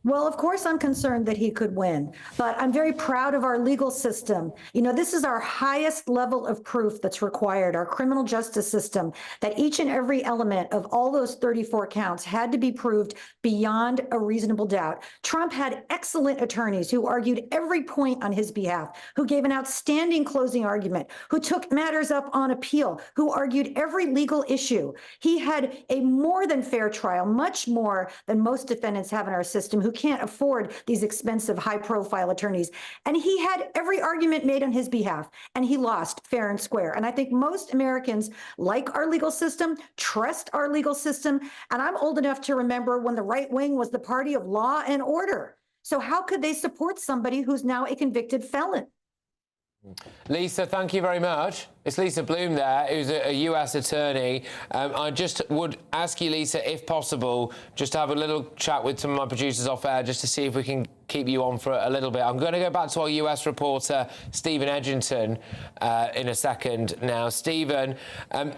Well, of course, I'm concerned that he could win, but I'm very proud of our legal system. You know, this is our highest level of proof that's required, our criminal justice system, that each and every element of all those 34 counts had to be proved beyond a reasonable doubt. Trump had excellent attorneys who argued every point on his behalf, who gave an outstanding closing argument, who took matters up on appeal, who argued every legal issue. He had a more than fair trial, much more than most defendants have in our system, who can't afford these expensive, high-profile attorneys. And he had every argument made on his behalf, and he lost fair and square. And I think most Americans like our legal system, trust our legal system, and I'm old enough to remember when the right wing was the party of law and order. So how could they support somebody who's now a convicted felon? Lisa, thank you very much. It's Lisa Bloom there, who's a US attorney. I just would ask you, Lisa, if possible, just to have a little chat with some of my producers off air, just to see if we can keep you on for a little bit. I'm going to go back to our US reporter, Stephen Edgington, in a second now. Stephen,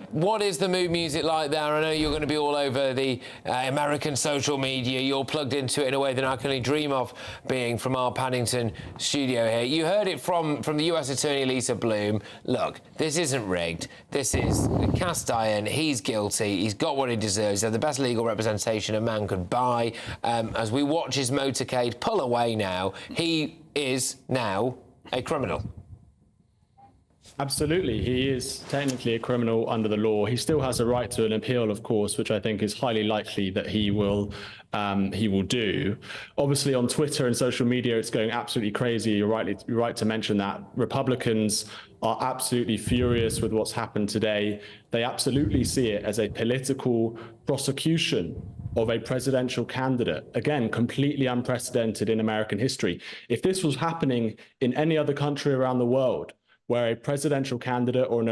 what is the mood music like there? I know you're going to be all over the American social media. You're plugged into it in a way that I can only dream of being from our Paddington studio here. You heard it from the US attorney, Lisa Bloom. Look, this isn't rigged. This is cast iron. He's guilty. He's got what he deserves. They're the best legal representation a man could buy. As we watch his motorcade pull away way now. He is now a criminal. Absolutely. He is technically a criminal under the law. He still has a right to an appeal, of course, which I think is highly likely that he will do. Obviously, on Twitter and social media, it's going absolutely crazy. You're right to mention that. Republicans are absolutely furious with what's happened today. They absolutely see it as a political prosecution of a presidential candidate. Again, completely unprecedented in American history. If this was happening in any other country around the world, where a presidential candidate or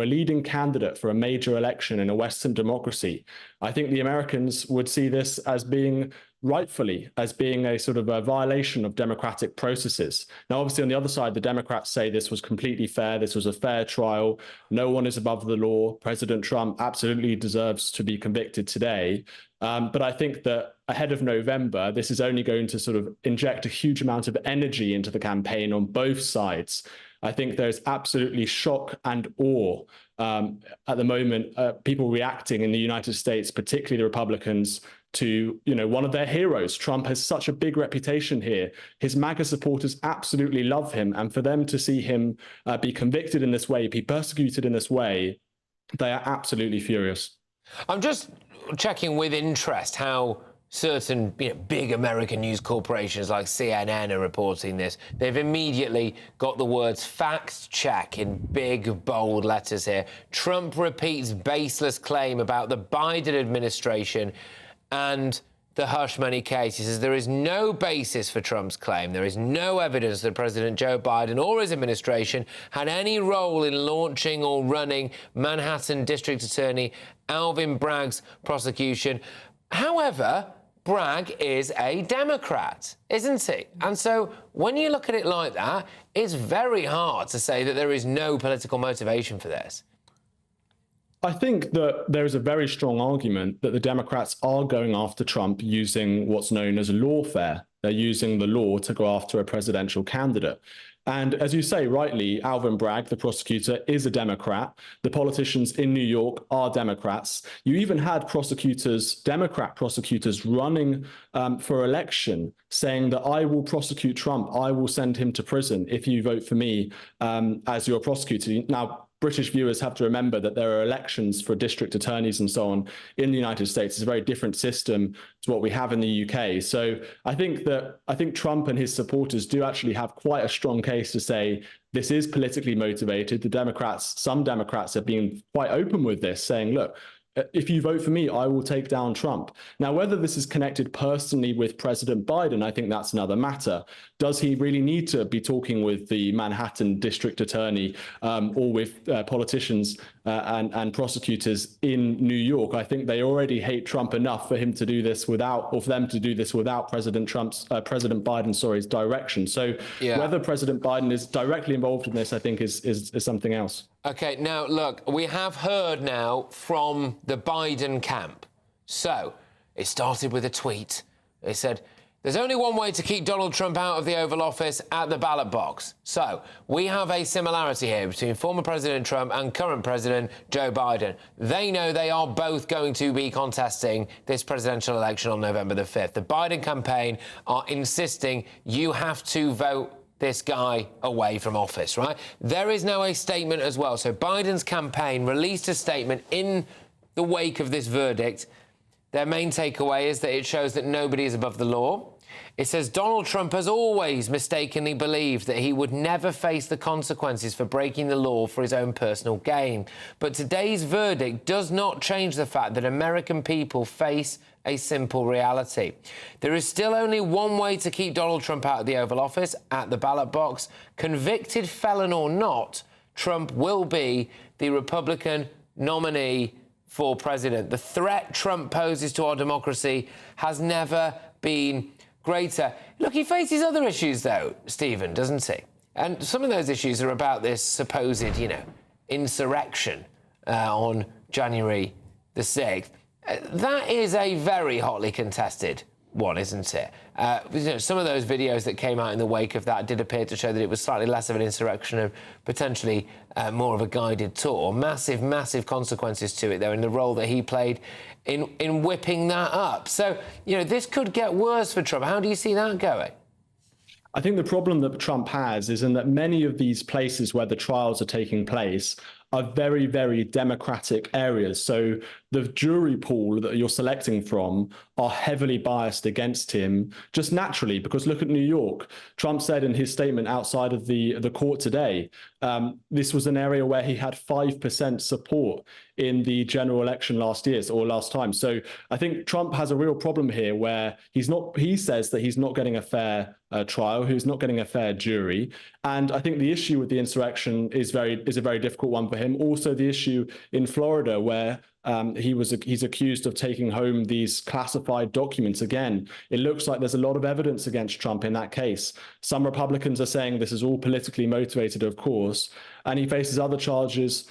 a leading candidate for a major election in a Western democracy, I think the Americans would see this as being a sort of a violation of democratic processes. Now, obviously, on the other side, the Democrats say this was completely fair. This was a fair trial. No one is above the law. President Trump absolutely deserves to be convicted today. But I think that ahead of November, this is only going to sort of inject a huge amount of energy into the campaign on both sides. I think there's absolutely shock and awe at the moment, people reacting in the United States, particularly the Republicans, to, one of their heroes. Trump has such a big reputation here. His MAGA supporters absolutely love him. And for them to see him be convicted in this way, be persecuted in this way, they are absolutely furious. I'm just checking with interest how certain big American news corporations like CNN are reporting this. They've immediately got the words fact check in big, bold letters here. Trump repeats baseless claim about the Biden administration and the hush money case. He says there is no basis for Trump's claim. There is no evidence that President Joe Biden or his administration had any role in launching or running Manhattan District Attorney Alvin Bragg's prosecution. However, Bragg is a Democrat, isn't he? And so when you look at it like that, it's very hard to say that there is no political motivation for this. I think that there is a very strong argument that the Democrats are going after Trump using what's known as lawfare. They're using the law to go after a presidential candidate. And as you say, rightly, Alvin Bragg, the prosecutor, is a Democrat. The politicians in New York are Democrats. You even had Democrat prosecutors running for election saying that I will prosecute Trump. I will send him to prison if you vote for me as your prosecutor. Now, British viewers have to remember that there are elections for district attorneys and so on in the United States. It's a very different system to what we have in the UK. So I think Trump and his supporters do actually have quite a strong case to say this is politically motivated. Some Democrats have been quite open with this, saying, look, if you vote for me, I will take down Trump. Now, whether this is connected personally with President Biden, I think that's another matter. Does he really need to be talking with the Manhattan District Attorney or with politicians and prosecutors in New York? I think they already hate Trump enough for them to do this without President Biden's direction. So whether President Biden is directly involved in this, I think is something else. OK, now, look, we have heard now from the Biden camp. So it started with a tweet. They said, there's only one way to keep Donald Trump out of the Oval Office, at the ballot box. So we have a similarity here between former President Trump and current President Joe Biden. They know they are both going to be contesting this presidential election on November the 5th. The Biden campaign are insisting you have to vote this guy away from office, right? There is now a statement as well. So Biden's campaign released a statement in the wake of this verdict. Their main takeaway is that it shows that nobody is above the law. It says Donald Trump has always mistakenly believed that he would never face the consequences for breaking the law for his own personal gain. But today's verdict does not change the fact that American people face a simple reality. There is still only one way to keep Donald Trump out of the Oval Office, at the ballot box. Convicted felon or not, Trump will be the Republican nominee for president. The threat Trump poses to our democracy has never been greater. Look, he faces other issues, though, Stephen, doesn't he? And some of those issues are about this supposed, insurrection on January the 6th. That is a very hotly contested one, isn't it? Some of those videos that came out in the wake of that did appear to show that it was slightly less of an insurrection and potentially more of a guided tour. Massive, massive consequences to it, though, in the role that he played in whipping that up. So, this could get worse for Trump. How do you see that going? I think the problem that Trump has is in that many of these places where the trials are taking place are very, very democratic areas. So the jury pool that you're selecting from are heavily biased against him just naturally, because look at New York. Trump said in his statement outside of the court today, this was an area where he had 5% support in the general election last time. So I think Trump has a real problem here where he says that he's not getting a fair trial, who's not getting a fair jury. And I think the issue with the insurrection is a very difficult one for him. Also, the issue in Florida where he's accused of taking home these classified documents. Again, it looks like there's a lot of evidence against Trump in that case. Some Republicans are saying this is all politically motivated, of course, and he faces other charges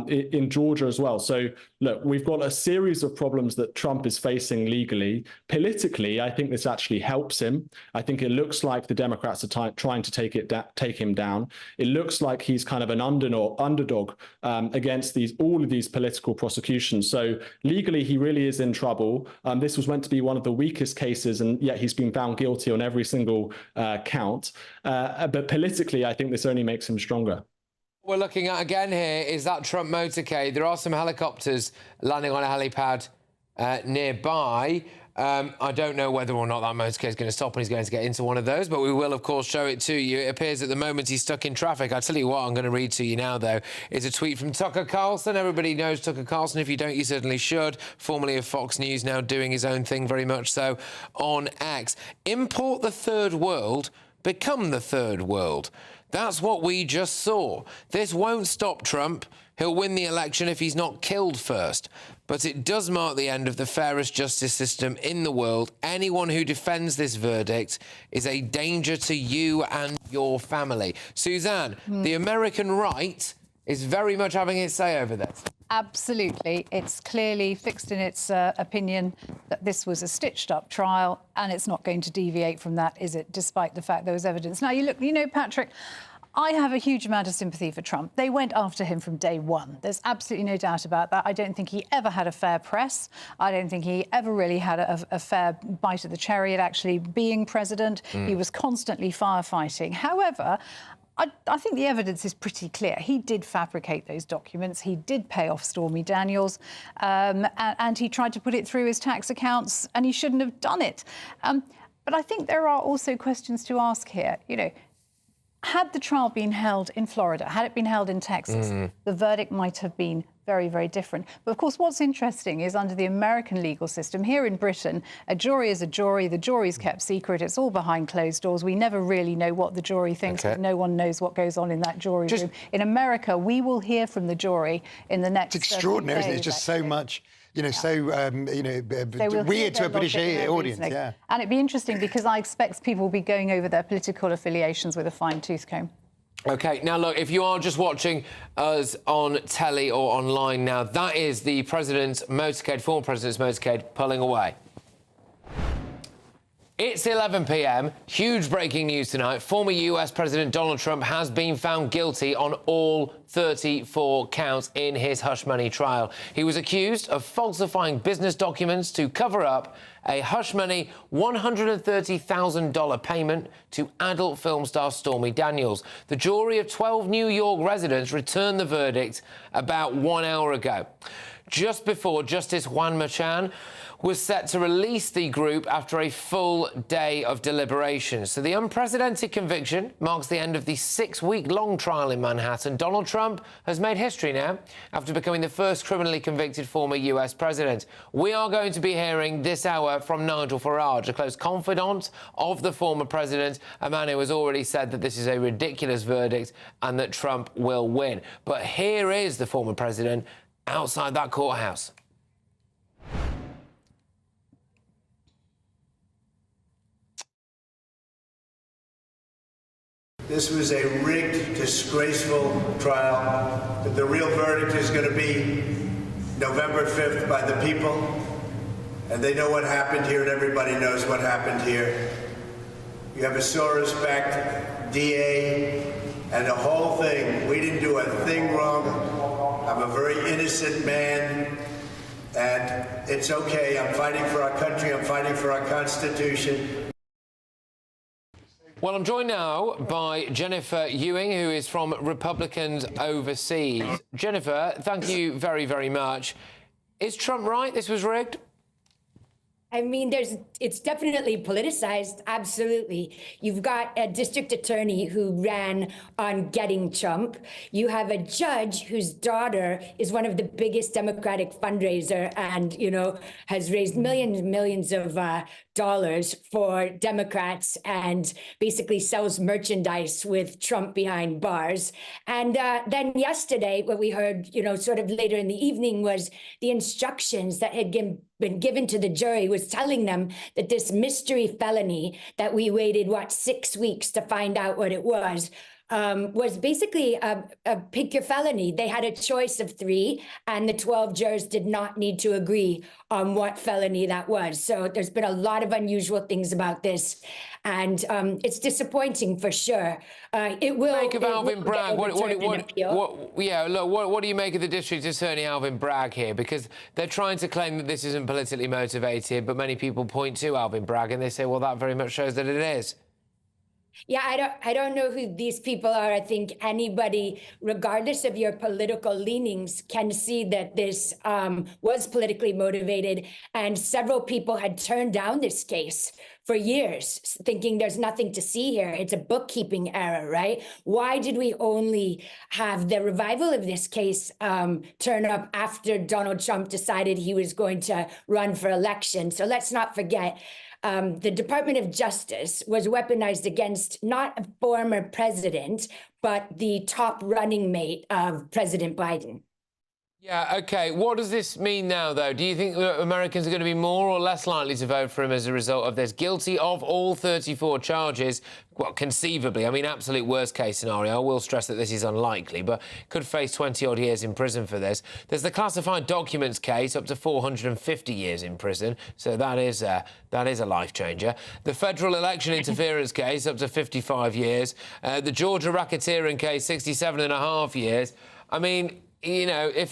in Georgia as well. So, look, we've got a series of problems that Trump is facing legally. Politically, I think this actually helps him. I think it looks like the Democrats are trying to take him down. It looks like he's kind of an underdog against all of these political prosecutions. So legally, he really is in trouble. This was meant to be one of the weakest cases, and yet he's been found guilty on every single count. But politically, I think this only makes him stronger. What we're looking at again here is that Trump motorcade. There are some helicopters landing on a helipad nearby. I don't know whether or not that motorcade is going to stop and he's going to get into one of those, but we will, of course, show it to you. It appears at the moment he's stuck in traffic. I'll tell you what I'm going to read to you now, though. It's a tweet from Tucker Carlson. Everybody knows Tucker Carlson. If you don't, you certainly should. Formerly of Fox News, now doing his own thing very much so on X. Import the third world, become the third world. That's what we just saw. This won't stop Trump. He'll win the election if he's not killed first. But it does mark the end of the fairest justice system in the world. Anyone who defends this verdict is a danger to you and your family. Suzanne, the American right is very much having its say over this. Absolutely. It's clearly fixed in its opinion that this was a stitched-up trial, and it's not going to deviate from that, is it, despite the fact there was evidence. Now, you know, Patrick, I have a huge amount of sympathy for Trump. They went after him from day one. There's absolutely no doubt about that. I don't think he ever had a fair press. I don't think he ever really had a fair bite of the cherry at actually being president. He was constantly firefighting. However, I think the evidence is pretty clear. He did fabricate those documents. He did pay off Stormy Daniels, and he tried to put it through his tax accounts, and he shouldn't have done it. But I think there are also questions to ask here. You know, had the trial been held in Florida, had it been held in Texas, the verdict might have been very, very different. But of course, what's interesting is under the American legal system, here in Britain, a jury is a jury. The jury's kept secret. It's all behind closed doors. We never really know what the jury thinks. Okay. No one knows what goes on in that jury room. In America, we will hear from the jury in the next. It's extraordinary, isn't it? It's just so much. You know, weird to a British audience, yeah. And it'd be interesting because I expect people will be going over their political affiliations with a fine-tooth comb. OK, now, look, if you are just watching us on telly or online now, that is the president's motorcade, former president's motorcade, pulling away. It's 11 p.m. Huge breaking news tonight. Former US President Donald Trump has been found guilty on all 34 counts in his hush money trial. He was accused of falsifying business documents to cover up a hush money $130,000 payment to adult film star Stormy Daniels. The jury of 12 New York residents returned the verdict about 1 hour ago, just before Justice Juan Merchan was set to release the group after a full day of deliberations. So the unprecedented conviction marks the end of the 6-week-long trial in Manhattan. Donald Trump has made history now after becoming the first criminally convicted former US president. We are going to be hearing this hour from Nigel Farage, a close confidant of the former president, a man who has already said that this is a ridiculous verdict and that Trump will win. But here is the former president outside that courthouse. This was a rigged, disgraceful trial. The real verdict is going to be November 5th by the people. And they know what happened here, and everybody knows what happened here. You have a Soros-backed DA and the whole thing. We didn't do a thing wrong. I'm a very innocent man, and it's okay. I'm fighting for our country. I'm fighting for our Constitution. Well, I'm joined now by Jennifer Ewing, who is from Republicans Overseas. Jennifer, thank you very, very much. Is Trump right? This was rigged? I mean, it's definitely politicized, absolutely. You've got a district attorney who ran on getting Trump. You have a judge whose daughter is one of the biggest Democratic fundraiser and, you know, has raised millions and millions of dollars for Democrats and basically sells merchandise with Trump behind bars. And then yesterday, what we heard, you know, sort of later in the evening was the instructions that had been given to the jury was telling them that this mystery felony that we waited, 6 weeks to find out what it was basically a pick your felony. They had a choice of 3, and the 12 jurors did not need to agree on what felony that was. So there's been a lot of unusual things about this, and it's disappointing for sure. It will make of Alvin Bragg. What do you make of the district attorney Alvin Bragg here? Because they're trying to claim that this isn't politically motivated, but many people point to Alvin Bragg and they say, well, that very much shows that it is. Yeah, I don't know who these people are. I think anybody, regardless of your political leanings, can see that this was politically motivated, and several people had turned down this case for years, thinking there's nothing to see here. It's a bookkeeping error, right? Why did we only have the revival of this case turn up after Donald Trump decided he was going to run for election? So let's not forget, the Department of Justice was weaponized against not a former president, but the top running mate of President Biden. Yeah, OK. What does this mean now, though? Do you think Americans are going to be more or less likely to vote for him as a result of this? Guilty of all 34 charges, well, conceivably, I mean, absolute worst-case scenario. I will stress that this is unlikely, but could face 20-odd years in prison for this. There's the classified documents case, up to 450 years in prison, so that is a life-changer. The federal election interference case, up to 55 years. The Georgia racketeering case, 67.5 years. I mean, you know, if